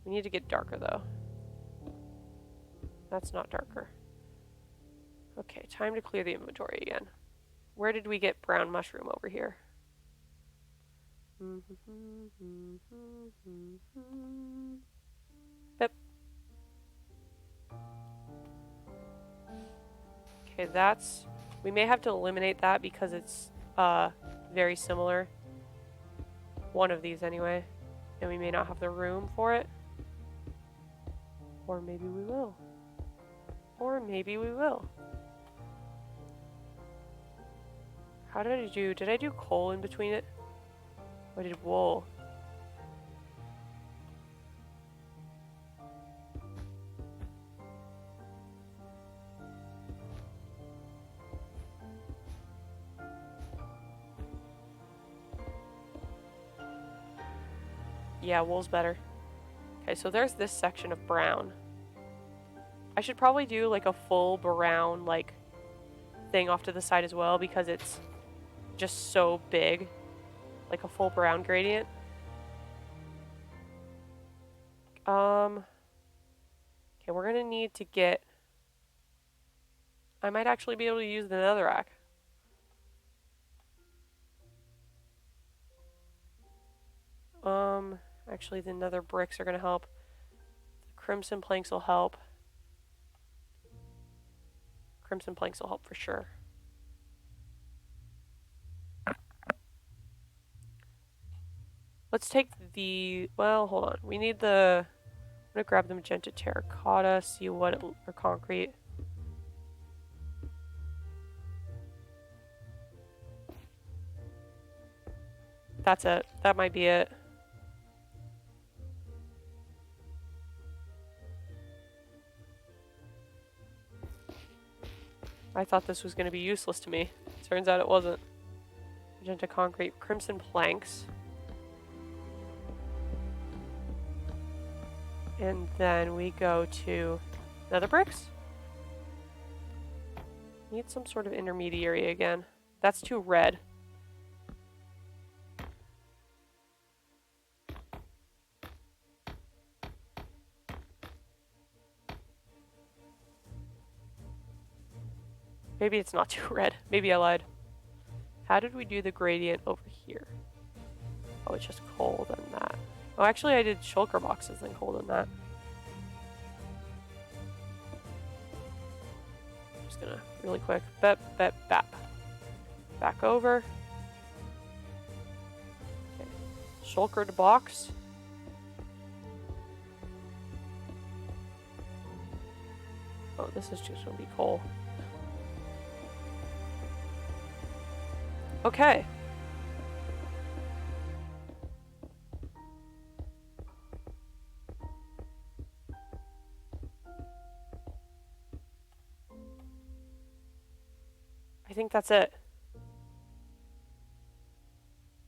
Speaker 1: We need to get darker though. That's not darker. Okay, time to clear the inventory again. Where did we get brown mushroom over here? Yep. Okay, that's... We may have to eliminate that because it's very similar. One of these anyway. And we may not have the room for it. Or maybe we will. Or maybe we will. How did I do? Did I do coal in between it? Or did wool? Yeah, wool's better. Okay, so there's this section of brown. I should probably do like a full brown like thing off to the side as well because it's just so big. Like a full brown gradient. Okay, we're gonna need to get... I might actually be able to use the netherrack. Actually the nether bricks are gonna help. The crimson planks will help. Crimson planks will help for sure. Let's take the... Well, hold on. We need the... I'm gonna grab the magenta terracotta, see what it... or concrete. That's it. That might be it. I thought this was going to be useless to me. Turns out it wasn't. Magenta concrete, crimson planks. And then we go to nether bricks. Need some sort of intermediary again. That's too red. Maybe it's not too red. Maybe I lied. How did we do the gradient over here? Oh, it's just cold and that. Oh, actually I did shulker boxes and cold and that. I'm just gonna really quick. Bap. Back over. Okay. Shulkered box. Oh, this is just gonna be coal. Okay. I think that's it.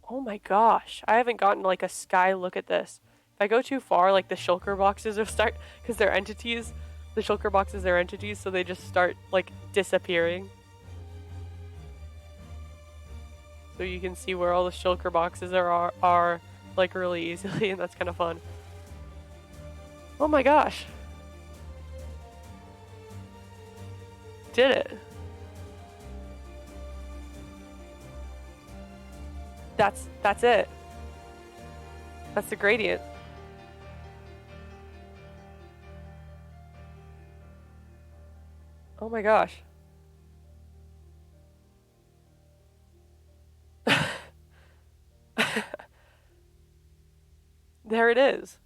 Speaker 1: Oh my gosh. I haven't gotten like a sky look at this. If I go too far, like the shulker boxes will start, because they're entities. The shulker boxes are entities, so they just start like disappearing. So you can see where all the shulker boxes are like really easily, and that's kind of fun. Oh my gosh. Did it. That's it. That's the gradient. Oh my gosh. There it is.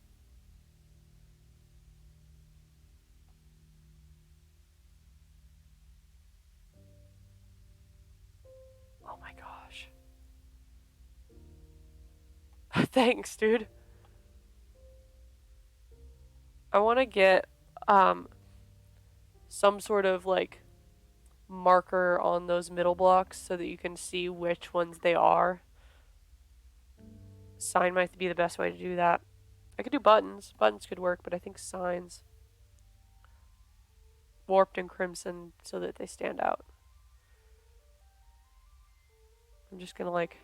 Speaker 1: Oh my gosh. Thanks, dude. I want to get some sort of like marker on those middle blocks so that you can see which ones they are. Sign might be the best way to do that. I could do buttons. Buttons could work, but I think signs. Warped and crimson so that they stand out. I'm just gonna like...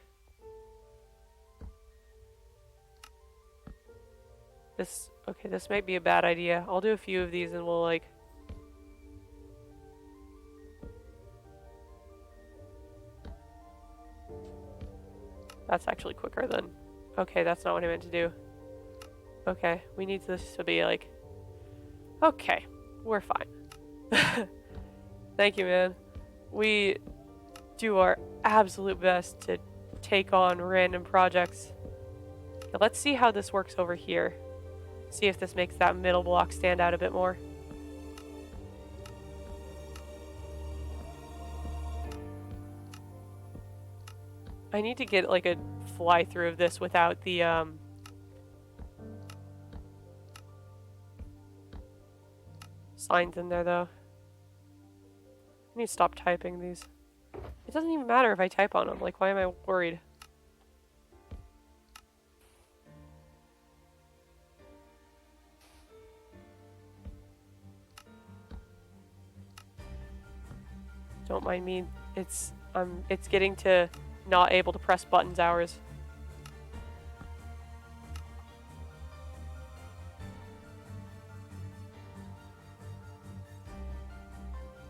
Speaker 1: This, okay, this might be a bad idea. I'll do a few of these and we'll like... That's actually quicker than... Okay, that's not what I meant to do. Okay, we need this to be like... Okay, we're fine. Thank you, man. We do our absolute best to take on random projects. Now, let's see how this works over here. See if this makes that middle block stand out a bit more. I need to get like a fly through of this without the signs in there though. I need to stop typing these. It doesn't even matter if I type on them. Like, why am I worried? Don't mind me. It's getting to not able to press buttons hours.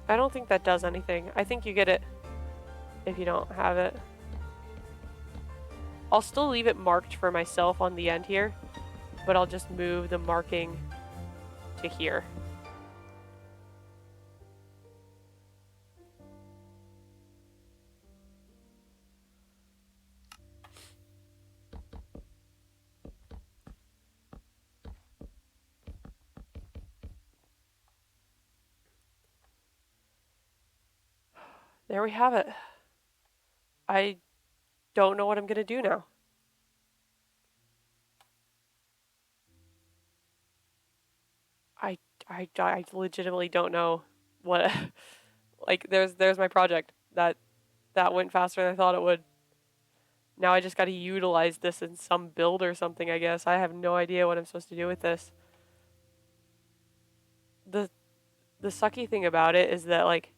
Speaker 1: I don't think that does anything. I think you get it if you don't have it. I'll still leave it marked for myself on the end here, but I'll just move the marking to here. There we have it. I don't know what I'm gonna do now. I legitimately don't know what like there's my project. That went faster than I thought it would. Now I just gotta utilize this in some build or something, I guess. I have no idea what I'm supposed to do with this. The sucky thing about it is that like,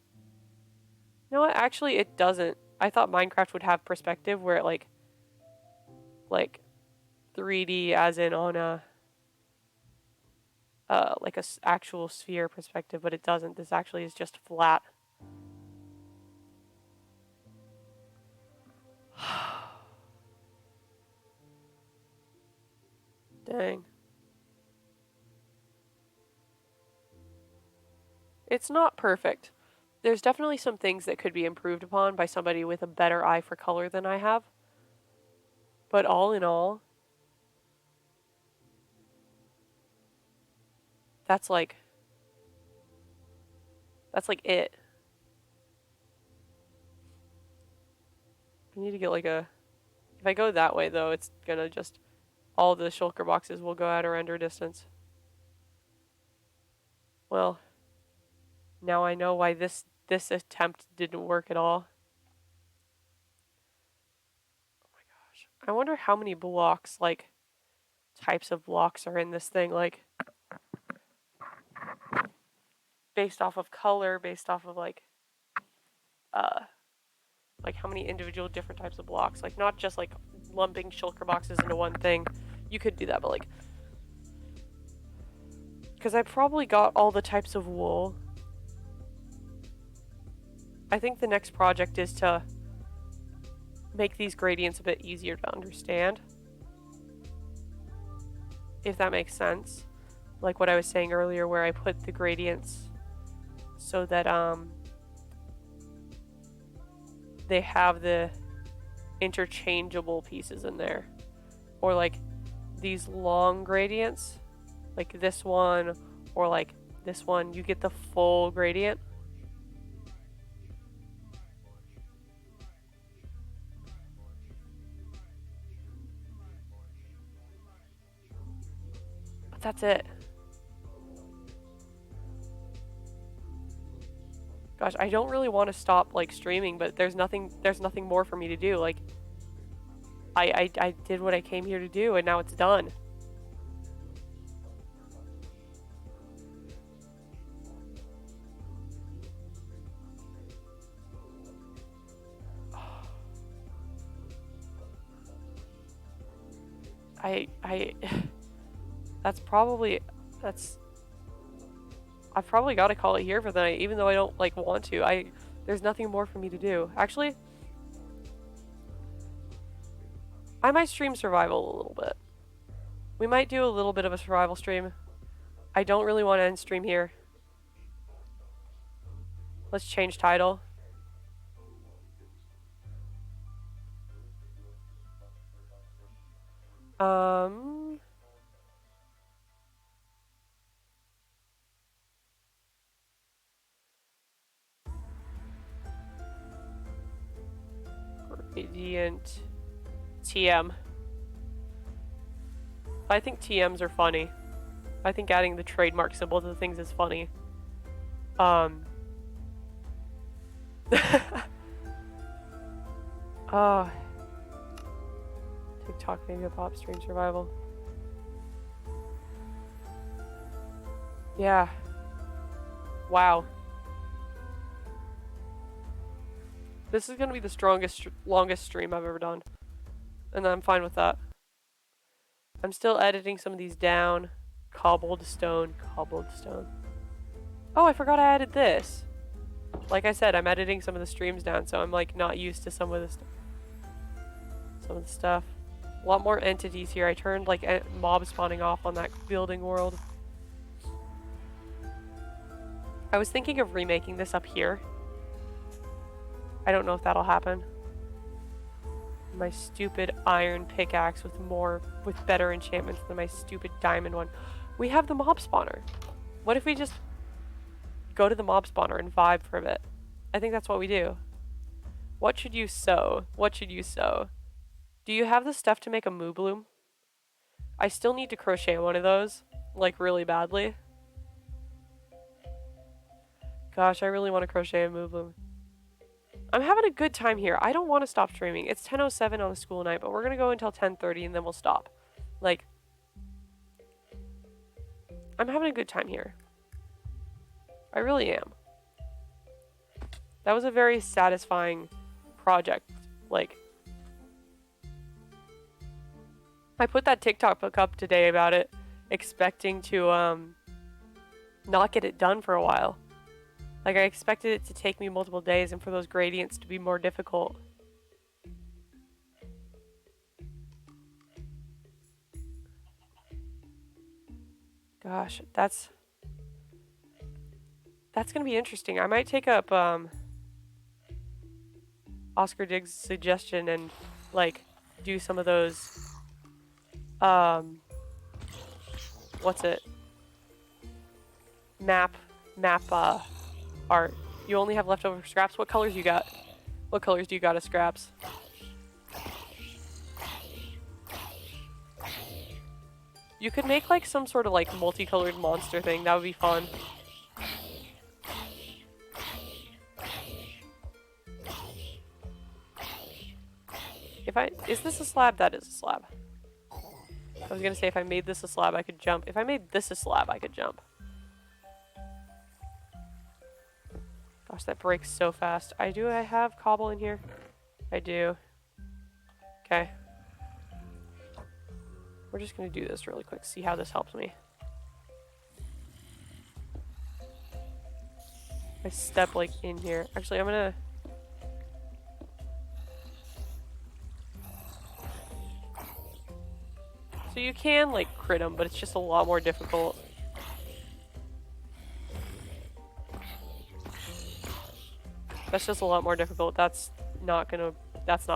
Speaker 1: you know what, actually it doesn't. I thought Minecraft would have perspective where it like 3D as in on a like a actual sphere perspective, but it doesn't. This actually is just flat. Dang. It's not perfect. There's definitely some things that could be improved upon by somebody with a better eye for color than I have. But all in all, that's like it. I need to get like a... If I go that way though, it's gonna just... All the shulker boxes will go out of render distance. Well, now I know why this attempt didn't work at all. Oh my gosh. I wonder how many blocks, like, types of blocks are in this thing, like, based off of color, based off of, like how many individual different types of blocks. Like, not just, like, lumping shulker boxes into one thing. You could do that, but, like... Because I probably got all the types of wool. I think the next project is to make these gradients a bit easier to understand. If that makes sense. Like what I was saying earlier, where I put the gradients so that they have the interchangeable pieces in there. Or like these long gradients, like this one or like this one, you get the full gradient. But that's it. Gosh, I don't really want to stop like streaming, but there's nothing more for me to do. Like, I did what I came here to do, and now it's done. That's probably, I've probably got to call it here for the night, even though I don't, like, want to. There's nothing more for me to do. Actually, I might stream survival a little bit. We might do a little bit of a survival stream. I don't really want to end stream here. Let's change title. Gradient TM. I think TMs are funny. I think adding the trademark symbol to the things is funny. TikTok maybe a pop stream survival. Yeah. Wow. This is gonna be the longest stream I've ever done. And I'm fine with that. I'm still editing some of these down. Cobbled stone. Oh, I forgot I added this. Like I said, I'm editing some of the streams down, so I'm like not used to some of the stuff. A lot more entities here. I turned like mob spawning off on that building world. I was thinking of remaking this up here. I don't know if that'll happen. My stupid iron pickaxe with better enchantments than my stupid diamond one. We have the mob spawner. What if we just go to the mob spawner and vibe for a bit? I think that's what we do. What should you sew? Do you have the stuff to make a moo bloom? I still need to crochet one of those, like really badly. Gosh, I really want to crochet a moo bloom. I'm having a good time here. I don't want to stop streaming. It's 10:07 on a school night, but we're going to go until 10:30 and then we'll stop. Like, I'm having a good time here. I really am. That was a very satisfying project. Like, I put that TikTok book up today about it, expecting to not get it done for a while. Like, I expected it to take me multiple days and for those gradients to be more difficult. Gosh, that's gonna be interesting. I might take up Oscar Diggs' suggestion and like do some of those what's it? Map art. You only have leftover scraps. What colors you got? What colors do you got as scraps? You could make like some sort of like multicolored monster thing. That would be fun. Is this a slab? That is a slab. I was gonna say if I made this a slab, I could jump. If I made this a slab, I could jump. Gosh, that breaks so fast. I have cobble in here? I do. Okay. We're just gonna do this really quick, see how this helps me. I step like in here. Actually, I'm gonna... So you can like crit them, but it's just a lot more difficult. That's just a lot more difficult. That's not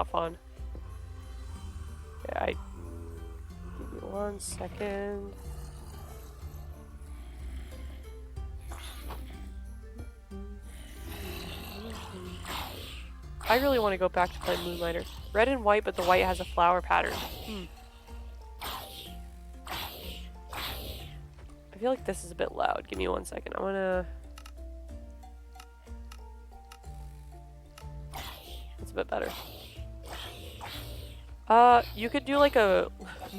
Speaker 1: fun. Okay, give me 1 second. I really want to go back to play Moonlighter. Red and white, but the white has a flower pattern. I feel like this is a bit loud. Give me 1 second. I'm gonna... It's a bit better. You could do like a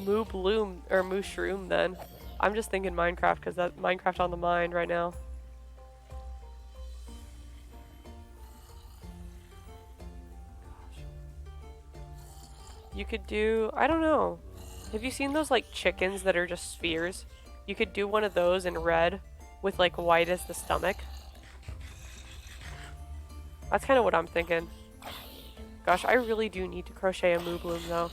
Speaker 1: moo bloom or moo shroom then. I'm just thinking Minecraft because that Minecraft on the mind right now. You could do, I don't know. Have you seen those like chickens that are just spheres? You could do one of those in red with like white as the stomach. That's kind of what I'm thinking. Gosh, I really do need to crochet a moo bloom though.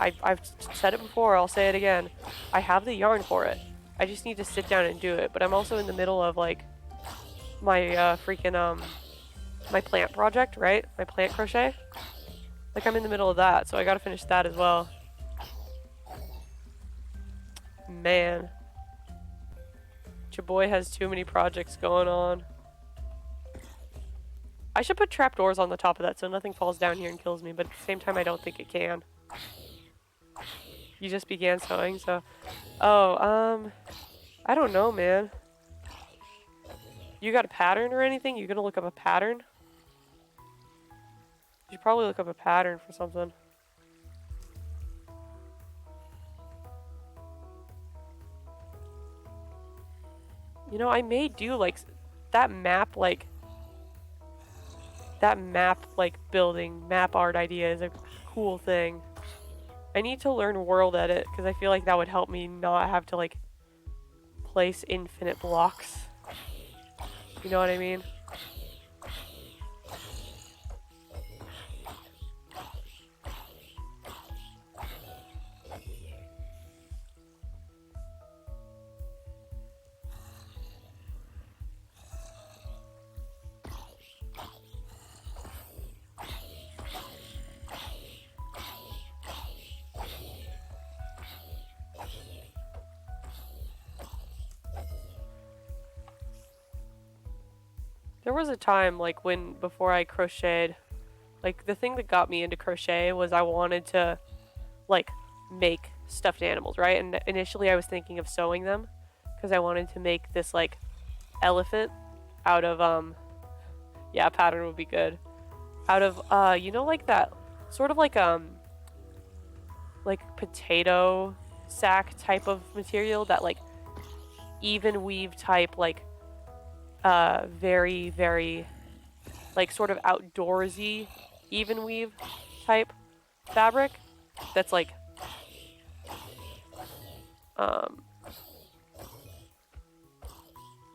Speaker 1: I've said it before, I'll say it again. I have the yarn for it. I just need to sit down and do it. But I'm also in the middle of like my my plant project, right? My plant crochet. Like I'm in the middle of that, so I gotta finish that as well. Man. Your boy has too many projects going on. I should put trapdoors on the top of that so nothing falls down here and kills me, but at the same time I don't think it can. You just began sewing, so... Oh, I don't know, man. You got a pattern or anything? You gonna look up a pattern? You should probably look up a pattern for something. You know, I may do, like, that map, like... That map, like, building, map art idea is a cool thing. I need to learn world edit, because I feel like that would help me not have to, like, place infinite blocks. You know what I mean? There was a time, like, before I crocheted, like, the thing that got me into crochet was I wanted to, like, make stuffed animals, right? And initially I was thinking of sewing them, because I wanted to make this, like, elephant out of, yeah, pattern would be good. Out of, you know, like that, sort of like potato sack type of material, that, like, even weave type, like, very, very, like, sort of outdoorsy, even weave type fabric that's, like,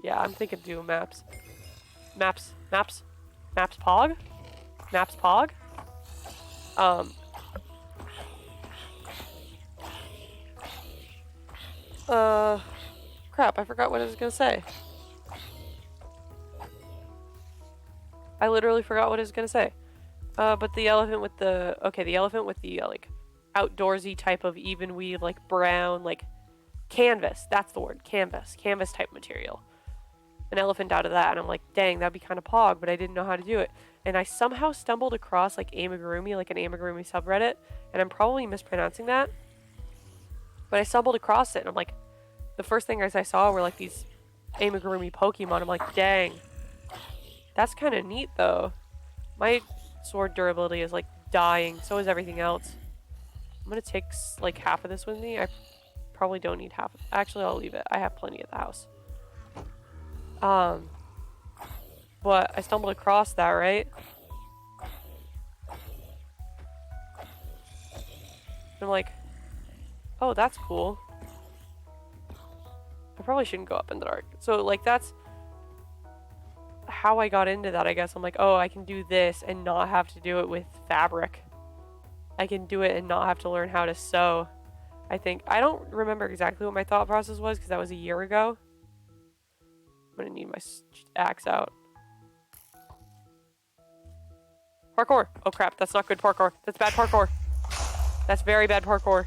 Speaker 1: yeah, I'm thinking do maps. Maps pog? Maps pog? Crap, I forgot what I was gonna say. I literally forgot what I was gonna say. But the elephant with the... Okay, the elephant with the, like, outdoorsy type of even weave, like, brown, like, canvas. That's the word. Canvas. Canvas type material. An elephant out of that. And I'm like, dang, that'd be kind of pog, but I didn't know how to do it. And I somehow stumbled across, like, amigurumi, like an amigurumi subreddit. And I'm probably mispronouncing that. But I stumbled across it, and I'm like... The first thing I saw were, like, these amigurumi Pokemon. I'm like, dang... That's kind of neat, though. My sword durability is, like, dying. So is everything else. I'm gonna take, like, half of this with me. I probably don't need half. Actually, I'll leave it. I have plenty at the house. But I stumbled across that, right? I'm like, oh, that's cool. I probably shouldn't go up in the dark. So, like, that's... how I got into that, I guess. I'm like, oh, I can do this and not have to do it with fabric. I can do it and not have to learn how to sew. I think. I don't remember exactly what my thought process was because that was a year ago. I'm gonna need my axe out. Parkour! Oh crap, that's not good parkour. That's bad parkour. That's very bad parkour.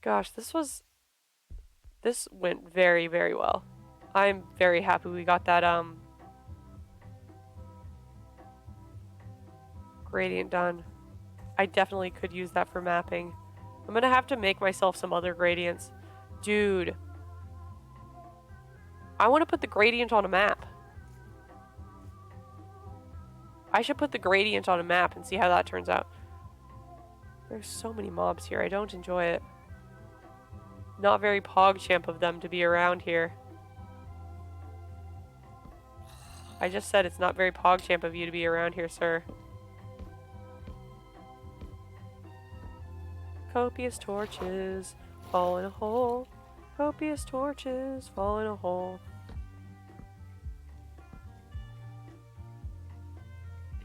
Speaker 1: Gosh, this went very, very well. I'm very happy we got that, gradient done. I definitely could use that for mapping. I'm gonna have to make myself some other gradients. Dude. I want to put the gradient on a map. I should put the gradient on a map and see how that turns out. There's so many mobs here. I don't enjoy it. Not very PogChamp of them to be around here. I just said it's not very PogChamp of you to be around here, sir. Copious torches fall in a hole. Copious torches fall in a hole.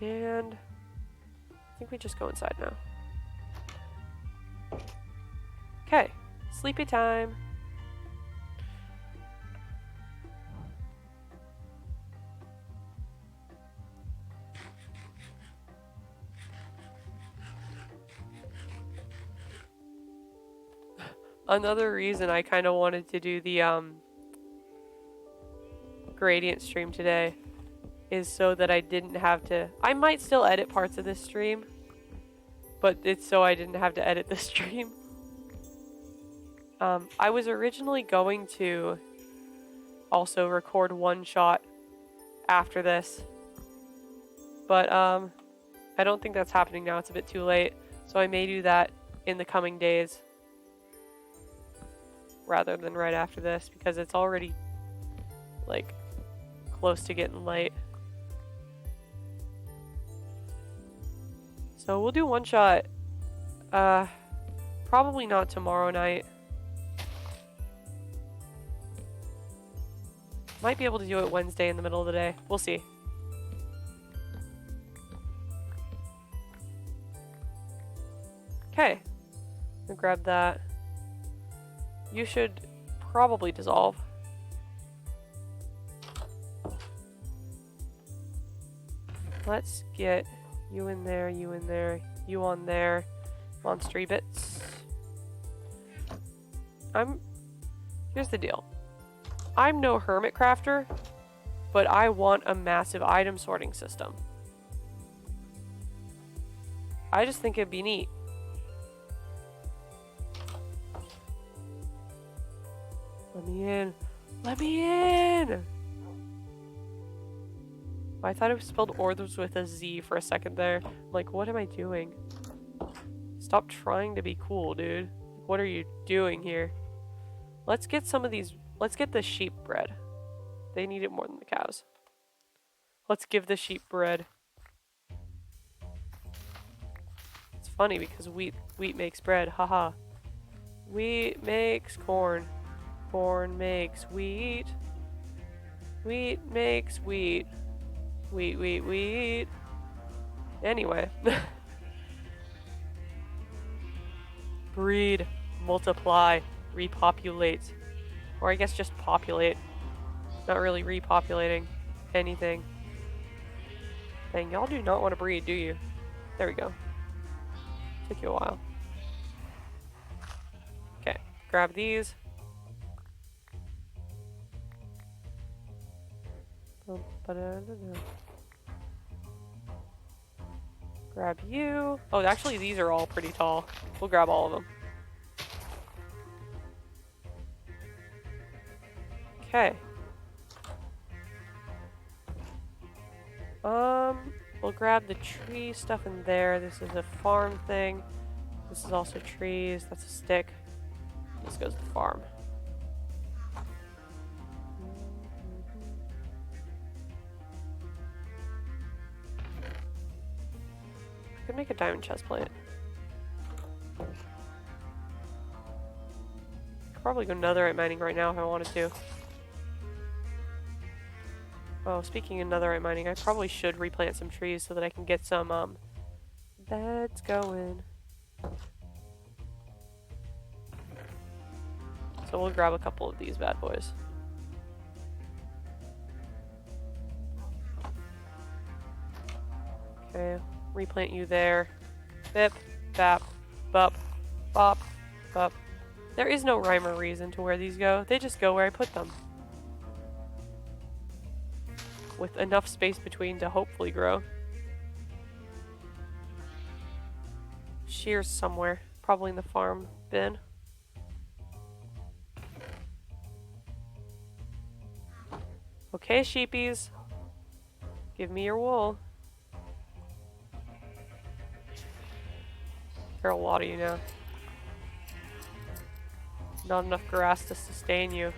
Speaker 1: And I think we just go inside now. Okay, sleepy time. Another reason I kind of wanted to do the gradient stream today is so that I didn't have to... I might still edit parts of this stream, but it's so I didn't have to edit the stream. I was originally going to also record one shot after this, but I don't think that's happening now. It's a bit too late, so I may do that in the coming days rather than right after this, because it's already like close to getting late. So we'll do one shot. Probably not tomorrow night. Might be able to do it Wednesday in the middle of the day. We'll see. Okay. I'll grab that. You should probably dissolve. Let's get you in there, you in there, you on there. Monstery bits. Here's the deal. I'm no hermit crafter, but I want a massive item sorting system. I just think it'd be neat. Let me in. Let me in! I thought it was spelled orders with a Z for a second there. I'm like, what am I doing? Stop trying to be cool, dude. What are you doing here? Let's get some of these. Let's get the sheep bread. They need it more than the cows. Let's give the sheep bread. It's funny because wheat makes bread. Haha. Wheat makes corn. Corn makes wheat. Wheat makes wheat. Wheat, wheat, wheat. Anyway. Breed, multiply, repopulate. Or I guess just populate. Not really repopulating anything. Dang, y'all do not want to breed, do you? There we go. Took you a while. Okay, grab these. Grab you. Oh, actually these are all pretty tall. We'll grab all of them. Okay. We'll grab the tree stuff in there. This is a farm thing. This is also trees. That's a stick. This goes to the farm. I could make a diamond chest plate. Could probably go netherite mining right now if I wanted to. Oh, speaking of netherite mining, I probably should replant some trees so that I can get some beds going. So we'll grab a couple of these bad boys. Okay, replant you there. Bip, bap, bup, bop, bup. There is no rhyme or reason to where these go. They just go where I put them. With enough space between to hopefully grow. Shears somewhere. Probably in the farm bin. Okay, sheepies. Give me your wool. care a lot of you now. Not enough grass to sustain you.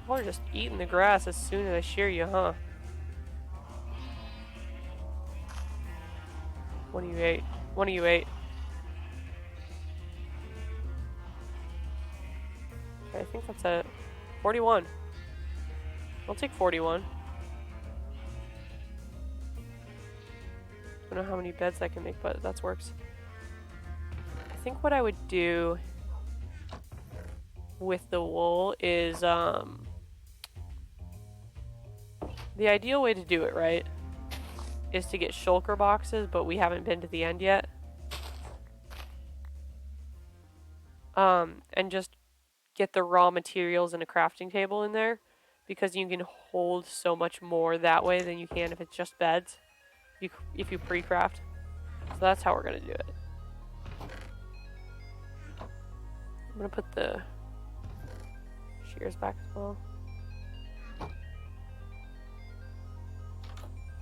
Speaker 1: Y'all are just eating the grass as soon as I shear you, huh? One of you ate. One of you ate. Okay, I think that's it. 41. I'll take 41. I don't know how many beds I can make, but that works. I think what I would do with the wool is, the ideal way to do it, right, is to get shulker boxes, but we haven't been to the end yet. And just get the raw materials and a crafting table in there, because you can hold so much more that way than you can if it's just beds, if you pre-craft. So that's how we're gonna do it. I'm gonna put the shears back as well.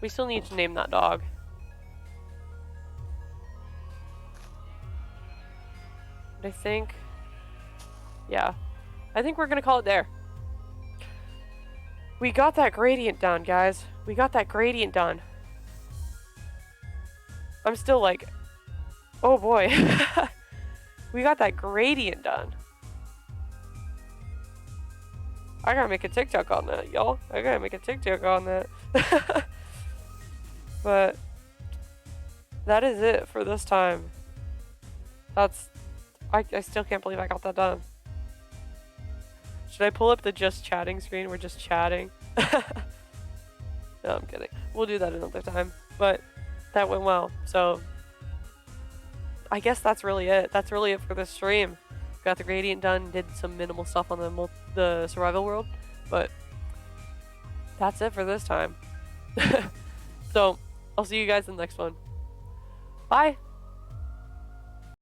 Speaker 1: We still need to name that dog. But I think, yeah, I think we're gonna call it there. We got that gradient done, guys. We got that gradient done. I'm still like, oh boy. We got that gradient done. I gotta make a TikTok on that, y'all. I gotta make a TikTok on that. But that is it for this time. That's, I still can't believe I got that done. Should I pull up the just chatting screen? We're just chatting. No, I'm kidding. We'll do that another time. But that went well. So I guess that's really it. That's really it for this stream. Got the gradient done, did some minimal stuff on the survival world, but that's it for this time. So I'll see you guys in the next one. Bye!